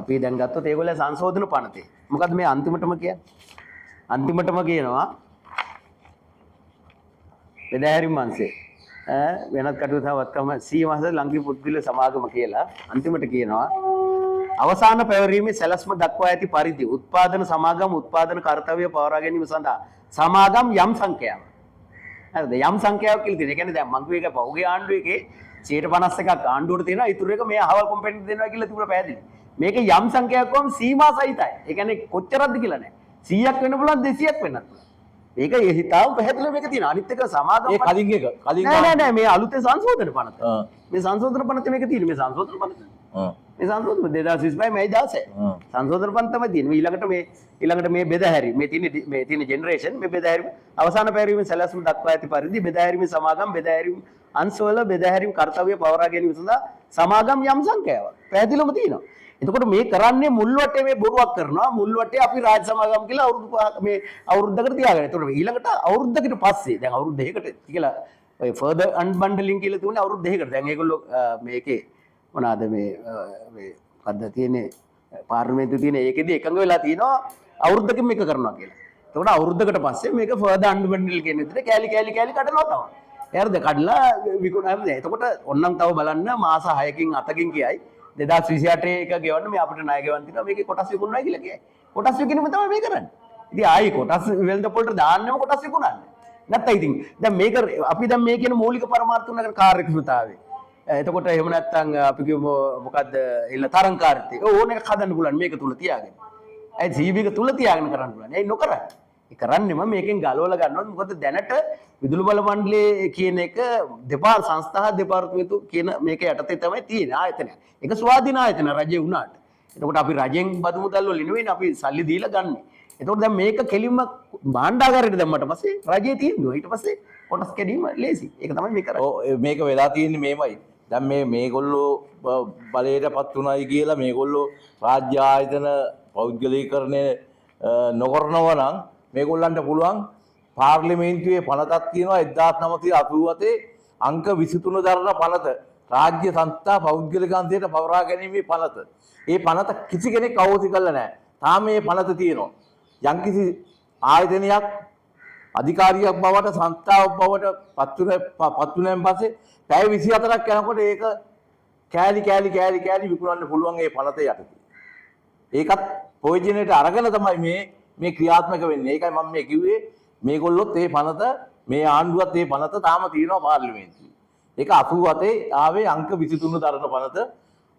B: අපි දැන් ගත්තොත් ඒගොල්ලෝ සංශෝධන පනතේ. මොකද්ද මේ අන්තිමටම කියන්නේ? අන්තිමටම කියනවා බෙදාහැරීම් අංශේ වෙනත් කටයුතු තවත්කම සීමාස ලංකී පුද්ගල සමාගම කියලා අන්තිමට කියනවා අවසාන පැවරීමේ සැලැස්ම දක්වා ඇති පරිදි උත්පාදන සමාගම් උත්පාදන කාර්යය පවරා ගැනීම සඳහා සමාගම් යම් සංඛ්‍යාවක්. හරිද? යම් සංඛ්‍යාවක් කියලා තියෙනවා. ඒ කියන්නේ දැන් මං කිව්ව එක පහුගිය ආණ්ඩුවේ 51%ක් ආණ්ඩුවට තියෙනවා. ඊටු එක මේ අහවල් කොම්පැනි දෙනවා කියලා තිබුණා පැහැදිලි. මේක යම් සංඛ්‍යාවක් වම් සීමා සහිතයි. ඒ කියන්නේ කොච්චරක්ද කියලා නෑ. 100ක් වෙන්න පුළුවන් 200ක් වෙන්නත් පුළුවන්. මේක හිතාව පැහැදිලිව මේක තියෙනවා. අනිත් එක සමාගම්
E: ඒ කලින් එක කලින්
B: නෑ මේ අලුතෙන් සංශෝධන පනත. මේ සංශෝධන පනත මේක තියෙන්නේ මේ සංශෝධන පනත. මේ සංශෝධන 2025 මේ 16. සංශෝධන පනත තමයි තියෙන්නේ. ඊළඟට මේ බෙදාහැරීම මේ තියෙන ජෙනරේෂන් මේ බෙදාහැරීම අවසාන පැවරීමේ සැලැස්ම දක්වා ඇති පරිදි බෙදාහැරීමේ සමාගම් බෙදාහැරීම අංශවල බෙදාහැරීම කාර්යය පවරා ගැනීම සඳහා සමාගම් යම් සංඛ්‍යාවක් පැහැදිලිවම තියෙනවා. එතකොට මේ කරන්නේ මුල් වටේ මේ බොරුවක් කරනවා. මුල් වටේ අපි රාජ්‍ය සමාගම් කියලා මේ අවුරුද්දකට තියාගන්න. එතකොට ඊළඟට අවුරුද්දකට පස්සේ දැන් අවුරුදු දෙකකට කියලා ඔය ෆර්දර් අන්බන්ඩලින් කියලා තුනේ අවුරුදු දෙකකට. දැන් ඒගොල්ලෝ මේකේ මොනවාද මේ මොකද්ද තියෙන්නේ පාර්ලිමේන්තුවේ තියෙන ඒකෙදි එකඟ වෙලා තිනවා අවුරුද්දකින් මේක කරනවා කියලා. එතකොට අවුරුද්දකට පස්සේ මේක ෆර්දර් අන්බන්ඩල් කියන විදිහට කෑලි කඩනවා තමයි. හරිද? කඩලා විකුණනවා. එතකොට ඔන්නම් තව බලන්න මාස 6කින් 8කින් කියයි 2028 එක ගෙවන්න මේ අපිට ණය ගෙවන්න තියෙනවා මේකේ කොටස් විකුණනවා කියලා කියයි. කොටස් විකිනීම තමයි මේ කරන්නේ. ඉතින් ආයි කොටස් වෙළඳ පොළට දාන්නම කොටස් විකුණන්නේ. නැත්නම් ඉතින් දැන් මේක අපි දැන් මේ කියන මූලික පරමාර්ථ තුනකට කාර්යක්ෂමතාවය. එතකොට එහෙම නැත්නම් අපි කියමු මොකද්ද ඉල්ල තරංකාරීත්වය. ඕන එකක් හදන්න පුළුවන් මේක තුල තියාගෙන. ඒ ජීවික තුල තියාගෙන කරන්න පුළුවන්. ඒ නොකරන්නේ. ඒ කරන්නේම මේකෙන් ගලවලා ගන්නවා. මොකද දැනට විදුලි බල මණ්ඩලයේ කියන එක සංස්ථා දෙපාර්තමේන්තු කියන මේක යටතේ තමයි තියෙන ආයතනය. ඒක ස්වාධීන ආයතන රජේ වුණාට. එතකොට අපි රජෙන් බදු මුදල් වලින් නෙවෙයි අපි සල්ලි දීලා ගන්නෙ. එතකොට දැන් මේක කෙලින්ම භාණ්ඩාගාරයට දැම්මට පස්සේ රජයේ තියෙනවා. ඊට පස්සේ කොටස් කැඩීම ලේසි. ඒක තමයි මේ කරන්නේ.
E: ඔව් මේක වෙලා තියෙන්නේ මේමයි. දැන් මේගොල්ලෝ බලයටපත් උනායි කියලා මේගොල්ලෝ රාජ්‍ය ආයතන පෞද්ගලීකරණය නොකරනවා නම් මේගොල්ලන්ට පුළුවන් පාර්ලිමේන්තුවේ පනතක් තියෙනවා 1987 අංක 23 දරන පනත රාජ්‍ය සංස්ථා පෞද්ගලික අන්තයට පවරා ගැනීමේ පනත. ඒ පනත කිසි කෙනෙක් අවෝසි කරලා නැහැ. තාම මේ පනත තියෙනවා. යම්කිසි ආයතනයක් අධිකාරියක් බවට සංස්ථාවක් බවට පත් වුණාන් පස්සේ පැය 24ක් යනකොට ඒක කෑලි විකුණන්න පුළුවන් ඒ පනත යටතේ. ඒකත් ප්‍රයෝජනෙට අරගෙන තමයි මේ ක්‍රියාත්මක වෙන්නේ. ඒකයි මම මේ කිව්වේ මේගොල්ලොත් මේ පනත මේ ආණ්ඩුවත් මේ පනත තාම තියෙනවා පාර්ලිමේන්තුවේ. ඒක 87 ආවේ අංක 23 දරන පනත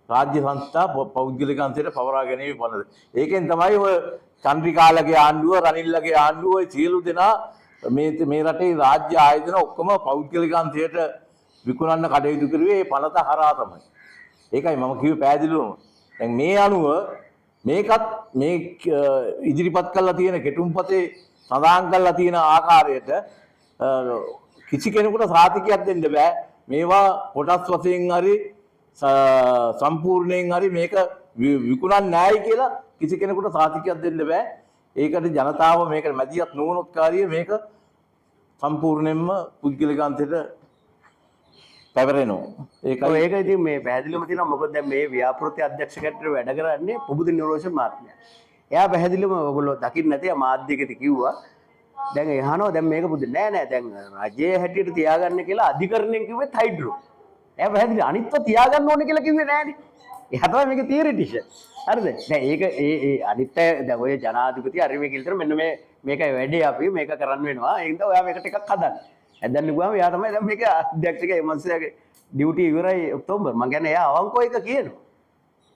E: රාජ්‍ය සංස්ථා පෞද්ගලික අංශයට පවරා ගැනීම පනත. ඒකෙන් තමයි ඔය චන්ද්‍රිකාලගේ ආණ්ඩුව රනිල්ලගේ ආණ්ඩුව ඔය සියලු දෙනා මේ රටේ රාජ්‍ය ආයතන ඔක්කොම පෞද්ගලික අංශයට විකුණන්න කටයුතු කරුවේ මේ පනත හරහා තමයි. ඒකයි මම කිව්වේ පැහැදිලිවම. දැන් මේ අනුව මේකත් මේ ඉදිරිපත් කරලා තියෙන කෙටුම්පතේ සඳහන් කරලා තියෙන ආකාරයට කිසි කෙනෙකුට සාතිකයක් දෙන්න බෑ. මේවා කොටස් වශයෙන් හරි සම්පූර්ණයෙන් හරි මේක විකුණන්නේ නැහැයි කියලා කිසි කෙනෙකුට සාතිකයක් දෙන්න බෑ. ඒකට ජනතාව මේක මැදිහත් නොවුනොත් කාර්යය මේක සම්පූර්ණයෙන්ම පුද්ගලික අන්තයට පැවරෙනවා.
B: ඒක ඉතින් මේ පැහැදිලිවම තියෙනවා. මොකද දැන් මේ ව්‍යාපෘති අධ්‍යක්ෂකත්වයට වැඩ කරන්නේ පුබුදු නිරෝෂන් මහත්මයා. එයා පැහැදිලිවම ඔයගොල්ලෝ දකින්න නැති මාධ්‍යයකට කිව්වා. දැන් එහනවා දැන් මේක පුදු නෑ දැන් රජයේ හැටියට තියාගන්න කියලා අධිකරණයෙන් කිව්වෙත් හයිඩ්‍රෝ. එයා පැහැදිලි අනිත්ව තියාගන්න ඕනේ කියලා කිව්වේ නෑනේ. එයා තමයි මේක තියරිටිෂ. හරිද? දැන් ඒක ඒ අනිත් දැන් ඔය ජනාධිපති අරිමේ කියලා මෙන්න මේකයි වැඩේ අපි මේක කරන්න වෙනවා. ඒ හින්දා ඔයා මේක ටිකක් හදන්න. හැදන්න ගියාම එයා තමයි දැන් මේක අධ්‍යක්ෂක එමන්සයාගේ ඩියුටි ඉවරයි ඔක්තෝබර්. මම කියන්නේ එයා අවංකව එක කියනවා.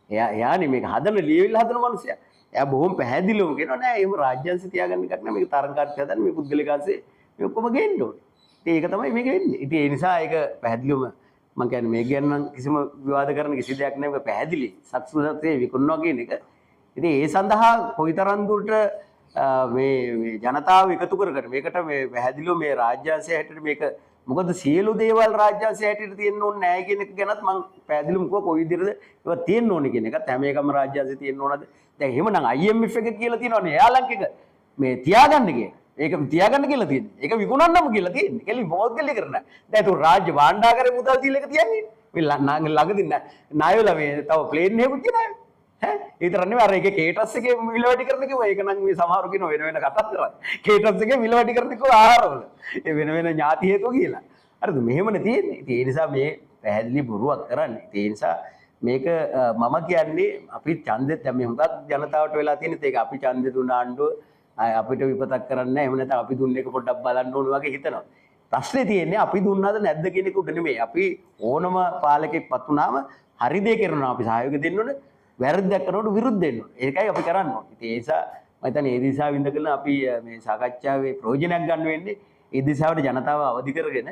B: එයානේ මේක හදන ලියවිල්ල හදන මිනිසයා. එයා බොහොම පැහැදිලිවම කියනවා නෑ එහෙම රාජ්‍යංශ තියාගන්න එකක් නෑ මේක තරංකාර්ය හදන්න මේ පුද්ගලිකාංශේ මේ ඔක්කොම ගේන්න ඕනේ. ඉතින් ඒක තමයි මේක වෙන්නේ. ඉතින් ඒ නිසා ඒක පැහැදිලිවම මම කියන්නේ මේ ගැන නම් කිසිම විවාද කරන්න කිසි දෙයක් නෑ. මේක පැහැදිලි සත්සුසත්යේ විකුණනවා කියන එක. ඉතින් ඒ සඳහා කොයිතරම් දුරට මේ ජනතාව එකතු කරගෙන මේකට මේ පැහැදිලිව මේ රාජ්‍යාංශය හැටියට මේක මොකද සියලු දේවල් රාජ්‍යාංශය හැටියට තියෙන්න ඕනේ නැහැ කියන එක ගැනත් මම පැහැදිලිවම කිව්වා කොයි විදිහටද ඒවා තියෙන්න ඕනේ කියන එකත් හැම එකම රාජ්‍යාංශය තියෙන්න ඕනද දැන් එහෙමනම් IMF එක කියලා තියෙනවනේ එයාලන්ක එක මේ තියාගන්න කියන ඒක තියාගන්න කියලා තියෙන්නේ ඒක විකුණන්නම කියලා තියෙන්නේ කෙලි මොකක්ද කරන්න දැන් ඒක රාජ්‍ය භාණ්ඩාගාරේ මුදල් දීලා එක තියන්නේ මේ ළඟදී නායවලා මේ තව ප්ලේන් එකකුත් කියනවා ඒතර නෙවෙයි අර එකේ කේටස් එකේ මිල වැඩි කරන කිව්වා ඒක නම් මේ සමහරු කියන වෙන වෙන කතාවක් කරන්නේ කේටස් එකේ මිල වැඩි කරන කිව්වා ආහාරවල ඒ වෙන වෙන ඥාති හේතුව කියලා හරිද මෙහෙමනේ තියෙන්නේ ඉතින් ඒ නිසා මේ පැහැදිලි බොරුවක් කරන්නේ ඉතින් ඒ නිසා මේක මම කියන්නේ අපි ඡන්දෙත් දැන් මේ හුඟක් ජනතාවට වෙලා තියෙන ඒක අපි ඡන්දෙ දුන්න ආණ්ඩුව අපිට විපතක් කරන්නේ නැහැ එහෙම නැත්නම් අපි දුන්න එක පොඩ්ඩක් බලන්න ඕන වගේ හිතනවා ප්‍රශ්නේ තියෙන්නේ අපි දුන්නාද නැද්ද කියන එක උඩ නෙමෙයි අපි ඕනම පාලකෙක් පත් වුණාම හරි දේ කරනවා අපි සහයෝගය දෙන්න ඕනේ වැරද්දක් කරනකොට විරුද්ධ වෙන්න ඕනේ. ඒකයි අපි කරන්න ඕනේ. ඉතින් ඒ නිසා මම හිතන්නේ ඒ දිශාව ඉඳගෙන අපි මේ සාකච්ඡාවේ ප්‍රයෝජනයක් ගන්න වෙන්නේ ඒ දිශාවට ජනතාව අවදි කරගෙන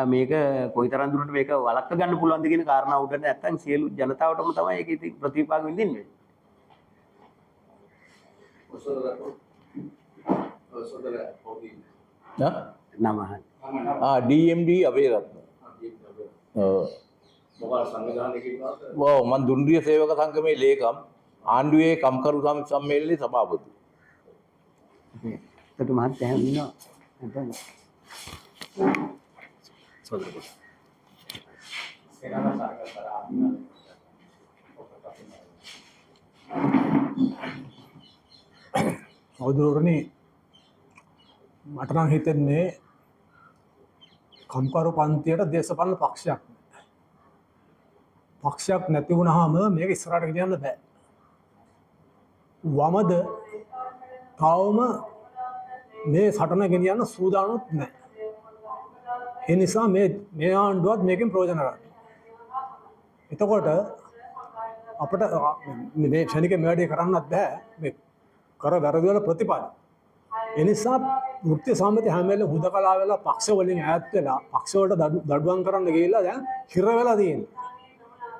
B: මේක කොයිතරම් දුරට මේක වළක්ව ගන්න පුළුවන්ද කියන කාරණාව උඩ නැත්තම් සියලු ජනතාවටම තමයි ඒක ඉතින් ප්‍රතිපාක විඳින්නේ. නමහන්.
E: DMD අබේරත්න. ඔව් මම දුම්රිය සේවක සංගමේ ලේකම් ආණ්ඩුවේ කම්කරු සම්මේලනයේ සභාපති.
B: ඒකට මහත්තයා ඉන්නවා. නැත්නම්
F: අවුරුදුරනේ මට නම් හිතෙන්නේ කම්කරු පන්තියට දේශපාලන පක්ෂයක් නැති වුණාම මේක ඉස්සරහට ගෙනියන්න බෑ. වමද තවම මේ සටන ගෙනියන්න සූදානම්ත් නැහැ. ඒ නිසා මේ ආණ්ඩුවත් මේකෙන් ප්‍රයෝජන ගන්න. එතකොට අපිට මේ ක්ෂණික මේඩේ කරන්නත් බෑ. මේ කර වැරදි වල ප්‍රතිපද. ඒ නිසා වෘත්තීය සම්මතිය හැම වෙලේම හුදකලා වෙලා පක්ෂ වලින් ඈත් වෙලා පක්ෂ වලට දඩුවම් කරන්න ගිහිල්ලා දැන් හිර වෙලා තියෙනවා.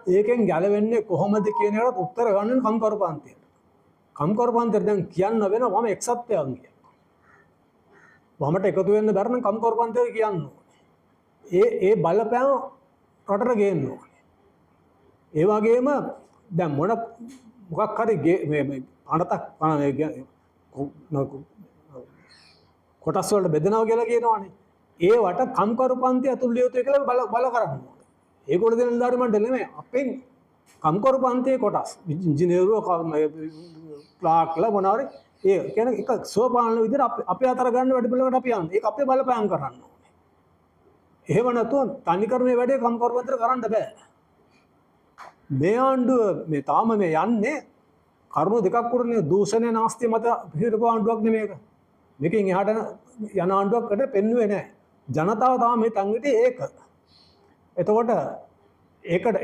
F: ඒකෙන් ගැලවෙන්නේ කොහොමද කියන එකට උත්තර ගන්න කම්කරු පන්තියට. කම්කරු පන්තියට දැන් කියන්න වෙන වම එක්සත්ත්වයන් කියන. වමට එකතු වෙන්න බැර නම් කම්කරු පන්තියට කියන්න ඕනේ. ඒ බලපෑම රටට ගේන්න ඕනේ. ඒ වගේම දැන් මොකක් හරි මේ අනතක් කොටස් වලට බෙදනවා කියලා කියනවනේ. ඒවට කම්කරු පන්තිය ඇතුළේ යුතුය කියලා බල කරන්න ඕනේ. ඒගොල්ලෝ දෙන නිලධාරි මණ්ඩල නෙමෙයි අපෙන් කම්කරු පන්තියේ කොටස් ඉංජිනේරුවෝ ක්ලාක්ලා මොනවාරි ඒ කියන්නේ එක සෝපාලන විදිහට අපේ අතර ගන්න වැඩ පිළිවෙලකට අපි යන්නේ. ඒක අපේ බලපෑම් කරන්න ඕනේ. එහෙම නැතුව තනිකර මේ වැඩේ කම්කරු පන්තියට කරන්න බෑ. මේ ආණ්ඩුව මේ තාම මේ යන්නේ කරුණු දෙකක් උඩනේ දූෂණය නාස්තිය මත හිරපු ආණ්ඩුවක් නෙමෙයි මේක. මේකෙන් එහාට යන ආණ්ඩුවක්කට පෙන්වුවේ නැහැ. ජනතාව තමයි මේ තංගිටි ඒක. එතකොට ඒකට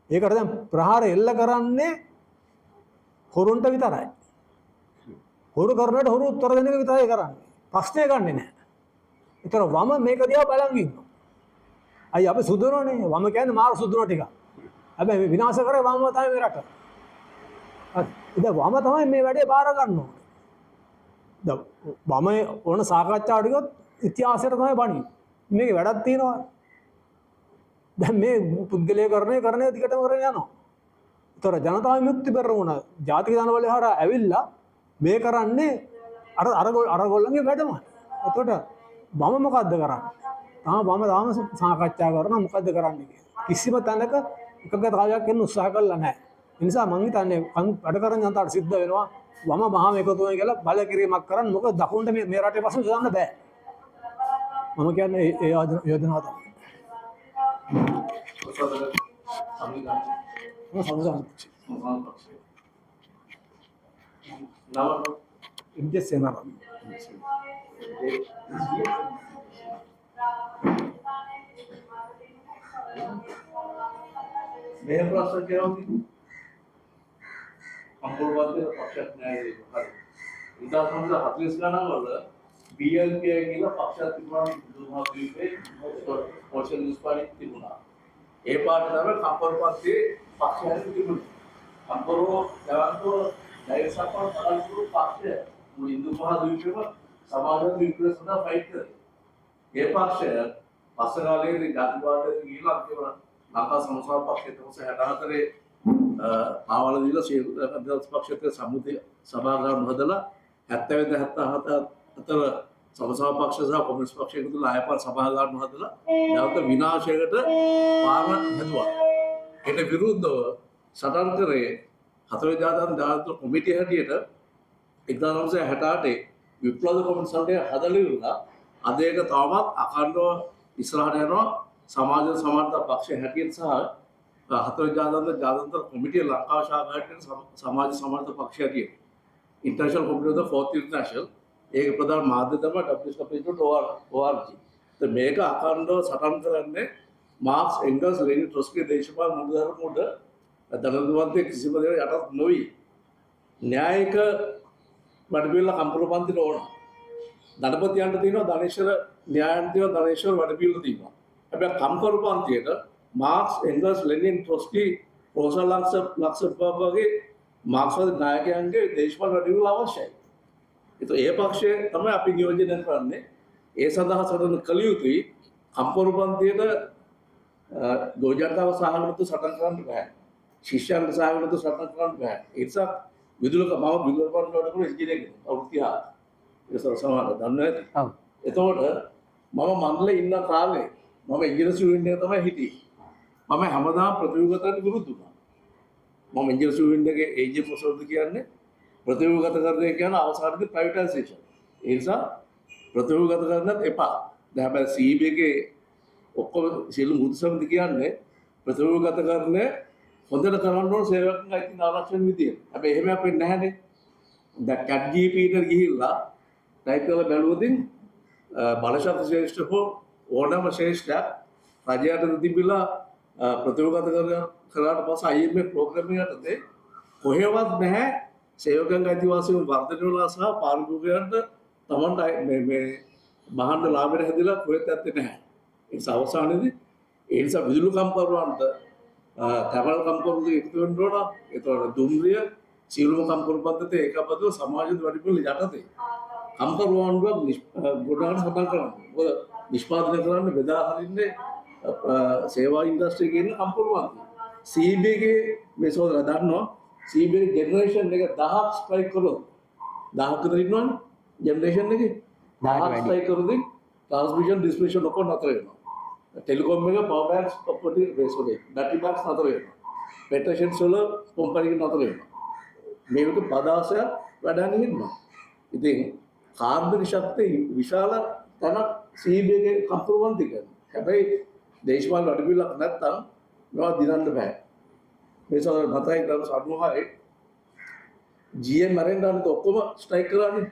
F: ඒකට දැන් ප්‍රහාර එල්ල කරන්නේ හොරුන්ට විතරයි. හොරු කරනට හොරු උත්තර දෙන එක විතරයි කරන්නේ. ප්‍රශ්නය ගන්නෙ නැහැ. ඒතර වම මේක දිහා බලන් ඉන්නවා. අයි අපි සුදුනෝනේ. වම කියන්නේ මාර සුදුනෝ ටික. හැබැයි විනාශ කරේ වම තමයි මේ රට. ඉතින් වම තමයි මේ වැඩේ බාර ගන්න ඕනේ. දැන් වම ඕන සාකච්ඡාවට ගියොත් ඉතිහාසයට තමයි බණි. මේකේ වැඩක් තියෙනවා. දැන් මේ පුද්ගලීකරණය දිගටම කරගෙන යනවා. ඒතර ජනතා විමුක්ති පෙරමුණ ජාතික ජනබලය හරහා ඇවිල්ලා මේ කරන්නේ අර ගොල්ලන්ගේ වැඩමයි. එතකොට මම මොකද්ද කරන්නේ? තාම සාකච්ඡා කරනවා මොකද්ද කරන්නේ කියලා. කිසිම තැනක එකගතාවයක් වෙන්න උත්සාහ කළා නැහැ. ඒ නිසා මම හිතන්නේ වැඩ කරන ජනතාවට සිද්ධ වෙනවා වම මහා එකතු වෙන කියලා බල කිරීමක් කරන්න. මොකද දකුණට මේ රටේ පස්සෙ දාන්න බෑ. මම කියන්නේ ඒ යෝජනාව තමයි.
E: මේ ප්‍රශ්න කියවන්නේ අම්බුල්වන්තේ පක්ෂයක් නැහැ හරි. 1940 ගණන් වල BLP කියලා පක්ෂයක් තිබුණා දුමාද්වීපේ සෝෂලිස්ට් පාර්ටි තිබුණා. ඒ පාර්ටි තමයි කම්පරපත්තේ පක්ෂයක් තිබුණා. කම්පරෝ දවන්තෝ දෛවසප්පන් තරල්පුරු පක්ෂය මුළු ඉන්දු මහද්වීපයේම සමාජ විප්ලවය සඳහා ෆයිට් කරේ. ඒ පක්ෂය පස්ස කාලයේදී ජාතිවාදයට ගිහිල්ලා අන්තිම ලංකා සමස්ත පක්ෂයට 1964 ආවල දීලා සියලු පක්ෂයට සම්මුතිය සභාගම් හදලා 70 77 අතර සමස්ත පක්ෂ සහ කොමියුනිස්ට් පක්ෂ එකතු වෙලා ආයපර සභාගම් හදලා නැවත විනාශයකට පාර හැදුවා. ඒට විරුද්ධව සටන් කරේ හතර ජාතික කොමිටිය හැටියට 1968 විප්ලව කොමිසමේ හදලා ඉවරලා අද ඒක තවමත් අඛණ්ඩව ඉස්සරහට යනවා. සමාජ සමානතා පක්ෂය හැටියට සහ හතර ජාත්‍යන්තර කොමිටිය ලංකාව ශාඛාවට සමාජ සමානතා පක්ෂය හැටියට international committee of the fourth international ඒක ප්‍රධාන මාධ්‍ය තමයි www.org. මේක අඛණ්ඩව සටන් කරන්නේ මාක්ස් එංගල්ස් ලෙනින් ට්‍රොස්කි දේශපාලන මූලධර්ම උඩ ධනවන්තයෙක් කිසිම දෙයක් යටත් නොවි න්‍යායික වැඩපිළිවෙල කම්පරපන්තිට ඕන. ධනපතියන්ට තියෙනවා ධනේශ්වර න්‍යායන්ත තියෙනවා ධනේශ්වර වැඩපිළිවෙල තියෙනවා. හැබැයි කම්කරුපන්තියට මාක්ස් එංගල්ස් ලෙනින් ට්‍රොස්කි රෝසා ලක්සම්බර්ග් වගේ මාක්ස්වාදී නායකයන්ගේ දේශපාලන වැඩපිළිවෙල අවශ්‍යයි. ඒත් ඒ පක්ෂය තමයි අපි නියෝජනය කරන්නේ. ඒ සඳහා සටන කළ යුතුයි. කම්කරුපන්තියට ගෝජාතාව සහගතව සටන් කරන්න බෑ. ශිෂ්‍යයන්ට සහගතව සටන් කරන්න බෑ. ඒ නිසා විදුලක මම විදුලක පන්තිවලට කරන ඉංජිනේරියක් අවුරුදු 30. ඒක සමාන දන්නේ නැති. ඔව්. එතකොට මම මණ්ඩලේ ඉන්න කාලේ මම ඉංජිනේරු යුනියන් එක තමයි හිටියේ. මම හැමදාම ප්‍රතිව්‍යුහකට විරුද්ධ වුණා. මම ඉංජිනේරු යුනියන් එකේ ඒජේ මොසොල්ද කියන්නේ ප්‍රතිව්‍යුහගත කරන්නේ කියන අවසානයේදී ප්‍රයිවටයිසේෂන්. ඒ නිසා ප්‍රතිව්‍යුහගත කරන්නත් එපා. දැන් හැබැයි CB එකේ ඔක්කොම සියලු මුදු සමිති කියන්නේ ප්‍රතිව්‍යුහගත කරන්නේ හොඳට කරන්න ඕන සේවකයන් අයිති ආරක්ෂණ විදියට. හැබැයි එහෙම අපේ නැහැනේ. දැන් CAT GPT එකට ගිහිල්ලා ටයිප් කරලා බැලුවොතින් බලශක්ති ශ්‍රේෂ්ඨ හෝ ඕනෑම ශ්‍රේෂ්ඨයක් රජයට තිබිලා ප්‍රතිව්‍යුහගත කරලාට පස්සේ IMF ප්‍රෝග්‍රෑම් එකටදී කොහෙවත් නැහැ සේවකයන් අයිතිවාසිකම් වර්ධනය වෙලා සහ පාරිභෝගිකයන්ට තමන්ට මේ මහාන්ද ලාභයට හැදිලා කොහෙත් ඇත්තේ නැහැ. ඒ නිසා අවසානයේදී ඒ නිසා විදුලි කම්කරුවන්ට තැපල් කම්කරුවන්ට එකතු වෙන්න ඕන. ඒතකොට දුම්රිය සීලම කම්කරුවන්ට ඒකපදව සමාජයේ වැඩිපුර යටතේ කම්කරුවන්ව ගොඩාන සටන් කරනවා. මොකද නිෂ්පාදනය කරන්න බෙදා හරින්නේ සේවා ඉන්ඩස්ට්‍රි එකේ ඉන්න කම්කරුවන්ට. CB එකේ මේ සෝදලා දන්නවා CB ජෙනරේෂන් එක 1000ක් ස්ට්‍රයික් කළොත් 1000ක් විතර ඉන්නවනේ ජෙනරේෂන් එකේ 1000ක් ස්ට්‍රයික් කරොත් ට්‍රාන්ස්මිෂන් ඩිස්ට්‍රිබියුෂන් ඔක්කොම නතර වෙනවා. ටෙලිකොම් එක පවර් බැංක්ස් ප්‍රොපර්ටි රේසෝලේ බැටරි බැංක්ස් නතර වෙනවා. පෙට්‍රෝෂන් වල කොම්පැනි එක නතර වෙනවා. මේක පදාසයක් වැඩන්නේ ඉන්නවා. ඉතින් කාර්බන ශක්තිය විශාල තැනක් CB එකේ කම්පරුවන් දෙක. හැබැයි දේශපාලන වැඩපිළිවෙලක් නැත්තම් මේවා දිනන්න බෑ. මේ සමහර 7.96 GM මරෙන්ඩාන්ට ඔක්කොම ස්ට්‍රයික් කරානේ.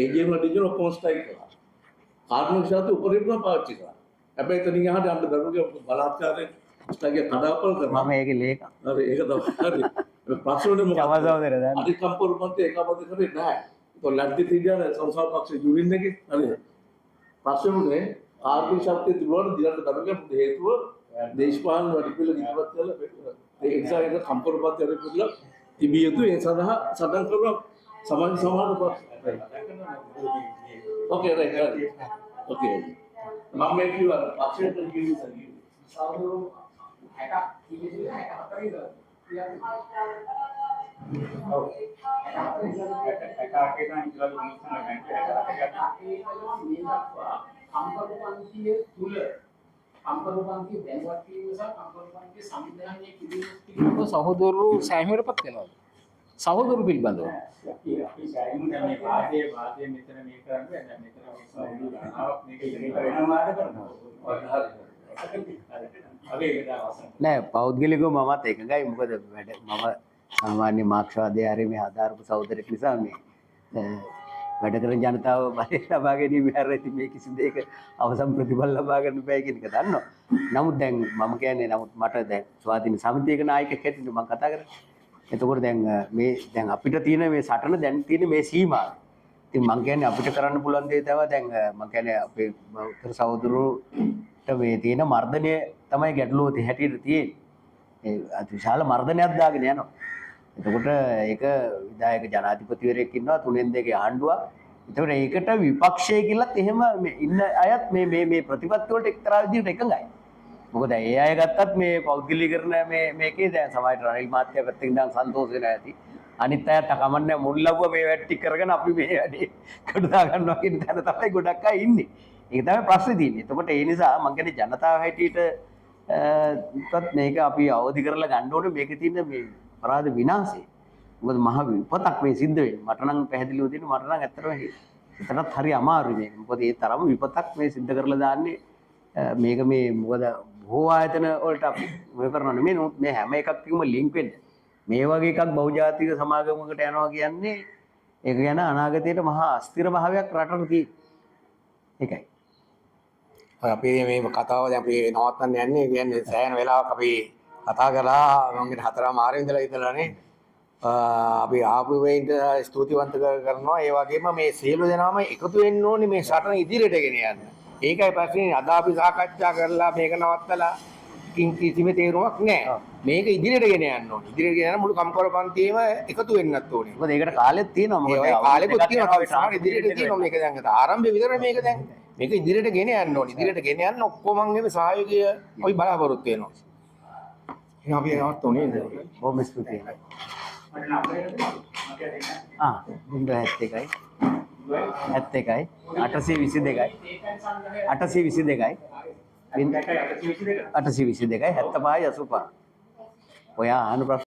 E: AGM වල ඩිජන් ඔක්කොම ස්ට්‍රයික් කරා. කාර්මික ශාස්ත්‍ර උපරිම පාවිච්චි කරා. හැබැයි එතනින් එහාට යන්න දරුවගේ බලාත්කාරයෙන් ස්ට්‍රයික් කඩාපල් කරනවා.
B: මම ඒකේ ලේක.
E: හරි ඒක තමයි. හරි. ප්‍රශ්නේ මොකක්ද?
B: සමසවදර දැන්.
E: අධිකම්පරුමන්ත ඒකබද්ධ කරේ නැහැ. તો ලැබ්ටි තියන සංසාර පක්ෂ ජුරින් එකේ හරි. ප්‍රශ්නේ ආර්ථික ශක්තිය තිබුණාට දිලට දරුවගේ හේතුව දේශපාලන වැඩිපිළ ඉදිරිපත් කළ ඒ නිසා ඒක කම්පරුමන්ත වැඩිපිළ තිබිය යුතු ඒ සඳහා සටන් කරන සමාජ සමාජ පක්ෂ. Okay right. ඕකේ. මම මේ කිව්වා පක්ෂයට කිව්වේ සරිය. සාමාන්‍යව 60 කිවිදේ 64
D: සහෝදරු සෑහීමකටපත් වෙනවා. සහෝදරු පිළිබඳව.
B: නෑ පෞද්ගලිකව මමත් එකගයි මොකද වැඩ මම සාමාන්‍ය මාක්ෂවාදය හරි මේ ආධාරපු සහෝදරෙක් නිසා මේ වැඩ කරන ජනතාව බලය ලබා ගැනීම හැර ඉතින් මේ කිසි දෙයක අවසන් ප්‍රතිඵල ලබා ගන්න බෑ කියන එක දන්නවා. නමුත් දැන් මම කියන්නේ නමුත් මට දැන් ස්වාධීන සමිතියක නායකයෙක් හැටියට මම කතා කරන්නේ. එතකොට දැන් මේ දැන් අපිට තියෙන මේ සටන දැන් තියෙන මේ සීමාව. ඉතින් මම කියන්නේ අපිට කරන්න පුළුවන් දේ තමයි දැන් මම කියන්නේ අපේ උත්තර සහෝදරෝට මේ තියෙන මර්ධනය තමයි ගැටලුව හැටියට තියෙන්නේ. ඒ අතිශාල මර්ධනයක් දාගෙන යනවා. එතකොට ඒක විධායක ජනාධිපතිවරයෙක් ඉන්නවා 3-2 ආණ්ඩුවක්. එතකොට ඒකට විපක්ෂය කියලාත් එහෙම ඉන්න අයත් මේ ප්‍රතිපත්ති වලට එක්තරා විදිහට එකඟයි. මොකද ඒ අය ගත්තත් මේ පෞද්ගලීකරණ මේකේ දැන් සමාජයට රනිල් මහත්තයා පැත්තකින් ඉඳන් සන්තෝෂ වෙලා ඇති. අනිත් අයත් කමන්නේ මුල් ලැබුව මේ වැට්ටි කරගෙන අපි මේ වැඩේ කඩදා ගන්නවා කියන තැන තමයි ගොඩක් අය ඉන්නේ. ඒක තමයි ප්‍රශ්නේ තියෙන්නේ. එතකොට ඒ නිසා මම කියන්නේ ජනතාව හැටියට මේක අපි අවදි කරලා ගන්න ඕනේ මේකේ තියෙන මේ අපරාධ විනාශය. මොකද මහ විපතක් මේ සිද්ධ වෙන්නේ. මට නම් පැහැදිලිව තියෙන මට නම් ඇත්තටම හිතනත් හරි අමාරුයි මේක. මොකද ඒ තරම විපතක් මේ සිද්ධ කරලා දාන්නේ මේක මේ මොකද බොහෝ ආයතන වලට අපි මේ කරනවා නෙමෙයි මේ හැම එකක්ම ලින්ක් වෙන්නේ. මේ වගේ එකක් බහුජාතික සමාගමකට යනවා කියන්නේ ඒක ගැන අනාගතයේ මහා අස්තිර භාවයක් රටට තියෙන. ඒකයි.
A: අපි මේ කතාව දැන් අපි නවත්තන්න යන්නේ කියන්නේ සෑහෙන වෙලාවක් අපි කතා කරලා මම 4:00 ඉඳලානේ අපි ආපු වෙයින්ට ස්තුතිවන්ත කරනවා. ඒ වගේම මේ සියලු දෙනාම එකතු වෙන්න ඕනේ මේ සටන ඉදිරියට ගෙන යන්න. ඒකයි ප්‍රශ්නේ. අද අපි සාකච්ඡා කරලා මේක නවත්තලා කිසිම තේරුමක් නැහැ. මේක ඉදිරියට ගෙන යන්න ඕනේ. ඉදිරියට ගෙන යන මුළු කම්කරු පන්තියම එකතු වෙන්නත් ඕනේ.
B: මොකද ඒකට කාලෙත් තියෙනවා. මොකද
A: කාලෙකුත් තියෙනවා. ඉදිරියට තියෙනවා මේක දැන් ආරම්භය විතරයි මේක දැන්. මේක ඉදිරියට ගෙන යන්න ඕනේ. ඉදිරියට ගෙන යන්න ඔක්කොමගේ සහයෝගය අපි බලාපොරොත්තු වෙනවා. එහෙනම් අපි නවත් උනේ නේද?
B: බොහොම ස්තුතියි. 71යි 822යි 822යි 75 85 ඔයා අහන ප්‍රශ්න